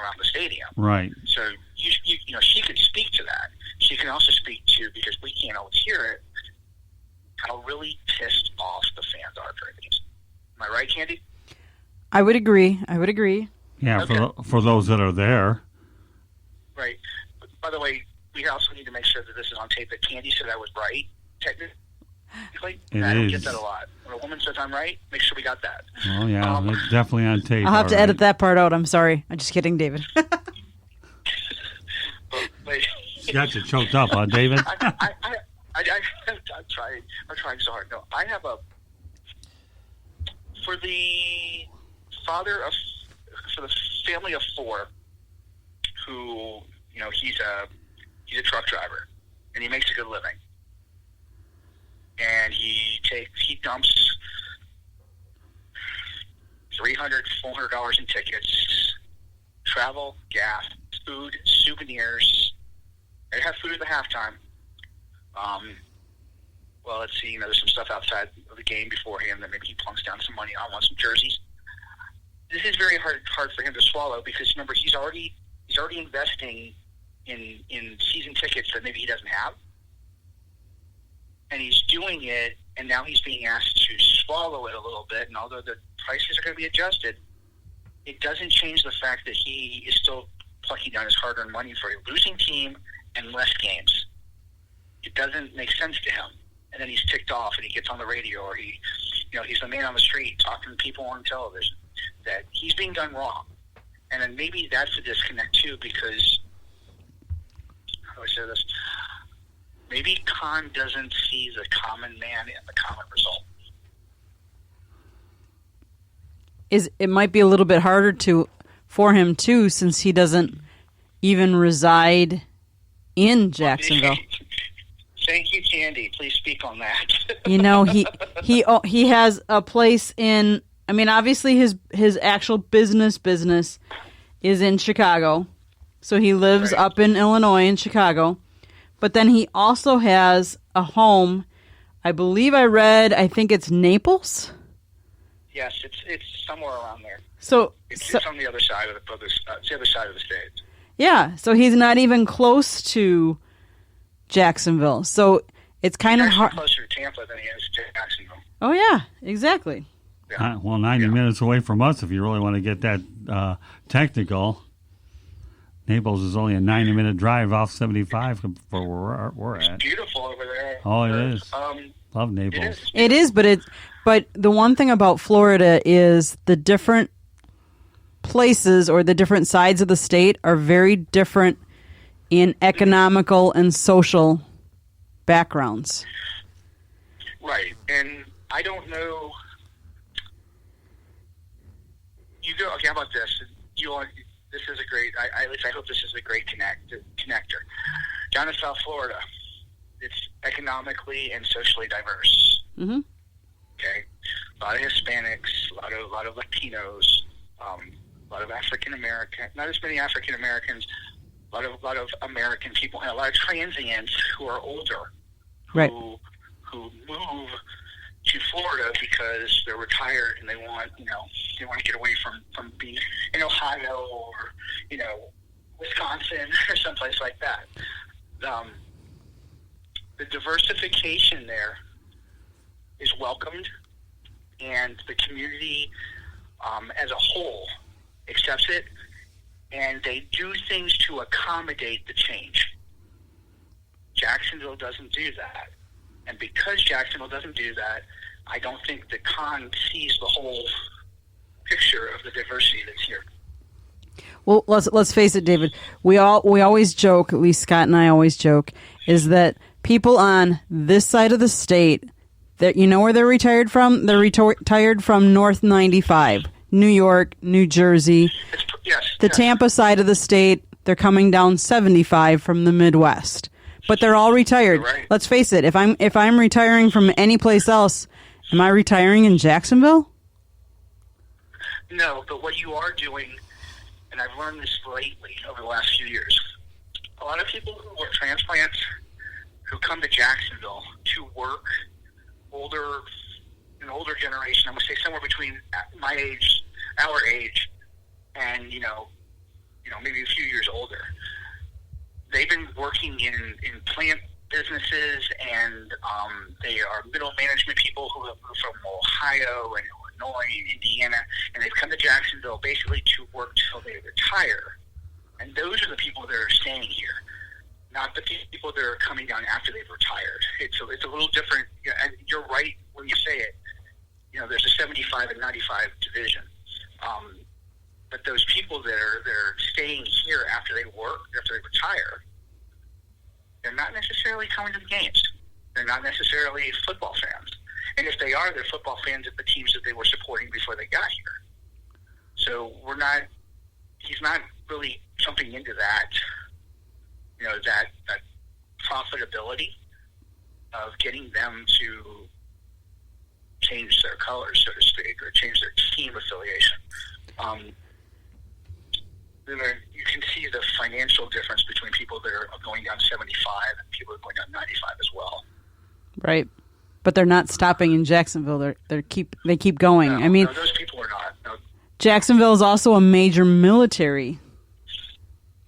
around the stadium. Right. So she could speak to that. She can also speak to, because we can't always hear it, how really pissed off the fans are during these. Am I right, Candy? I would agree. Yeah, okay. For those that are there. Right. By the way, we also need to make sure that this is on tape, that Candy said I was right, technically. I don't get that a lot. When a woman says I'm right, make sure we got that. Oh, yeah, it's definitely on tape. I'll have to edit that part out. I'm sorry. I'm just kidding, David. but You got you choked up, huh, David? I'm trying so hard. No, I have for the family of four who, he's a truck driver and he makes a good living. And he dumps $300, $400 in tickets, travel, gas, food, souvenirs. They have food at the halftime. Well, let's see. There's some stuff outside of the game beforehand that maybe he plunks down some money on. Want some jerseys. This is very hard for him to swallow because remember he's already investing in season tickets that maybe he doesn't have, and he's doing it, and now he's being asked to swallow it a little bit. And although the prices are going to be adjusted, it doesn't change the fact that he is still plucking down his hard-earned money for a losing team and less games. It doesn't make sense to him. And then he's ticked off and he gets on the radio or he's the man on the street talking to people on television that he's being done wrong. And then maybe that's a disconnect too because, how do I say this? Maybe Khan doesn't see the common man and the common result. It might be a little bit harder for him too since he doesn't even reside in Jacksonville. Thank you, Candy. Please speak on that. He has a place in I mean, obviously his actual business is in Chicago. So he lives up in Illinois in Chicago. But then he also has a home, I think it's Naples. Yes, it's somewhere around there. So it's on the other side of it's the other side of the state. Yeah, so he's not even close to Jacksonville. So it's kind of hard. Closer to Tampa than he is to Jacksonville. Oh yeah, exactly. Yeah. Well, 90 minutes away from us if you really want to get that technical. Naples is only a 90-minute drive off 75 for where we're at. It's beautiful over there. Oh, it is. Love Naples. It is, but the one thing about Florida is the different places or the different sides of the state are very different in economical and social backgrounds. Right, and I don't know. You go. Okay, how about this? This is a great. At least I hope this is a great connector. Down in South Florida, it's economically and socially diverse. Mm-hmm. Okay, a lot of Hispanics, a lot of Latinos, a lot of African American. Not as many African Americans. A lot of American people, and a lot of transients who are older, who move to Florida because they're retired and they want to get away from being in Ohio or Wisconsin or someplace like that. The diversification there is welcomed, and the community as a whole accepts it, and they do things to accommodate the change. Jacksonville doesn't do that. And because Jacksonville doesn't do that, I don't think the con sees the whole picture of the diversity that's here. Well, let's face it, David. We always joke, at least Scott and I always joke, is that people on this side of the state, that you know where they're retired from? They're retired from North 95, New York, New Jersey. Yes. Tampa side of the state, they're coming down 75 from the Midwest. But they're all retired. Right. Let's face it. If I'm retiring from any place else, am I retiring in Jacksonville? No, but what you are doing, and I've learned this lately over the last few years, a lot of people who are transplants who come to Jacksonville to work, an older generation, I'm going to say somewhere between my age, our age, and maybe a few years older. They've been working in plant businesses, and they are middle management people who have moved from Ohio and Illinois and Indiana, and they've come to Jacksonville basically to work till they retire. And those are the people that are staying here, not the people that are coming down after they've retired. It's a little different, and you're right when you say it. There's a 75 and 95 division. But those people that are staying here after they retire, they're not necessarily coming to the games. They're not necessarily football fans. And if they are, they're football fans of the teams that they were supporting before they got here. So he's not really jumping into that, that profitability of getting them to change their colors, so to speak, or change their team affiliation. You can see the financial difference between people that are going down 75 and people that are going down 95 as well. Right, but they're not stopping in Jacksonville. They keep going. No, those people are not. No. Jacksonville is also a major military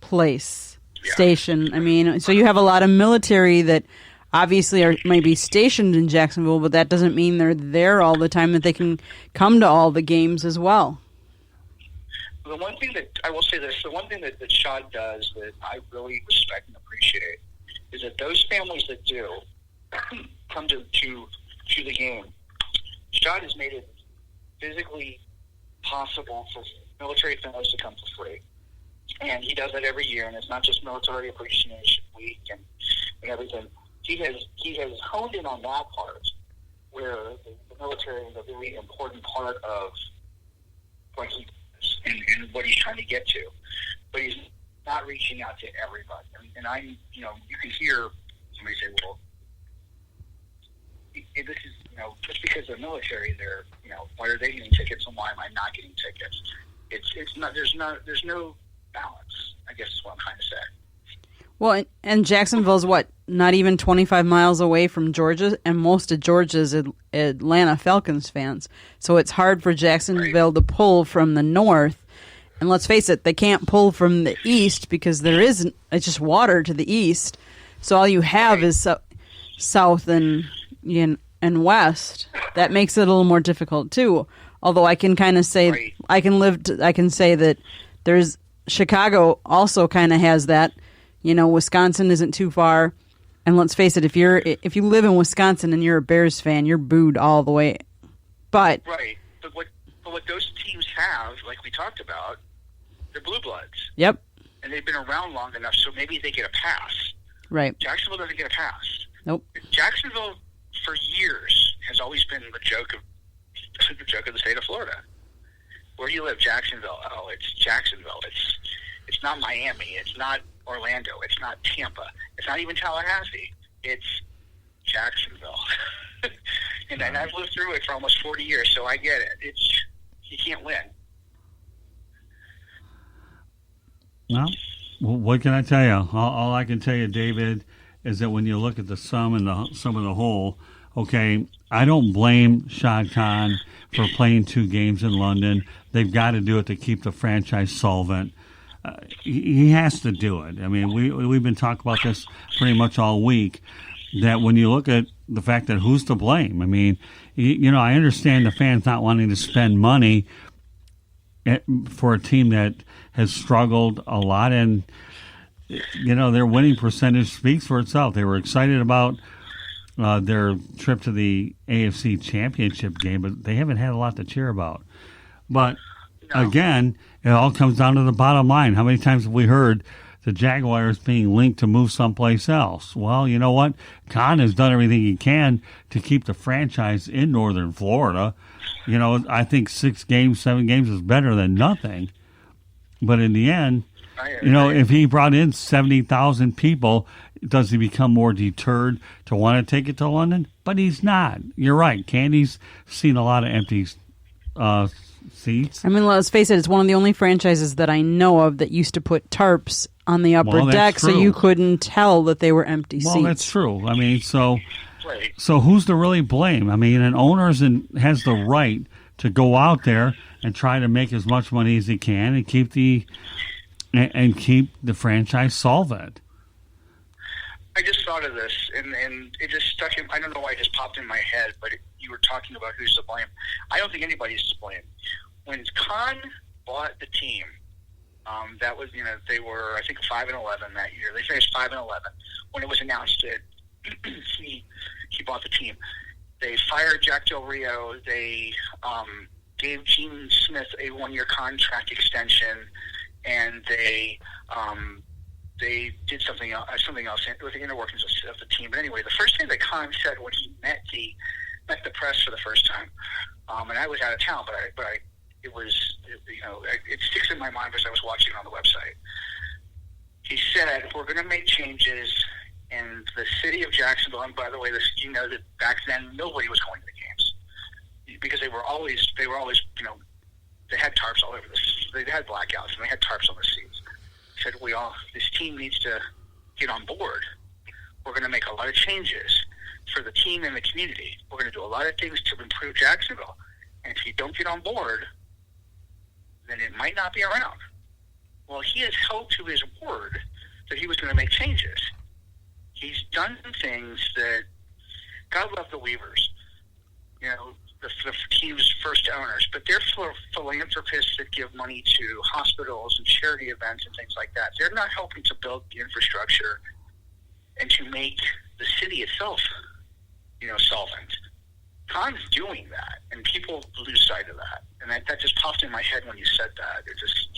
place, station. So you have a lot of military that obviously might be stationed in Jacksonville, but that doesn't mean they're there all the time, that they can come to all the games as well. The one thing that I will say this, the one thing that Shad does that I really respect and appreciate is that those families that do come to the game, Shad has made it physically possible for military families to come for free. And he does that every year, and it's not just Military Appreciation Week and everything. He has honed in on that part, where the military is a very important part of what he does and what he's trying to get to. But he's not reaching out to everybody. And you can hear somebody say, well, this is, just because they're military, they're, why are they getting tickets and why am I not getting tickets? It's not, there's no balance, I guess is what I'm trying to say. Well, and Jacksonville's not even 25 miles away from Georgia, and most of Georgia's Atlanta Falcons fans. So it's hard for Jacksonville to pull from the north. And let's face it, they can't pull from the east because it's just water to the east. So all you have is south and west. That makes it a little more difficult too. Although I can kind of say I can say that there's Chicago also kind of has that. Wisconsin isn't too far, and let's face it, if you live in Wisconsin and you're a Bears fan, you're booed all the way. But what those teams have, like we talked about, they're blue bloods. Yep. And they've been around long enough, so maybe they get a pass. Right. Jacksonville doesn't get a pass. Nope. Jacksonville, for years, has always been the joke of the state of Florida. Where do you live? Jacksonville. Oh, it's Jacksonville. It's not Miami. It's not Orlando. It's not Tampa. It's not even Tallahassee. It's Jacksonville. and I've lived through it for almost 40 years, so I get it. You can't win. Well, what can I tell you? All I can tell you, David, is that when you look at the sum and the sum of the whole, okay, I don't blame Shad Khan for playing 2 games in London. They've got to do it to keep the franchise solvent. He has to do it. I mean, we've been talking about this pretty much all week, that when you look at the fact that who's to blame, I mean, I understand the fans not wanting to spend money for a team that has struggled a lot, and, their winning percentage speaks for itself. They were excited about their trip to the AFC Championship game, but they haven't had a lot to cheer about. But again, it all comes down to the bottom line. How many times have we heard the Jaguars being linked to move someplace else? Well, you know what? Khan has done everything he can to keep the franchise in northern Florida. I think 6 games, 7 games is better than nothing. But in the end, if he brought in 70,000 people, does he become more deterred to want to take it to London? But he's not. You're right. Candy's seen a lot of empty seats. I mean, let's face it, it's one of the only franchises that I know of that used to put tarps on the upper deck so you couldn't tell that they were empty seats. Well, that's true. I mean, so who's to really blame? I mean, an owner has the right to go out there and try to make as much money as he can and keep the franchise solvent. I just thought of this, and it just stuck in. I don't know why it just popped in my head, but you were talking about who's to blame. I don't think anybody's to blame. When Khan bought the team, that was, they were, I think, 5-11 that year. They finished 5-11 when it was announced that he bought the team. They fired Jack Del Rio. They gave Gene Smith a 1-year contract extension, and they did something else with the inner workings of the team. But anyway, the first thing that Khan said when he met the press for the first time, and I was out of town, but it sticks in my mind because I was watching it on the website. He said, "We're going to make changes in the city of Jacksonville." And by the way, that back then nobody was going to the games because they were always they had tarps all over this. They had blackouts and they had tarps on the seats. He said, this team needs to get on board. We're going to make a lot of changes for the team and the community. We're going to do a lot of things to improve Jacksonville. And if you don't get on board, then it might not be around. Well, he has held to his word that he was going to make changes. He's done things that, God love the Weavers, the team's first owners, but they're philanthropists that give money to hospitals and charity events and things like that. They're not helping to build the infrastructure and to make the city itself, solvent. Khan's doing that, and people lose sight of that. And that just popped in my head when you said that. It just,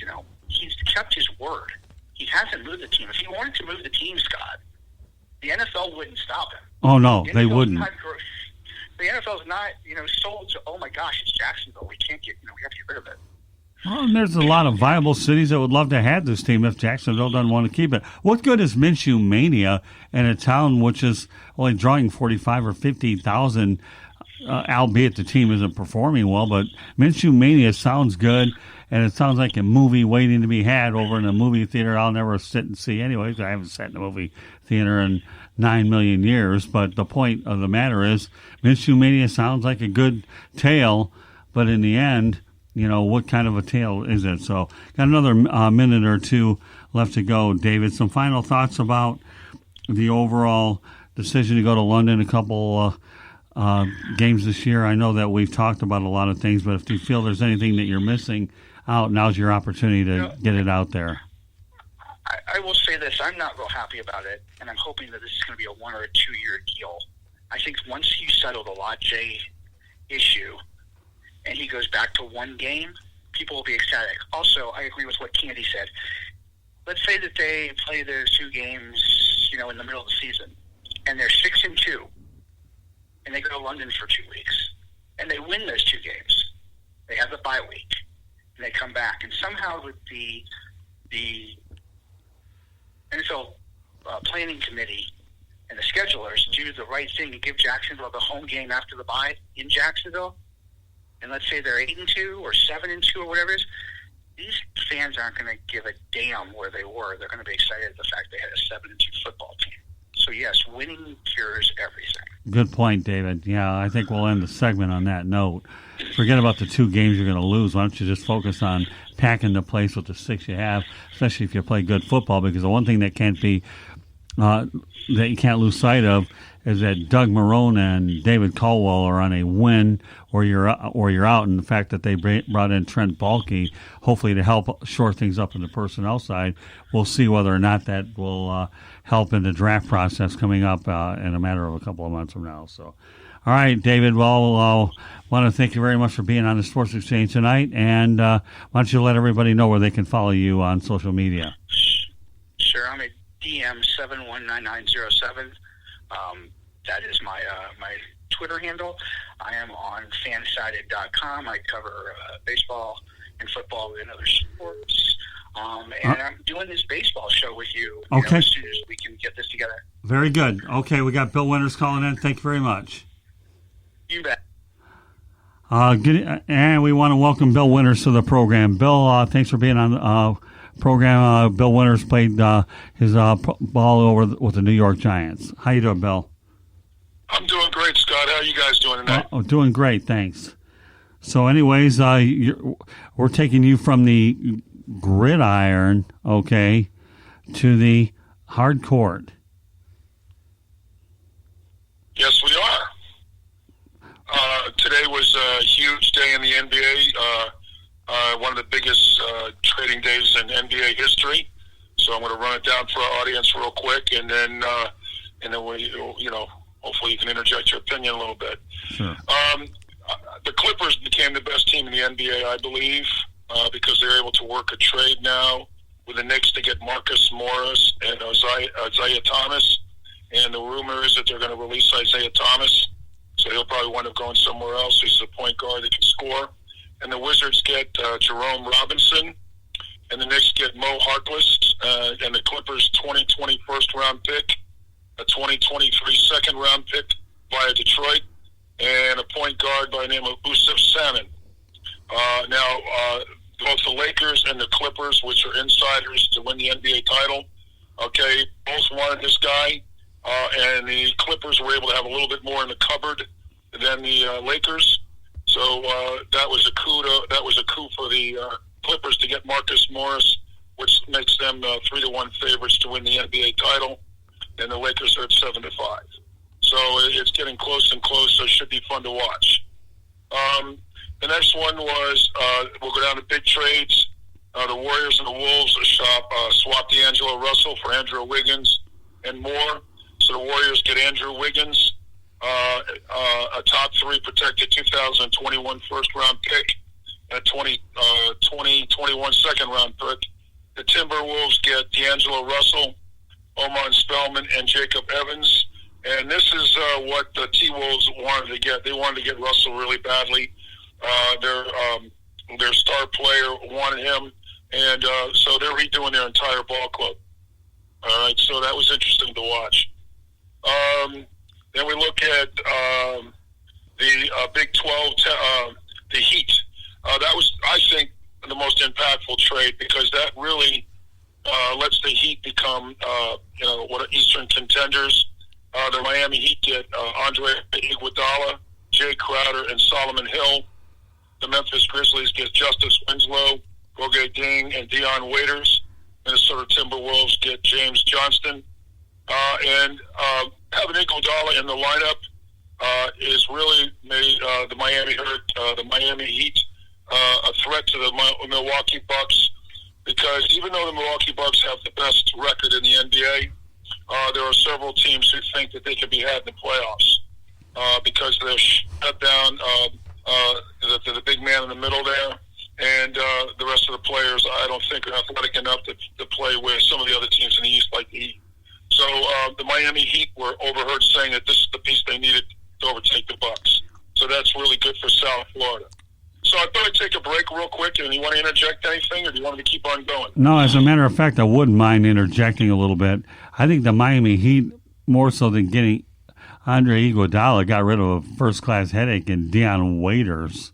he's kept his word. He hasn't moved the team. If he wanted to move the team, Scott, the NFL wouldn't stop him. Oh, no, they wouldn't. The NFL's not, sold to, oh my gosh, it's Jacksonville. We can't we have to get rid of it. Well, and there's a lot of viable cities that would love to have this team if Jacksonville doesn't want to keep it. What good is Minshew Mania in a town which is only drawing 45 or 50,000, albeit the team isn't performing well? But Minshew Mania sounds good, and it sounds like a movie waiting to be had over in a movie theater I'll never sit and see anyways. I haven't sat in a movie theater in 9 million years. But the point of the matter is Minshew Mania sounds like a good tale, but in the end, what kind of a tale is it? So got another minute or two left to go. David, some final thoughts about the overall decision to go to London, a couple games this year. I know that we've talked about a lot of things, but if you feel there's anything that you're missing out, now's your opportunity to get it out there. I will say this. I'm not real happy about it, and I'm hoping that this is going to be a 1 or a 2 year deal. I think once you settle the Lot J issue, and he goes back to one game, people will be ecstatic. Also, I agree with what Candy said. Let's say that they play their 2 games, in the middle of the season, and they're 6-2, and they go to London for 2 weeks, and they win those 2 games. They have the bye week, and they come back, and somehow with the NFL planning committee and the schedulers do the right thing and give Jacksonville the home game after the bye in Jacksonville, and let's say they're 8-2 or 7-2 or whatever it is, these fans aren't going to give a damn where they were. They're going to be excited at the fact they had a 7-2 football team. So yes, winning cures everything. Good point, David. Yeah, I think we'll end the segment on that note. Forget about the 2 games you're going to lose. Why don't you just focus on packing the place with the 6 you have, especially if you play good football? Because the one thing that can't be that you can't lose sight of is that Doug Marrone and David Caldwell are on a win or you're out, and the fact that they brought in Trent Baalke, hopefully to help shore things up in the personnel side. We'll see whether or not that will help in the draft process coming up in a matter of a couple of months from now. So, all right, David, well, I want to thank you very much for being on the Sports Exchange tonight, and why don't you let everybody know where they can follow you on social media? Sure, I'm at DM719907. That is my Twitter handle. I am on fansided.com. I cover baseball and football and other sports. And I'm doing this baseball show with you, okay, as soon as we can get this together. Very good. Okay, we got Bill Winters calling in. Thank you very much. You bet. And we want to welcome Bill Winters to the program. Bill, thanks for being on the program. Bill Winters played his ball over with the New York Giants. How you doing, Bill? I'm doing great, Scott. How are you guys doing tonight? Doing great, thanks. So anyways, we're taking you from the gridiron, okay, to the hard court. Yes, we are. Today was a huge day in the NBA, one of the biggest trading days in NBA history. So I'm going to run it down for our audience real quick, and then we, hopefully you can interject your opinion a little bit. Sure. The Clippers became the best team in the NBA, I believe, because they're able to work a trade now with the Knicks to get Marcus Morris and Isaiah Thomas. And the rumor is that they're going to release Isaiah Thomas, so he'll probably wind up going somewhere else. He's a point guard that can score. And the Wizards get Jerome Robinson, and the Knicks get Mo Harkless, and the Clippers 2020 first-round pick, a 2023 second-round pick via Detroit, and a point guard by the name of Usuf Salmon. Now, both the Lakers and the Clippers, which are insiders to win the NBA title, okay, both wanted this guy, and the Clippers were able to have a little bit more in the cupboard than the Lakers. So that was a coup for the Clippers to get Marcus Morris, which makes them 3-1 favorites to win the NBA title, and the Lakers are at 7-5. So it's getting close and close. So it should be fun to watch. The next one was we'll go down to big trades. The Warriors and the Wolves swapped D'Angelo Russell for Andrew Wiggins and more. So the Warriors get Andrew Wiggins, a top 3 protected 2021 first-round pick, and a 2021 second-round pick. The Timberwolves get D'Angelo Russell, Oman Spellman, and Jacob Evans. And this is what the T-Wolves wanted to get. They wanted to get Russell really badly. They're their star player wanted him, and so they're redoing their entire ball club. All right, so that was interesting to watch. Then we look at the Big 12, the Heat. That was, I think, the most impactful trade because that really lets the Heat become, what Eastern contenders. The Miami Heat get Andre Iguodala, Jay Crowder, and Solomon Hill. The Memphis Grizzlies get Justice Winslow, Roger Ding, and Deion Waiters. Minnesota Timberwolves get James Johnston. And having Iguodala in the lineup is really made the Miami Heat a threat to the Milwaukee Bucks because even though the Milwaukee Bucks have the best record in the NBA, there are several teams who think that they can be had in the playoffs because they're shut down the big man in the middle there, and the rest of the players I don't think are athletic enough to play with some of the other teams in the East like the Heat. So the Miami Heat were overheard saying that this is the piece they needed to overtake the Bucks. So that's really good for South Florida. So I thought I'd take a break real quick. And you want to interject anything, or do you want me to keep on going? No, as a matter of fact, I wouldn't mind interjecting a little bit. I think the Miami Heat, more so than getting Andre Iguodala, got rid of a first-class headache in Deion Waiters.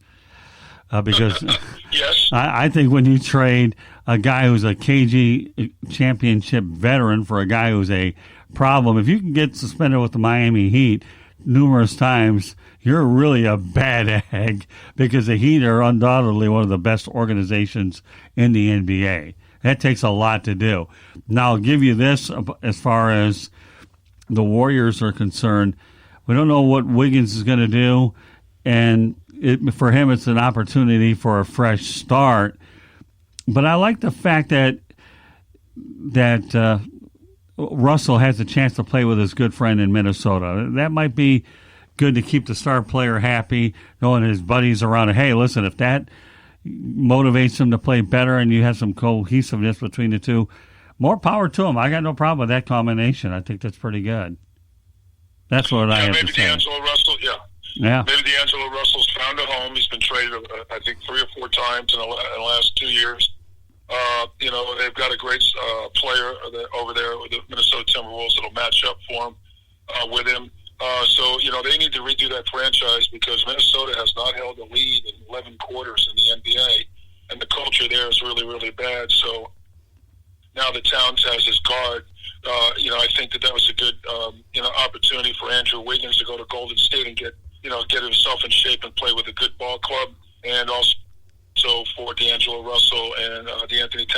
Because yes. I think when you trade a guy who's a KG championship veteran for a guy who's a problem, if you can get suspended with the Miami Heat numerous times, you're really a bad egg because the Heat are undoubtedly one of the best organizations in the NBA. That takes a lot to do. Now, I'll give you this as far as the Warriors are concerned. We don't know what Wiggins is going to do, and for him, it's an opportunity for a fresh start. But I like the fact that Russell has a chance to play with his good friend in Minnesota. That might be good to keep the star player happy, knowing his buddies around him. Hey, listen, if that motivates him to play better and you have some cohesiveness between the two, more power to him. I got no problem with that combination. I think that's pretty good. That's what I have to say. D'Angelo Russell, yeah. Maybe D'Angelo Russell's found a home. He's been traded, I think, 3 or 4 times in the last 2 years. They've got a great player over there with the Minnesota Timberwolves that'll match up for him with him. So they need to redo that franchise because Minnesota has not held a lead in 11 quarters in the NBA, and the culture there is really, really bad. So now that Towns has his guard, I think that was a good, opportunity for Andrew Wiggins to go to Golden State and get himself in shape and play with a good ball club, and also for D'Angelo Russell and DeAnthony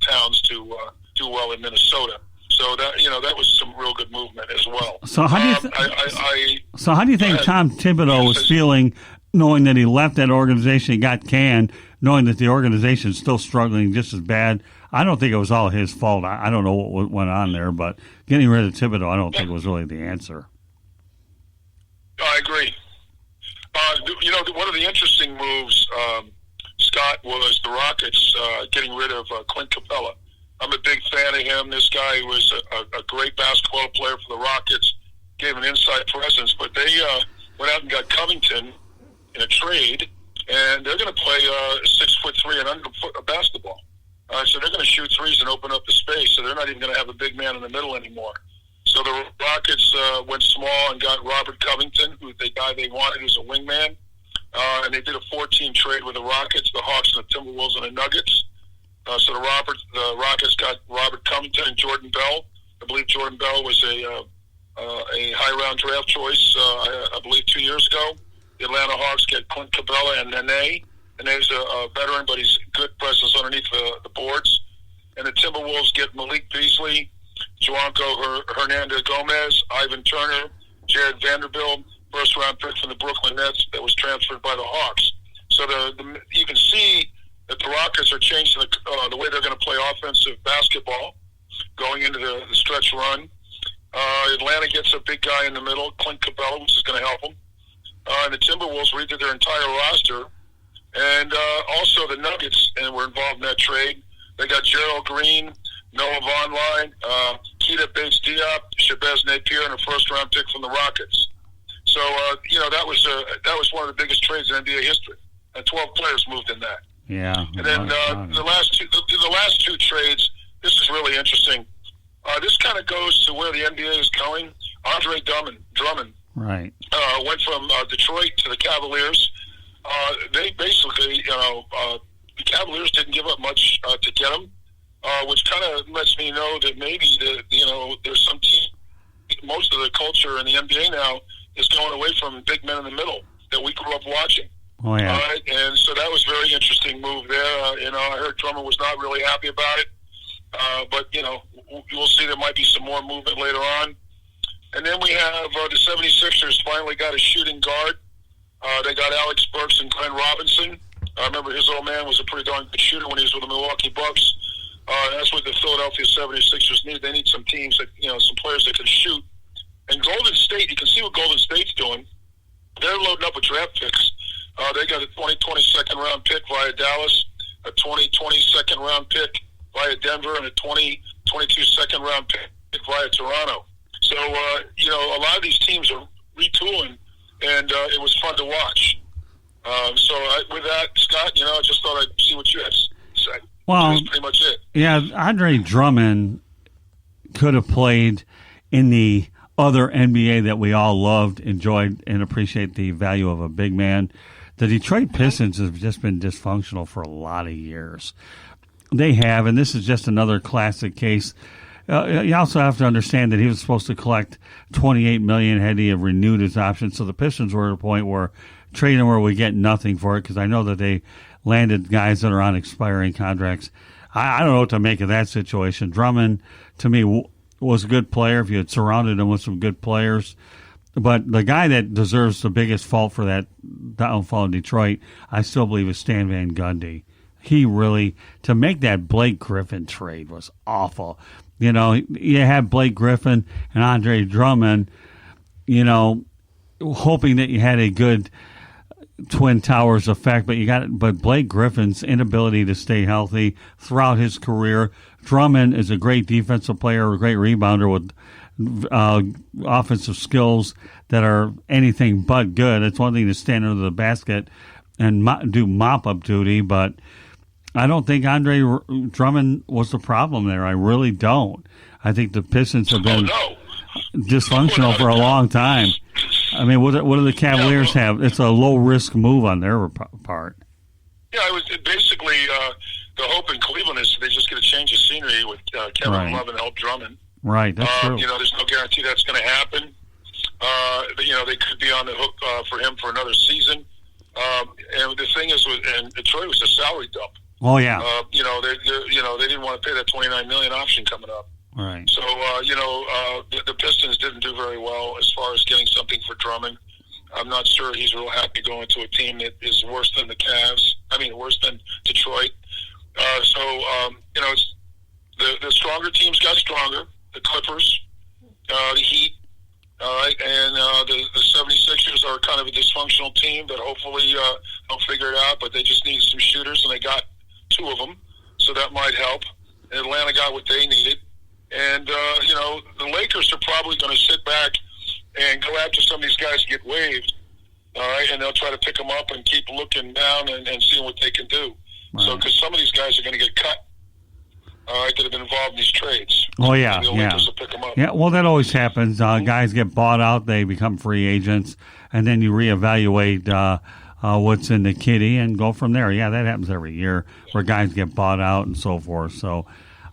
Towns to do well in Minnesota. So that was some real good movement as well. So how do you think Tom Thibodeau was feeling, knowing that he left that organization, he got canned, knowing that the organization is still struggling just as bad? I don't think it was all his fault. I don't know what went on there, but getting rid of Thibodeau, I don't think was really the answer. I agree. One of the interesting moves, Scott, was the Rockets getting rid of Clint Capella. I'm a big fan of him. This guy was a great basketball player for the Rockets, gave an inside presence, but they went out and got Covington in a trade, and they're going to play 6'3" and under basketball. So they're going to shoot threes and open up the space, so they're not even going to have a big man in the middle anymore. So the Rockets went small and got Robert Covington, who's the guy they wanted, who's a wingman. And they did a 4-team trade with the Rockets, the Hawks, and the Timberwolves, and the Nuggets. So the Rockets got Robert Covington and Jordan Bell. I believe Jordan Bell was a high-round draft choice, I believe, 2 years ago. The Atlanta Hawks get Clint Capella and Nene. Nene's a veteran, but he's good presence underneath the boards. And the Timberwolves get Malik Beasley, Juanco Hernandez Gomez, Ivan Turner, Jared Vanderbilt, first-round pick from the Brooklyn Nets that was transferred by the Hawks. So you can see that the Rockets are changing the way they're going to play offensive basketball going into the stretch run. Atlanta gets a big guy in the middle, Clint Capella, which is going to help them. And the Timberwolves redid their entire roster. And also the Nuggets were involved in that trade. They got Gerald Green, Noah Vonleh, Keita Bates-Diop, Shabazz Napier, and a first-round pick from the Rockets. So, that was one of the biggest trades in NBA history. And 12 players moved in that. Yeah. And then the last two trades. This is really interesting. This kind of goes to where the NBA is going. Andre Drummond right. Went from Detroit to the Cavaliers. They basically, the Cavaliers didn't give up much to get him, which kind of lets me know that maybe there's some team. Most of the culture in the NBA now is going away from big men in the middle that we grew up watching. Oh yeah. All right, and so that was a very interesting move there. I heard Drummond was not really happy about it, but we'll see. There might be some more movement later on. And then we have the 76ers finally got a shooting guard. They got Alex Burks and Glenn Robinson. I remember his old man was a pretty darn good shooter when he was with the Milwaukee Bucks. That's what the Philadelphia 76ers need. They need some teams that, some players that can shoot. And Golden State, you can see what Golden State's doing. They're loading up with draft picks. They got a 22nd round pick via Dallas, a 22nd round pick via Denver, and a 22 second round pick via Toronto. So, a lot of these teams are retooling, and it was fun to watch. With that, Scott, I just thought I'd see what you had to say. Well, that's pretty much it. Yeah, Andre Drummond could have played in the other NBA that we all loved, enjoyed, and appreciate the value of a big man. The Detroit Pistons have just been dysfunctional for a lot of years. They have, and this is just another classic case. You also have to understand that he was supposed to collect $28 million had he have renewed his option. So the Pistons were at a point where trading where we get nothing for it, because I know that they landed guys that are on expiring contracts. I don't know what to make of that situation. Drummond, to me, was a good player if you had surrounded him with some good players. But the guy that deserves the biggest fault for that downfall in Detroit, I still believe, is Stan Van Gundy. He really, to make that Blake Griffin trade was awful. You had Blake Griffin and Andre Drummond, hoping that you had a good Twin Towers effect, but Blake Griffin's inability to stay healthy throughout his career. Drummond is a great defensive player, a great rebounder with offensive skills that are anything but good. It's one thing to stand under the basket and do mop-up duty, but I don't think Andre Drummond was the problem there. I really don't. I think the Pistons have been dysfunctional for a long time. I mean, what do the Cavaliers have? It's a low-risk move on their part. Yeah, it was basically the hope in Cleveland is they just get a change of scenery with Kevin Love and help Drummond. Right, that's true. There's no guarantee that's going to happen. They could be on the hook for him for another season. And the thing is, and Detroit was a salary dump. Oh yeah. They didn't want to pay that $29 million option coming up. Right. So the Pistons didn't do very well as far as getting something for Drummond. I'm not sure he's real happy going to a team that is worse than the Cavs. I mean, worse than Detroit. It's the stronger teams got stronger. The Clippers, the Heat, and the 76ers are kind of a dysfunctional team that hopefully they'll figure it out, but they just need some shooters, and they got two of them, so that might help. And Atlanta got what they needed. And, the Lakers are probably going to sit back and go after some of these guys to get waived, all right, and they'll try to pick them up and keep looking down and seeing what they can do. Right. So, because some of these guys are going to get cut, all right, that have been involved in these trades. Oh, yeah, the Lakers will pick them up. Yeah, well, that always happens. Guys get bought out, they become free agents, and then you reevaluate what's in the kitty and go from there. Yeah, that happens every year where guys get bought out and so forth. So,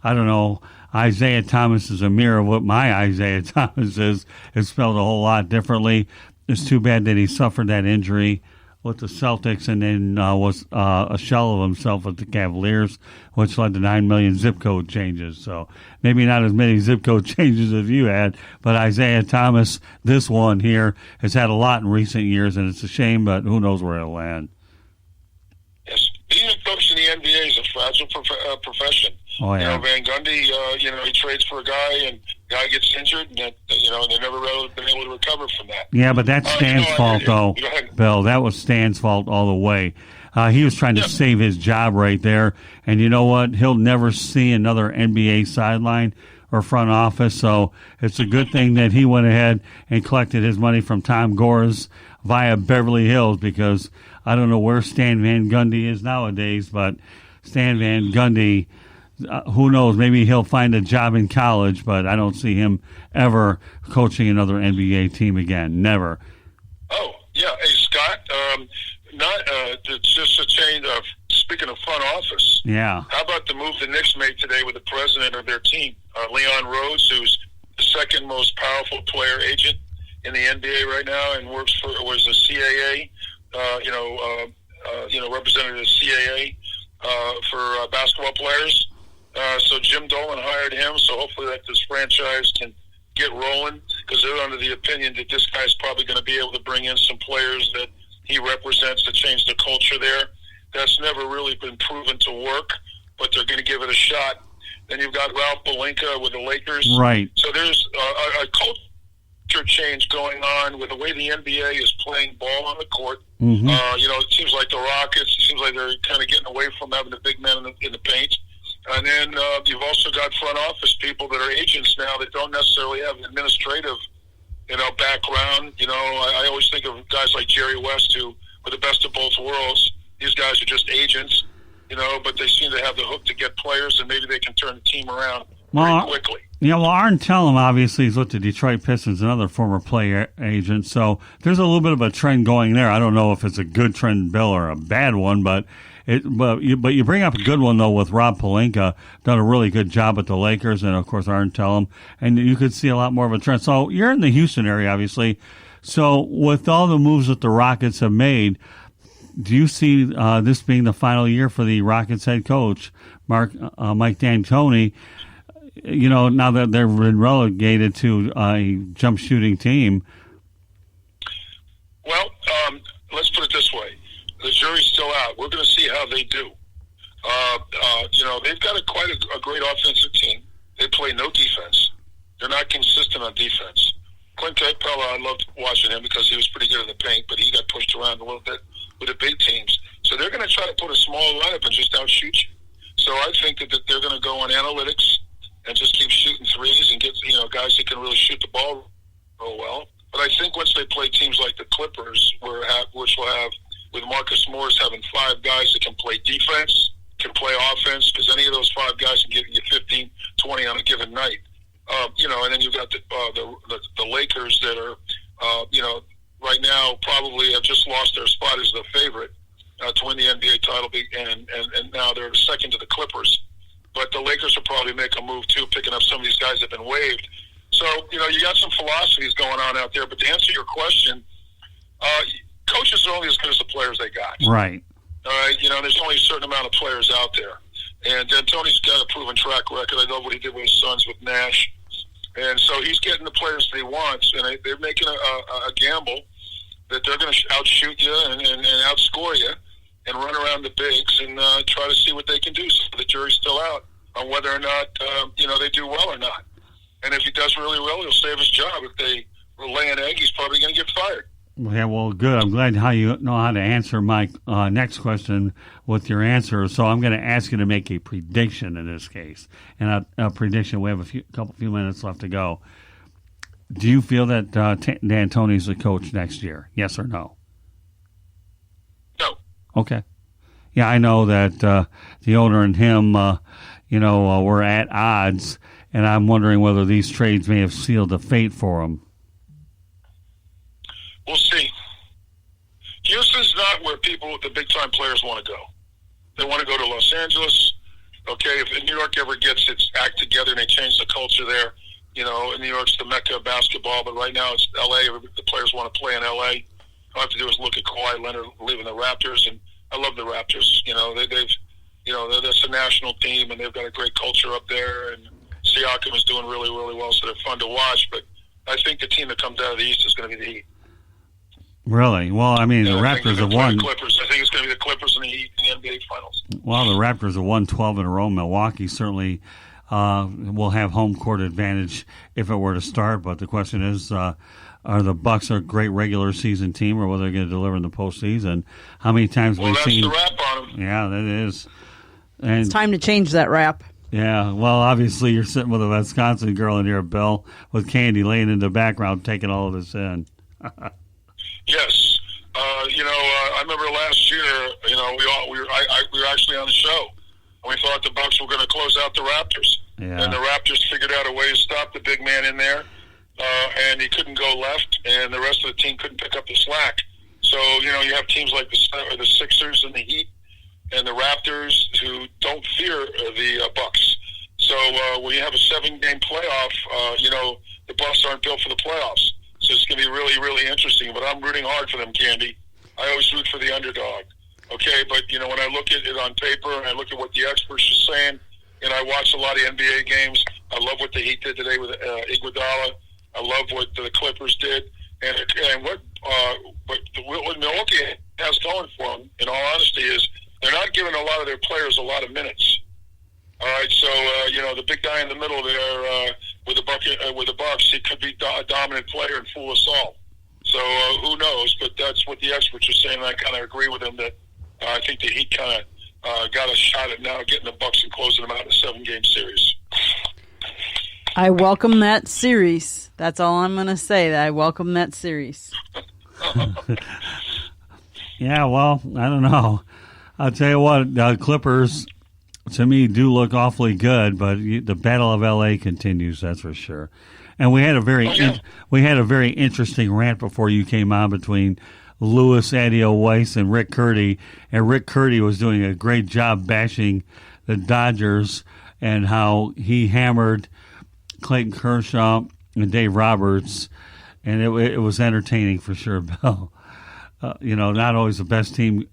I don't know. Isaiah Thomas is a mirror of what my Isaiah Thomas is. It's spelled a whole lot differently. It's too bad that he suffered that injury with the Celtics and then was a shell of himself with the Cavaliers, which led to 9 million zip code changes. So maybe not as many zip code changes as you had, but Isaiah Thomas, this one here, has had a lot in recent years, and it's a shame, but who knows where it'll land. Yes, being a coach in the NBA is a fragile profession. Oh, yeah. Van Gundy, he trades for a guy, and the guy gets injured, and they've never really been able to recover from that. Yeah, but that's Stan's fault, though, Bill. That was Stan's fault all the way. He was trying to save his job right there, and you know what? He'll never see another NBA sideline or front office. So it's a good thing that he went ahead and collected his money from Tom Gores via Beverly Hills, because I don't know where Stan Van Gundy is nowadays, but Stan Van Gundy, who knows, maybe he'll find a job in college, but I don't see him ever coaching another NBA team again. Never. Oh, yeah. Hey, Scott, just a change of, speaking of front office. Yeah. How about the move the Knicks made today with the president of their team, Leon Rhodes, who's the second most powerful player agent in the NBA right now, and was a CAA, representative of CAA for basketball players. So Jim Dolan hired him. So hopefully that this franchise can get rolling, because they're under the opinion that this guy's probably going to be able to bring in some players that he represents to change the culture there. That's never really been proven to work, but they're going to give it a shot. Then you've got Ralph Pelinka with the Lakers. Right. So there's a culture change going on with the way the NBA is playing ball on the court. Mm-hmm. It seems like the Rockets, it seems like they're kind of getting away from having the big men in the paint. And then you've also got front office people that are agents now that don't necessarily have an administrative, background. I always think of guys like Jerry West, who were the best of both worlds. These guys are just agents, but they seem to have the hook to get players, and maybe they can turn the team around pretty quickly. Yeah, well, Arn Tellem obviously is with the Detroit Pistons, another former player agent. So there's a little bit of a trend going there. I don't know if it's a good trend, Bill, or a bad one, but you bring up a good one though with Rob Pelinka, done a really good job at the Lakers, and of course Arn Tellem, and you could see a lot more of a trend. So you're in the Houston area, obviously. So with all the moves that the Rockets have made, do you see this being the final year for the Rockets head coach, Mike D'Antoni? Now that they've been relegated to a jump shooting team. Well, let's put it this way: the jury's still out. We're going to see how they do. They've got quite a great offensive team. They play no defense. They're not consistent on defense. Clint Capella, I loved watching him because he was pretty good in the paint, but he got pushed around a little bit with the big teams. So they're going to try to put a smaller lineup and just outshoot you. So I think that they're going to go on analytics and just keep shooting threes and get guys that can really shoot the ball real well. But I think once they play teams like the Clippers, which will have, with Marcus Morris having 5 guys that can play defense, can play offense, because any of those 5 guys can give you 15, 20 on a given night. And then you've got the Lakers that are, right now probably have just lost their spot as the favorite to win the NBA title, and now they're second to the Clippers. But the Lakers will probably make a move too, picking up some of these guys that have been waived. So, you got some philosophies going on out there. But to answer your question, coaches are only as good as the players they got. Right. All right. There's only a certain amount of players out there. And D'Antoni's got a proven track record. I know what he did with his sons with Nash. And so he's getting the players that he wants. And they're making a gamble that they're going to outshoot you and outscore you and run around the bigs and try to see what they can do. So the jury's still out on whether or not, they do well or not. And if he does really well, he'll save his job. If they lay an egg, he's probably going to get fired. Yeah, well, good. I'm glad how you know how to answer my next question with your answer. So I'm going to ask you to make a prediction in this case. And a prediction, we have a few minutes left to go. Do you feel that D'Antoni's the coach next year? Yes or no? No. Okay. Yeah, I know that the owner and him, were at odds, and I'm wondering whether these trades may have sealed the fate for him. We'll see. Houston's not where the big-time players want to go. They want to go to Los Angeles. Okay, if New York ever gets its act together and they change the culture there, New York's the mecca of basketball, but right now it's L.A. The players want to play in L.A. All I have to do is look at Kawhi Leonard leaving the Raptors, and I love the Raptors. That's a national team, and they've got a great culture up there, and Siakam is doing really, really well, so they're fun to watch. But I think the team that comes out of the East is going to be the Heat. Really? Well, I mean, the Raptors have won. Clippers. I think it's going to be the Clippers and the Heat in the NBA Finals. Well, the Raptors have won 12 in a row. Milwaukee certainly will have home court advantage if it were to start. But the question is, are the Bucks a great regular season team, or whether they're going to deliver in the postseason? How many times we've seen? Well, that's the rap on them. Yeah, that is. And it's time to change that rap. Yeah, well, obviously you're sitting with a Wisconsin girl in here, Bill, with Candy laying in the background, taking all of this in. Yes. I remember last year, we were actually on the show. And we thought the Bucks were going to close out the Raptors. Yeah. And the Raptors figured out a way to stop the big man in there. And he couldn't go left, and the rest of the team couldn't pick up the slack. So, you have teams like the Sixers and the Heat and the Raptors who don't fear the Bucks. So when you have a 7-game playoff, the Bucks aren't built for the playoffs. So it's going to be really, really interesting. But I'm rooting hard for them, Candy. I always root for the underdog. Okay, but, when I look at it on paper and I look at what the experts are saying, and I watch a lot of NBA games, I love what the Heat did today with Iguodala. I love what the Clippers did. And what Milwaukee has going for them, in all honesty, is they're not giving a lot of their players a lot of minutes. All right, so the big guy in the middle there with the Bucks, he could be a dominant player and fool us all. So who knows? But that's what the experts are saying. And I kind of agree with them that I think the Heat kind of got a shot at now getting the Bucks and closing them out in a 7-game series. I welcome that series. That's all I'm going to say. That I welcome that series. Yeah, well, I don't know. I'll tell you what, Clippers, to me, do look awfully good, but the Battle of L.A. continues, that's for sure. And we had a very interesting rant before you came on between Louis Adio Weiss and Rick Curdy, and Rick Curdy was doing a great job bashing the Dodgers and how he hammered Clayton Kershaw and Dave Roberts, and it was entertaining for sure, Bill. Not always the best team,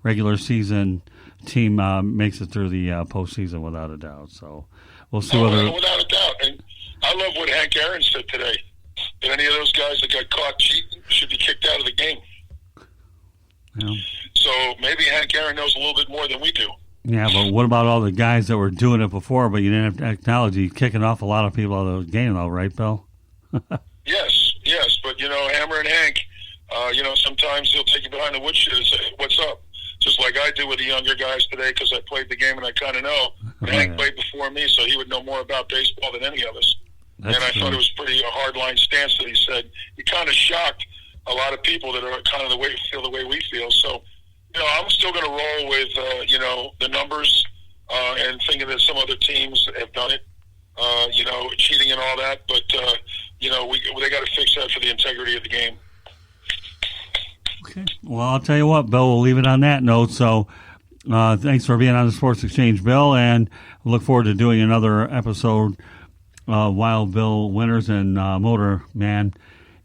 regular season team makes it through the postseason without a doubt. So we'll see whether. Without a doubt. And I love what Hank Aaron said today. That any of those guys that got caught cheating should be kicked out of the game. Yeah. So maybe Hank Aaron knows a little bit more than we do. Yeah, but what about all the guys that were doing it before, but you didn't have technology, kicking off a lot of people out of the game, though, right, Bill? Yes. But, Hammer and Hank, sometimes he'll take you behind the woodshed and say, what's up? Just like I do with the younger guys today because I played the game and I kind of know. But Hank played before me, so he would know more about baseball than any of us. That's and I thought it was pretty a hard-line stance that he said. He kind of shocked a lot of people that are kind of the way we feel. So, I'm still going to roll with, the numbers and thinking that some other teams have done it, cheating and all that. But, they got to fix that for the integrity of the game. Okay. Well, I'll tell you what, Bill, we'll leave it on that note. So thanks for being on the Sports Exchange, Bill, and we look forward to doing another episode Wild Bill Winters and Motor Man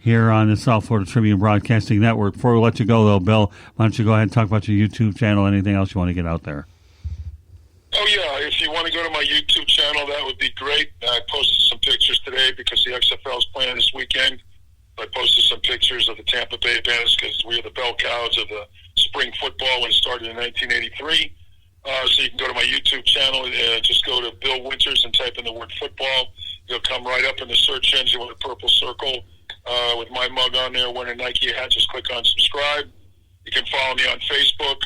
here on the South Florida Tribune Broadcasting Network. Before we let you go, though, Bill, why don't you go ahead and talk about your YouTube channel, anything else you want to get out there? Oh, yeah. If you want to go to my YouTube channel, that would be great. I posted some pictures today because the XFL is playing this weekend. I posted some pictures of the Tampa Bay Bandits because we are the bell cows of the spring football when it started in 1983. So you can go to my YouTube channel, just go to Bill Winters and type in the word football. You'll come right up in the search engine with a purple circle with my mug on there, wearing a Nike hat. Just click on subscribe. You can follow me on Facebook.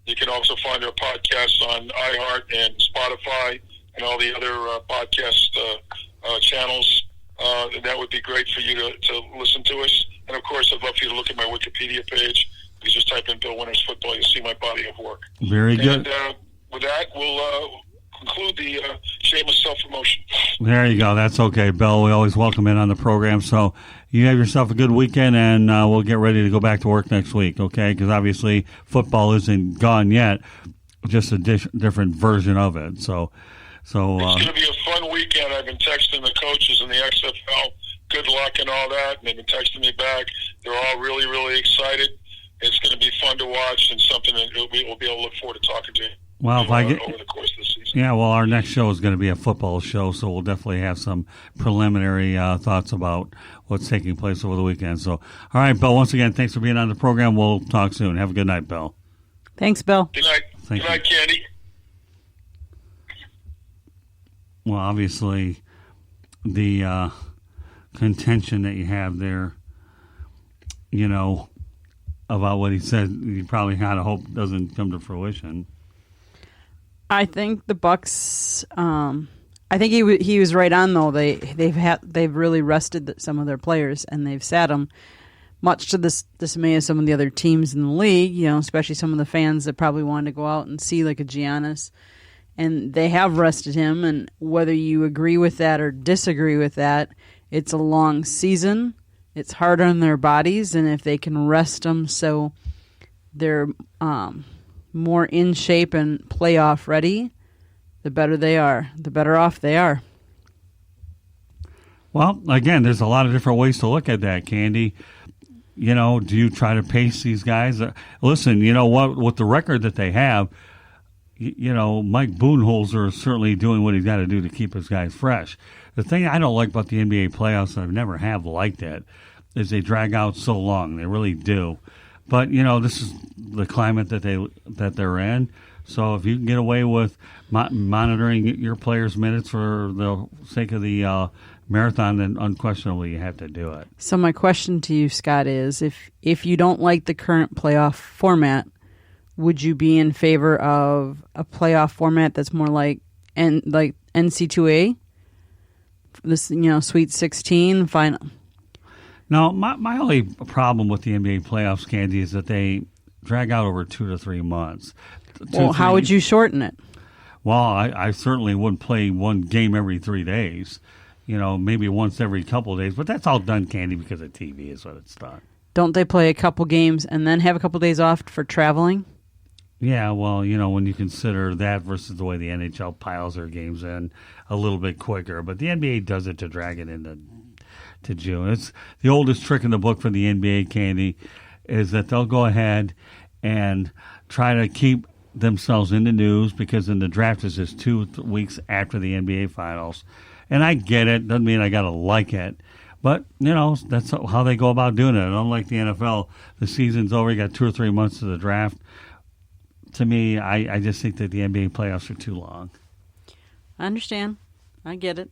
You can also find our podcasts on iHeart and Spotify and all the other podcast channels. That would be great for you to listen to us. And, of course, I'd love for you to look at my Wikipedia page. You just type in Bill Winters Football. You'll see my body of work. Very good. And with that, we'll conclude the shameless self-promotion. There you go. That's okay, Bill. We always welcome in on the program. So you have yourself a good weekend, and we'll get ready to go back to work next week, okay? Because obviously football isn't gone yet, just a different version of it. So it's going to be a fun weekend. I've been texting the coaches in the XFL, good luck and all that, and they've been texting me back. They're all really, really excited. It's going to be fun to watch and something that we'll be able to look forward to talking to you. Well, over the course of the season. Yeah, well, our next show is going to be a football show, so we'll definitely have some preliminary thoughts about what's taking place over the weekend. So, all right, Bill, once again, thanks for being on the program. We'll talk soon. Have a good night, Bill. Thanks, Bill. Good night. Good night, Candy. Well, obviously, the contention that you have there, about what he said, you probably kind of hope doesn't come to fruition. I think the Bucks. I think he was right on though. They've really rested some of their players and they've sat them, much to the dismay of some of the other teams in the league. You know, especially some of the fans that probably wanted to go out and see like a Giannis, and they have rested him. And whether you agree with that or disagree with that, it's a long season. It's hard on their bodies, and if they can rest them so they're more in shape and playoff ready, the better they are, the better off they are. Well, again, there's a lot of different ways to look at that, Candy. You know, do you try to pace these guys? Listen, you know what? With the record that they have, you know, Mike Budenholzer is certainly doing what he's got to do to keep his guys fresh. The thing I don't like about the NBA playoffs, and I've never have liked it, is they drag out so long. They really do. But, you know, this is the climate that they're in. So if you can get away with monitoring your players' minutes for the sake of the marathon, then unquestionably you have to do it. So my question to you, Scott, is if you don't like the current playoff format, would you be in favor of a playoff format that's more like NC2A? This, you know, Sweet 16 final. No, my only problem with the NBA playoffs, Candy, is that they drag out over 2 to 3 months. Well, how would you shorten it? Well, I certainly wouldn't play one game every 3 days. You know, maybe once every couple of days. But that's all done, Candy, because of TV is what it's done. Don't they play a couple games and then have a couple days off for traveling? Yeah, well, you know, when you consider that versus the way the NHL piles their games in a little bit quicker. But the NBA does it to drag it into June. It's the oldest trick in the book for the NBA, Candy, is that they'll go ahead and try to keep themselves in the news because then the draft is just 2 weeks after the NBA finals. And I get it. Doesn't mean I got to like it. But, you know, that's how they go about doing it. Unlike the NFL, the season's over. You got 2 or 3 months to the draft. To me, I just think that the NBA playoffs are too long. I understand. I get it.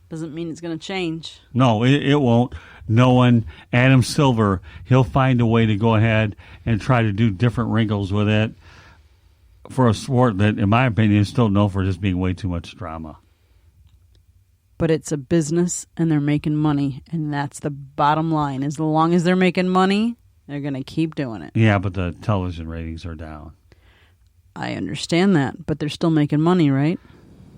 Doesn't mean it's going to change. No, it won't. No one, Adam Silver, he'll find a way to go ahead and try to do different wrinkles with it for a sport that, in my opinion, is still known for just being way too much drama. But it's a business, and they're making money, and that's the bottom line. As long as they're making money, they're going to keep doing it. Yeah, but the television ratings are down. I understand that, but they're still making money, right?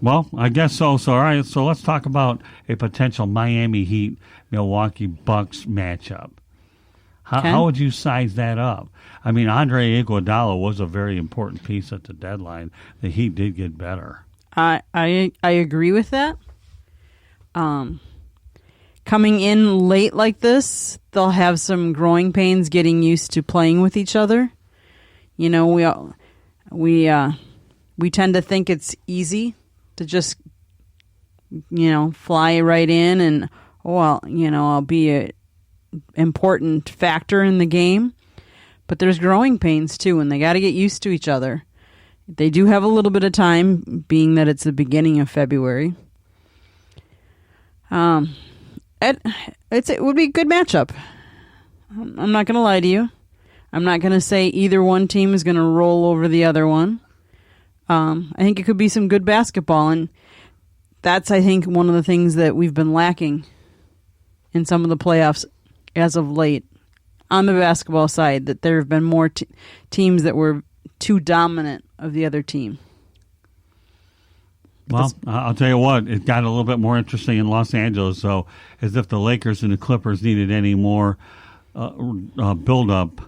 Well, I guess so. So, all right, so let's talk about a potential Miami Heat, Milwaukee Bucks matchup. How would you size that up? I mean, Andre Iguodala was a very important piece at the deadline. The Heat did get better. I agree with that. Coming in late like this, they'll have some growing pains getting used to playing with each other. You know, we tend to think it's easy to just, you know, fly right in and, I'll be an important factor in the game. But there's growing pains, too, and they got to get used to each other. They do have a little bit of time, being that it's the beginning of February. It would be a good matchup. I'm not going to lie to you. I'm not going to say either one team is going to roll over the other one. I think it could be some good basketball, and that's, I think, one of the things that we've been lacking in some of the playoffs as of late on the basketball side, that there have been more teams that were too dominant of the other team. Well, I'll tell you what, it got a little bit more interesting in Los Angeles, so as if the Lakers and the Clippers needed any more build-up.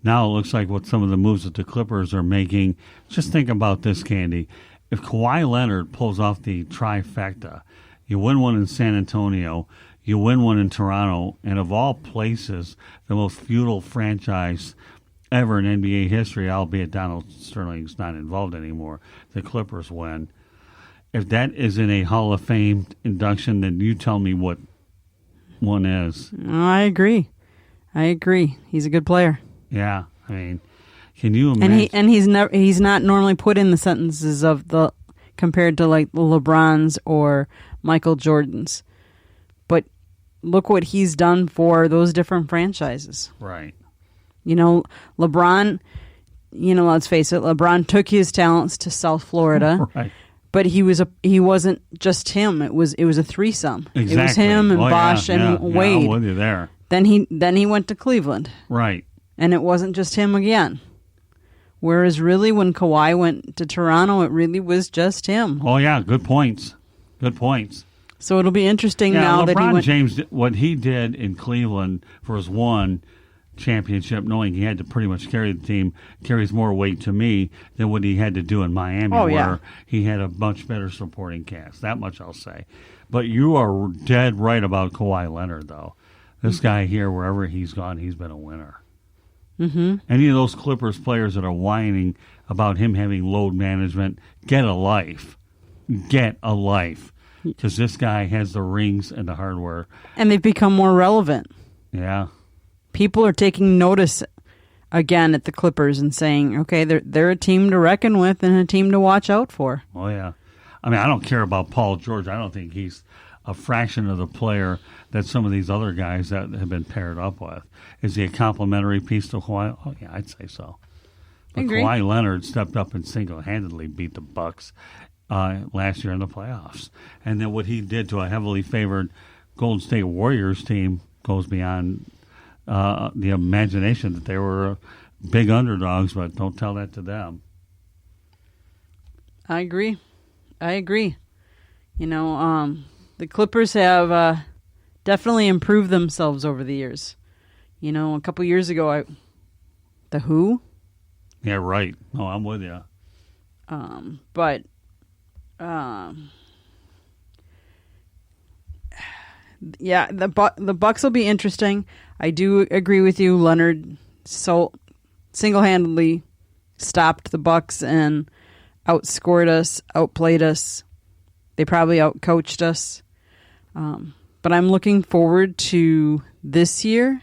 Now it looks like what some of the moves that the Clippers are making. Just think about this, Candy. If Kawhi Leonard pulls off the trifecta, you win one in San Antonio, you win one in Toronto, and of all places, the most feudal franchise ever in NBA history, albeit Donald Sterling's not involved anymore, the Clippers win. If that isn't a Hall of Fame induction, then you tell me what one is. I agree. He's a good player. Yeah, I mean, can you imagine? He's not normally put in the sentences of the compared to like the LeBrons or Michael Jordans, but look what he's done for those different franchises. Right. You know, LeBron let's face it, LeBron took his talents to South Florida. Right. But he wasn't just him. It was a threesome. Exactly. It was him and Bosch and Wade. I'm with you there. Then he went to Cleveland. Right. And it wasn't just him again. Whereas really when Kawhi went to Toronto, it really was just him. Oh, yeah, good points. Good points. So it'll be interesting now LeBron that he went... James, what he did in Cleveland for his one championship, knowing he had to pretty much carry the team, carries more weight to me than what he had to do in Miami, where he had a much better supporting cast. That much I'll say. But you are dead right about Kawhi Leonard, though. This guy here, wherever he's gone, he's been a winner. Mm-hmm. Any of those Clippers players that are whining about him having load management, get a life. Get a life. Because this guy has the rings and the hardware. And they've become more relevant. Yeah. People are taking notice again at the Clippers and saying, okay, they're a team to reckon with and a team to watch out for. Oh, yeah. I mean, I don't care about Paul George. I don't think he's a fraction of the player that some of these other guys that have been paired up with. Is he a complimentary piece to Kawhi? Oh, yeah, I'd say so. But Kawhi Leonard stepped up and single-handedly beat the Bucks last year in the playoffs. And then what he did to a heavily favored Golden State Warriors team goes beyond the imagination that they were big underdogs, but don't tell that to them. I agree. The Clippers have definitely improved themselves over the years. A couple years ago, the Who? Yeah, right. No, I'm with you. But yeah, the Bucks will be interesting. I do agree with you. Leonard single-handedly stopped the Bucks and outscored us, outplayed us. They probably outcoached us. But I'm looking forward to this year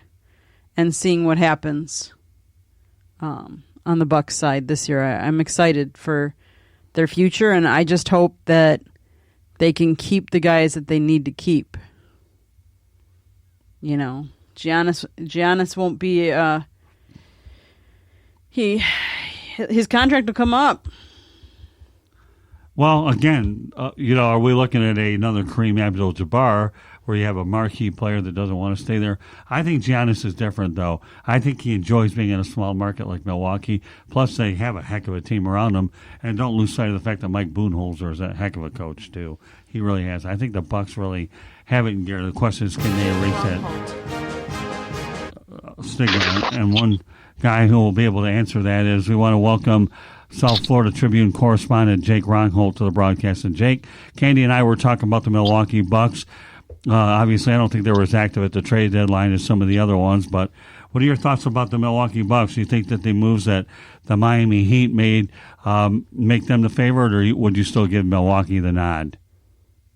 and seeing what happens on the Bucks side this year. I'm excited for their future, and I just hope that they can keep the guys that they need to keep. Giannis won't be his contract will come up. Well, again, are we looking at another Kareem Abdul-Jabbar where you have a marquee player that doesn't want to stay there? I think Giannis is different, though. I think he enjoys being in a small market like Milwaukee. Plus, they have a heck of a team around him. And don't lose sight of the fact that Mike Budenholzer is a heck of a coach, too. He really has. I think the Bucks really have it in gear. The question is, can they erase that stigma? And one guy who will be able to answer that is we want to welcome South Florida Tribune correspondent Jake Ronholt to the broadcast. And Jake, Candy and I were talking about the Milwaukee Bucks. Obviously, I don't think they were as active at the trade deadline as some of the other ones, but what are your thoughts about the Milwaukee Bucks? Do you think that the moves that the Miami Heat made make them the favorite, or would you still give Milwaukee the nod?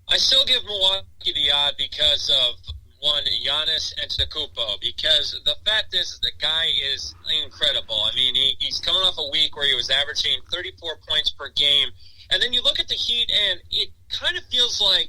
I still give Milwaukee the odd because of, one, Giannis Antetokounmpo, because the fact is the guy is incredible. I mean, he's coming off a week where he was averaging 34 points per game, and then you look at the Heat, and it kind of feels like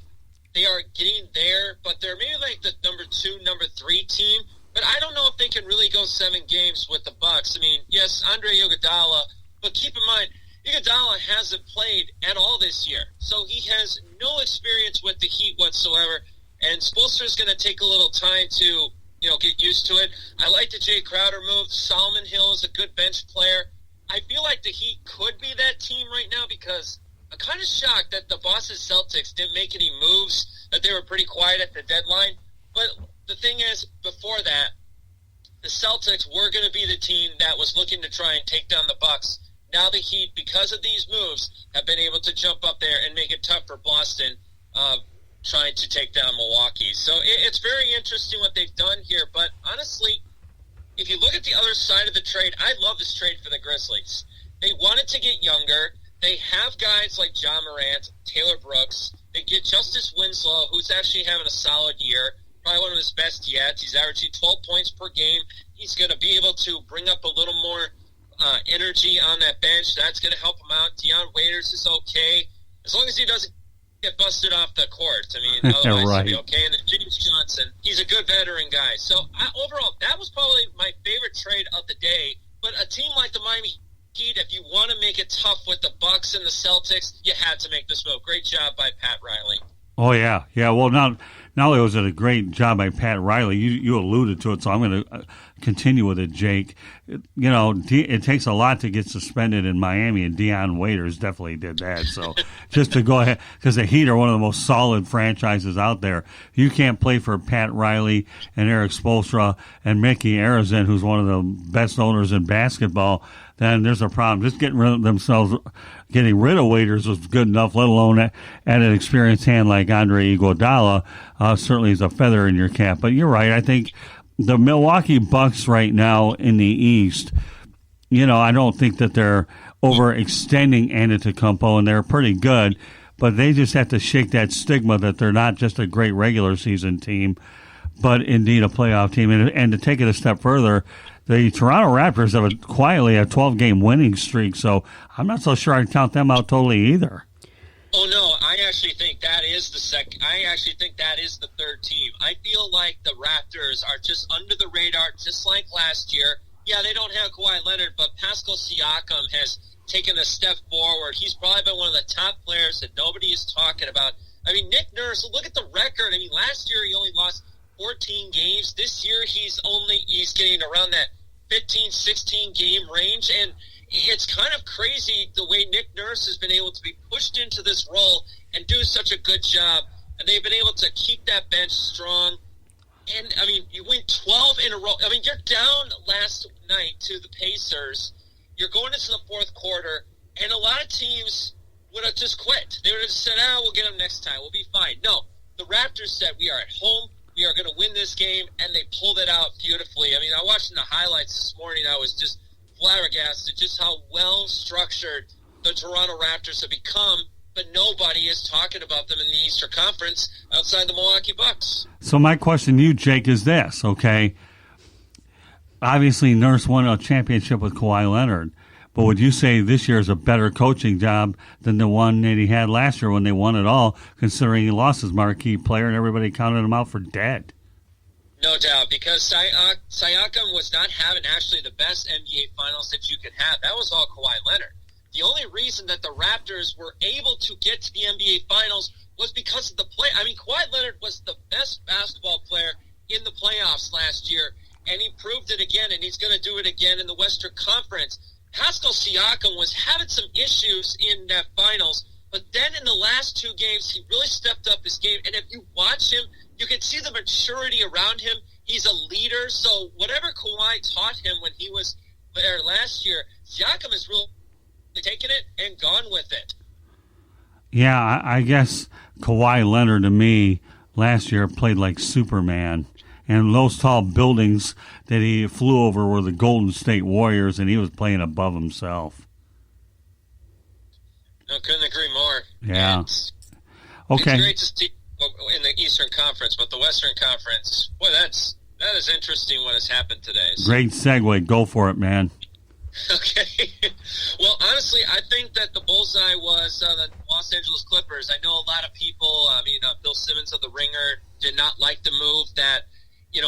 they are getting there, but they're maybe like the number 2, number 3 team, but I don't know if they can really go 7 games with the Bucks. I mean, yes, Andre Iguodala, but keep in mind, Iguodala hasn't played at all this year, so he has no experience with the Heat whatsoever. And Spoelstra's going to take a little time to, get used to it. I like the Jay Crowder move. Solomon Hill is a good bench player. I feel like the Heat could be that team right now because I'm kind of shocked that the Boston Celtics didn't make any moves, that they were pretty quiet at the deadline. But the thing is, before that, the Celtics were going to be the team that was looking to try and take down the Bucks. Now the Heat, because of these moves, have been able to jump up there and make it tough for Boston, trying to take down Milwaukee. So it's very interesting what they've done here. But honestly, if you look at the other side of the trade, I love this trade for the Grizzlies. They wanted to get younger. They have guys like John Morant, Taylor Brooks. They get Justice Winslow, who's actually having a solid year, probably one of his best yet. He's averaging 12 points per game. He's going to be able to bring up a little more energy on that bench. That's going to help him out. Deion Waiters is okay, as long as he doesn't get busted off the court. I mean, otherwise right. He'll be okay. And then James Johnson, he's a good veteran guy. So overall, that was probably my favorite trade of the day. But a team like the Miami Heat, if you want to make it tough with the Bucks and the Celtics, you had to make this move. Great job by Pat Riley. Oh, yeah. Yeah, well, not only was it a great job by Pat Riley, you alluded to it, so I'm going to continue with it, Jake. It takes a lot to get suspended in Miami, and Deion Waiters definitely did that. So just to go ahead, because the Heat are one of the most solid franchises out there. You can't play for Pat Riley and Eric Spoelstra and Mickey Arison, who's one of the best owners in basketball, then there's a problem. Just getting rid of Waiters was good enough, let alone at an experienced hand like Andre Iguodala certainly is a feather in your cap. But you're right. I think the Milwaukee Bucks right now in the East, I don't think that they're overextending Antetokounmpo, and they're pretty good, but they just have to shake that stigma that they're not just a great regular season team, but indeed a playoff team. And to take it a step further, the Toronto Raptors have quietly a 12-game winning streak, so I'm not so sure I'd count them out totally either. Oh, no, I actually think that is the second. I actually think that is the third team. I feel like the Raptors are just under the radar, just like last year. Yeah, they don't have Kawhi Leonard, but Pascal Siakam has taken a step forward. He's probably been one of the top players that nobody is talking about. I mean, Nick Nurse, look at the record. I mean, last year he only lost 14 games. This year he's getting around that 15, 16 game range, and it's kind of crazy the way Nick Nurse has been able to be pushed into this role and do such a good job, and they've been able to keep that bench strong. And, I mean, you win 12 in a row. I mean, you're down last night to the Pacers. You're going into the fourth quarter, and a lot of teams would have just quit. They would have just said, we'll get them next time. We'll be fine. No, the Raptors said, we are at home. We are going to win this game, and they pulled it out beautifully. I mean, I watched the highlights this morning. I was just flabbergasted just how well-structured the Toronto Raptors have become, but nobody is talking about them in the Eastern Conference outside the Milwaukee Bucks. So my question to you, Jake, is this, okay? Obviously, Nurse won a championship with Kawhi Leonard, but would you say this year is a better coaching job than the one that he had last year when they won it all, considering he lost his marquee player and everybody counted him out for dead? No doubt, because Siakam was not having actually the best NBA Finals that you could have. That was all Kawhi Leonard. The only reason that the Raptors were able to get to the NBA Finals was because of the play. I mean, Kawhi Leonard was the best basketball player in the playoffs last year, and he proved it again, and he's going to do it again in the Western Conference. Pascal Siakam was having some issues in that Finals, but then in the last two games, he really stepped up his game, and if you watch him, you can see the maturity around him. He's a leader, so whatever Kawhi taught him when he was there last year, Siakam has really taken it and gone with it. Yeah, I guess Kawhi Leonard to me last year played like Superman. And those tall buildings that he flew over were the Golden State Warriors, and he was playing above himself. I couldn't agree more. Yeah. Okay. It's great to see in the Eastern Conference, but the Western Conference, boy, that is interesting what has happened today. So. Great segue. Go for it, man. Okay. Well, honestly, I think that the bullseye was the Los Angeles Clippers. I know a lot of people, Bill Simmons of The Ringer did not like the move that,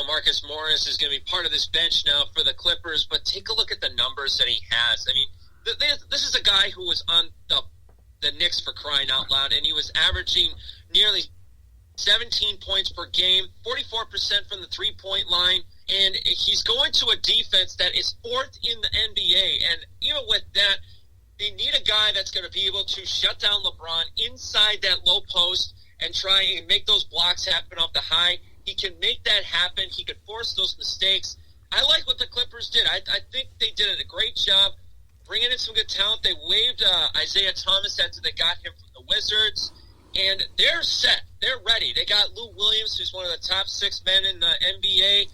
Marcus Morris is going to be part of this bench now for the Clippers, but take a look at the numbers that he has. I mean, this is a guy who was on the Knicks for crying out loud, and he was averaging nearly 17 points per game, 44% from the three-point line, and he's going to a defense that is fourth in the NBA. And even with that, they need a guy that's going to be able to shut down LeBron inside that low post and try and make those blocks happen off the high. He can make that happen. He could force those mistakes. I like what the Clippers did. I think they did a great job bringing in some good talent. They waived Isaiah Thomas after they got him from the Wizards. And they're set. They're ready. They got Lou Williams, who's one of the top 6 men in the NBA.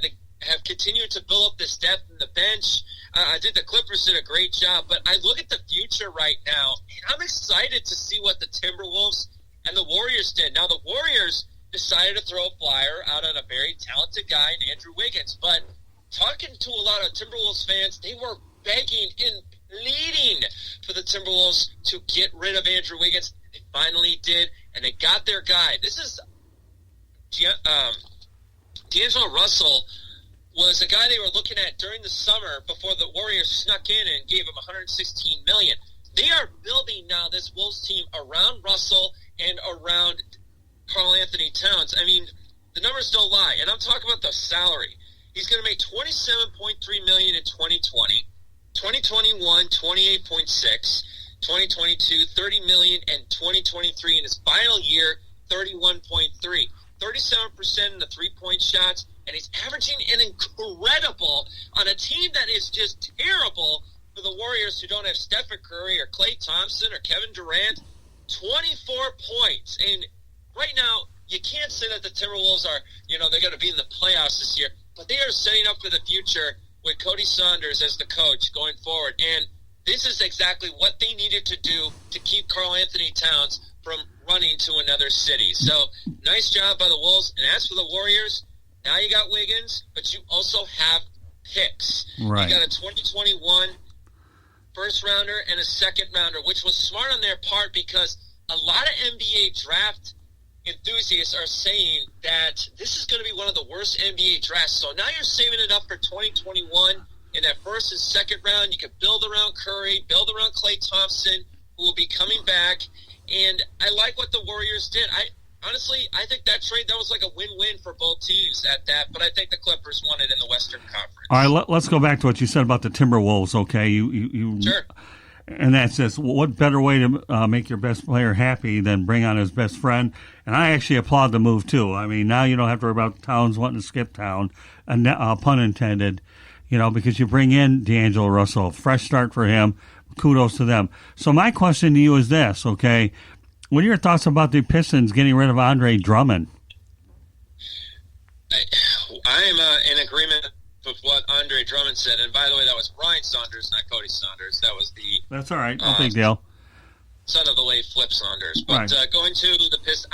They have continued to build up this depth in the bench. I think the Clippers did a great job. But I look at the future right now, and I'm excited to see what the Timberwolves and the Warriors did. Now, the Warriors decided to throw a flyer out on a very talented guy in Andrew Wiggins. But talking to a lot of Timberwolves fans, they were begging and pleading for the Timberwolves to get rid of Andrew Wiggins. They finally did, and they got their guy. This is D'Angelo Russell was a guy they were looking at during the summer before the Warriors snuck in and gave him $116 million. They are building now this Wolves team around Russell and around Karl Anthony Towns. I mean, the numbers don't lie, and I'm talking about the salary. He's going to make $27.3 million in 2020, 2021, 28.6, 2022, $30 million, and 2023 in his final year, 31.3, 37% in the three-point shots, and he's averaging an incredible on a team that is just terrible for the Warriors who don't have Stephen Curry or Klay Thompson or Kevin Durant. 24 points, and right now you can't say that the Timberwolves are, they're going to be in the playoffs this year, but they are setting up for the future with Cody Saunders as the coach going forward, and this is exactly what they needed to do to keep Karl Anthony Towns from running to another city. So, nice job by the Wolves, and as for the Warriors, now you got Wiggins, but you also have picks. Right. You got a 2021 first rounder and a second rounder, which was smart on their part because a lot of NBA draft enthusiasts are saying that this is going to be one of the worst NBA drafts. So now you're saving it up for 2021 in that first and second round. You can build around Curry, build around Klay Thompson, who will be coming back. And I like what the Warriors did. Honestly, I think that trade, that was like a win-win for both teams at that, but I think the Clippers won it in the Western Conference. All right, let's go back to what you said about the Timberwolves, okay? You Sure. And that's this. What better way to make your best player happy than bring on his best friend? And I actually applaud the move, too. I mean, now you don't have to worry about Towns wanting to skip town, pun intended, because you bring in D'Angelo Russell. Fresh start for him. Kudos to them. So my question to you is this, okay? What are your thoughts about the Pistons getting rid of Andre Drummond? I'm in agreement with what Andre Drummond said. And by the way, that was Brian Saunders, not Cody Saunders. That was the... That's all right. No big deal. Son of the late Flip Saunders. But right. Going to the Pistons,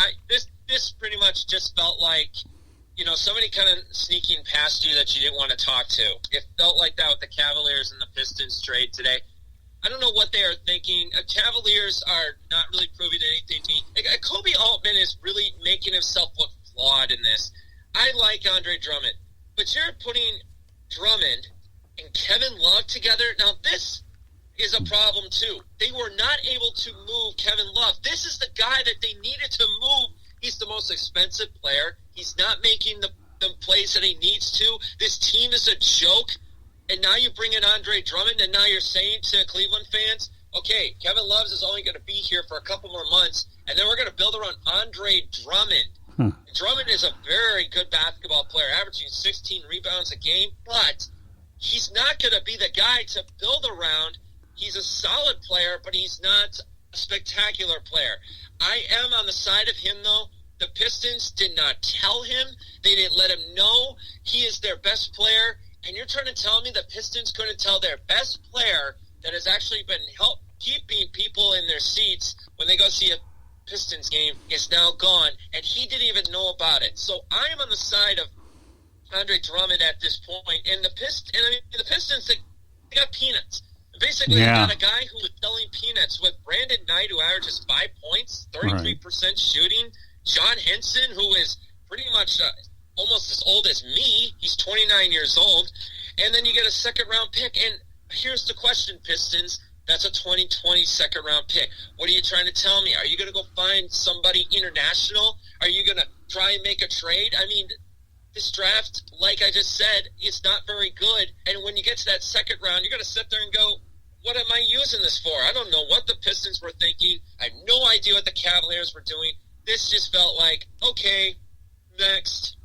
this pretty much just felt like, somebody kind of sneaking past you that you didn't want to talk to. It felt like that with the Cavaliers and the Pistons trade today. I don't know what they are thinking. Cavaliers are not really proving anything to me. Kobe Altman is really making himself look flawed in this. I like Andre Drummond, but you're putting Drummond and Kevin Love together. Now, this is a problem, too. They were not able to move Kevin Love. This is the guy that they needed to move. He's the most expensive player. He's not making the plays that he needs to. This team is a joke. And now you bring in Andre Drummond, and now you're saying to Cleveland fans, okay, Kevin Love is only going to be here for a couple more months, and then we're going to build around Andre Drummond. Drummond is a very good basketball player, averaging 16 rebounds a game, but he's not going to be the guy to build around. He's a solid player, but he's not a spectacular player. I am on the side of him, though. The Pistons did not tell him. They didn't let him know he is their best player. And you're trying to tell me the Pistons couldn't tell their best player that has actually been keeping people in their seats when they go see a Pistons game is now gone, and he didn't even know about it. So I am on the side of Andre Drummond at this point. And the Pistons, they got peanuts. Basically, they got a guy who was selling peanuts with Brandon Knight, who averages 5 points, 33% shooting. John Henson, who is pretty much almost as old as me. He's 29 years old. And then you get a second-round pick. And here's the question, Pistons. That's a 2020 second-round pick. What are you trying to tell me? Are you going to go find somebody international? Are you going to try and make a trade? I mean, this draft, like I just said, is not very good. And when you get to that second round, you're going to sit there and go, what am I using this for? I don't know what the Pistons were thinking. I have no idea what the Cavaliers were doing. This just felt like, okay, next.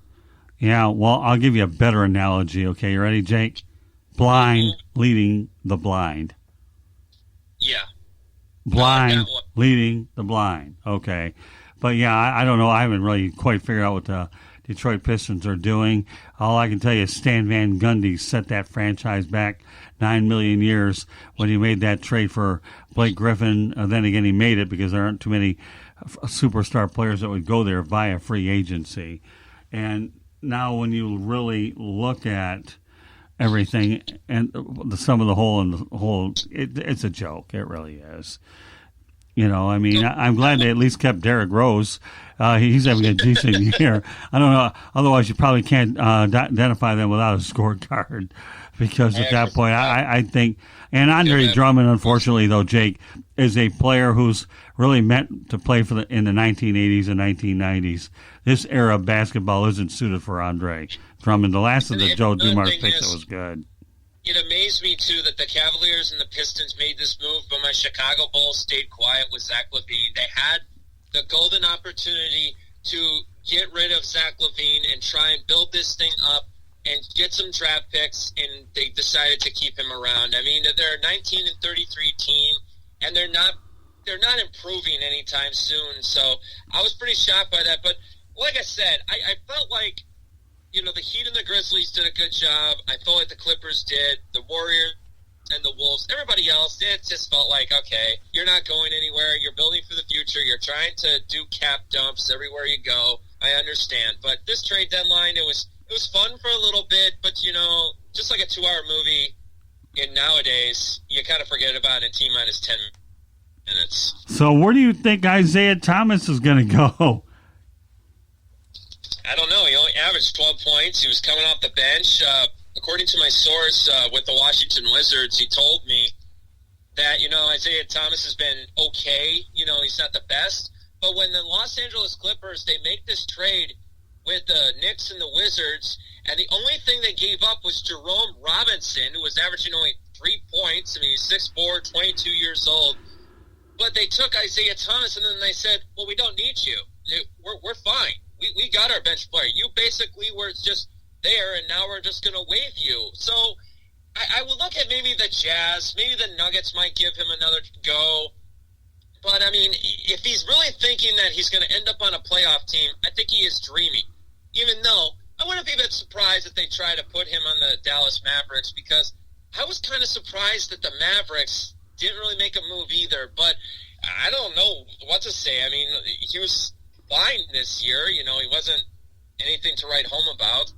Yeah, well, I'll give you a better analogy. Okay, you ready, Jake? Blind leading the blind. Yeah. Blind leading the blind. Okay. But, yeah, I don't know. I haven't really quite figured out what the Detroit Pistons are doing. All I can tell you is Stan Van Gundy set that franchise back 9 million years when he made that trade for Blake Griffin. Then again, he made it because there aren't too many superstar players that would go there via free agency. And now when you really look at everything and the sum of the whole and the whole, it's a joke. It really is. You know, I mean, I'm glad they at least kept Derrick Rose. He's having a decent year. I don't know. Otherwise, you probably can't identify them without a scorecard, because at that point, I think. And Andre Drummond, unfortunately, though, Jake, is a player who's really meant to play in the 1980s and 1990s. This era of basketball isn't suited for Andre Drummond. The last of the Joe Dumars picks that was good. It amazed me, too, that the Cavaliers and the Pistons made this move, but my Chicago Bulls stayed quiet with Zach LaVine. They had the golden opportunity to get rid of Zach LaVine and try and build this thing up and get some draft picks, and they decided to keep him around. I mean, they're a 19-33 team, and they're not improving anytime soon. So I was pretty shocked by that. But like I said, I felt like, you know, the Heat and the Grizzlies did a good job. I felt like the Clippers did. The Warriors and the Wolves, everybody else, it just felt like, okay, you're not going anywhere. You're building for the future. You're trying to do cap dumps everywhere you go. I understand. But this trade deadline, it was fun for a little bit, but, you know, just like a 2-hour movie, and nowadays, you kind of forget about it in T-minus 10 minutes. So where do you think Isaiah Thomas is going to go? I don't know. He only averaged 12 points. He was coming off the bench. According to my source with the Washington Wizards, he told me that, you know, Isaiah Thomas has been okay. You know, he's not the best. But when the Los Angeles Clippers, they make this trade with the Knicks and the Wizards, and the only thing they gave up was Jerome Robinson, who was averaging only 3 points. I mean, he's 6'4", 22 years old. But they took Isaiah Thomas, and then they said, well, we don't need you. We're fine. We got our bench player. You basically were just there, and now we're just going to waive you. So I would look at maybe the Jazz, maybe the Nuggets might give him another go. But, I mean, if he's really thinking that he's going to end up on a playoff team, I think he is dreaming. Even though I wouldn't be a bit surprised if they try to put him on the Dallas Mavericks, because I was kind of surprised that the Mavericks didn't really make a move either. But I don't know what to say. I mean, he was fine this year. You know, he wasn't anything to write home about.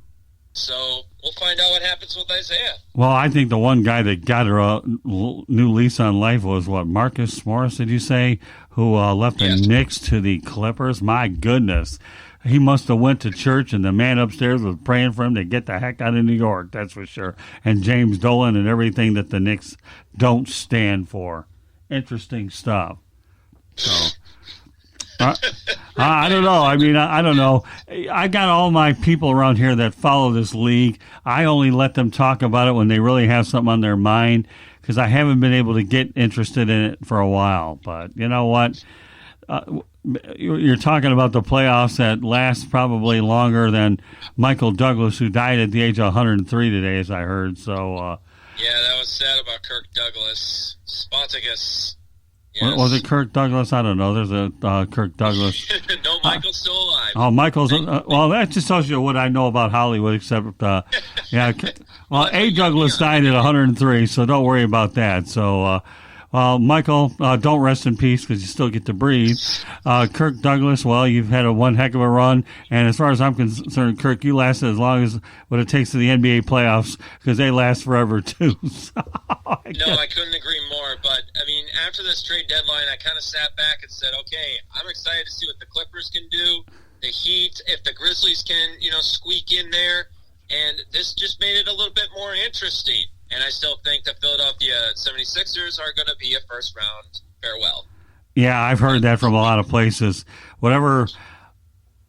So we'll find out what happens with Isaiah. Well, I think the one guy that got a new lease on life was, Marcus Morris, did you say, who left the Knicks to the Clippers? My goodness. He must have went to church, and the man upstairs was praying for him to get the heck out of New York, that's for sure. And James Dolan and everything that the Knicks don't stand for. Interesting stuff. So I don't know. I mean, I don't know. I got all my people around here that follow this league. I only let them talk about it when they really have something on their mind, because I haven't been able to get interested in it for a while. But you know what? You're talking about the playoffs that last probably longer than Michael Douglas, who died at the age of 103 today, as I heard. So yeah, that was sad about Kirk Douglas. Spontagus. Yes. Was it Kirk Douglas? I don't know. There's a Kirk Douglas. No, Michael's still alive. Oh, Michael's. Well, that just tells you what I know about Hollywood, except, yeah. Well, A. Douglas died at 103, so don't worry about that. So, Michael, don't rest in peace, because you still get to breathe. Kirk Douglas, well, you've had one heck of a run. And as far as I'm concerned, Kirk, you lasted as long as what it takes to the NBA playoffs, because they last forever, too. No, I couldn't agree more. But, I mean, after this trade deadline, I kind of sat back and said, okay, I'm excited to see what the Clippers can do, the Heat, if the Grizzlies can, you know, squeak in there. And this just made it a little bit more interesting. And I still think the Philadelphia 76ers are going to be a first-round farewell. Yeah, I've heard that from a lot of places. Whatever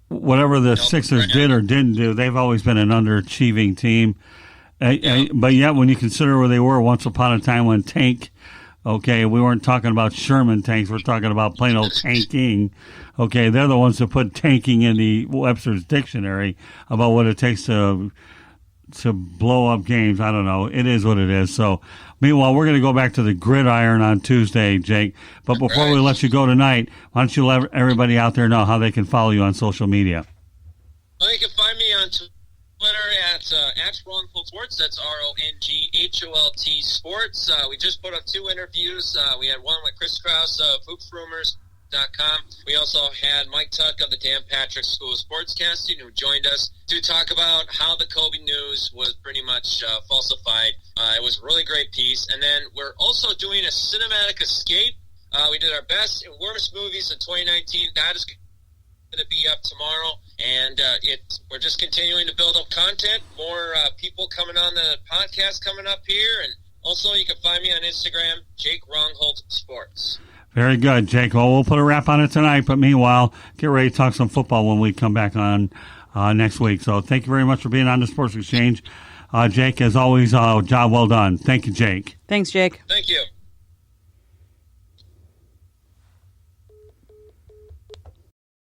the Sixers did or didn't do, they've always been an underachieving team. But yet, when you consider where they were once upon a time when tank, okay, we weren't talking about Sherman tanks. We're talking about plain old tanking. Okay, they're the ones that put tanking in the Webster's dictionary about what it takes to blow up games. I don't know. It is what it is. So, meanwhile, we're going to go back to the gridiron on Tuesday, Jake. But before we let you go tonight, why don't you let everybody out there know how they can follow you on social media? Well, you can find me on Twitter at Wrongful Sports. That's RONGHOLT Sports. We just put up 2 interviews. We had one with Chris Krause of HoopsRumors.com. We also had Mike Tuck of the Dan Patrick School of Sportscasting, who joined us to talk about how the Kobe news was pretty much falsified. It was a really great piece. And then we're also doing a cinematic escape We did our best and worst movies in 2019. That is going to be up tomorrow, and we're just continuing to build up content. More people coming on the podcast coming up here, and also you can find me on Instagram, Jake Rongholt Sports. Very good, Jake. Well, we'll put a wrap on it tonight, but meanwhile, get ready to talk some football when we come back on next week. So thank you very much for being on the Sports Exchange. Jake, as always, job well done. Thank you, Jake. Thanks, Jake. Thank you.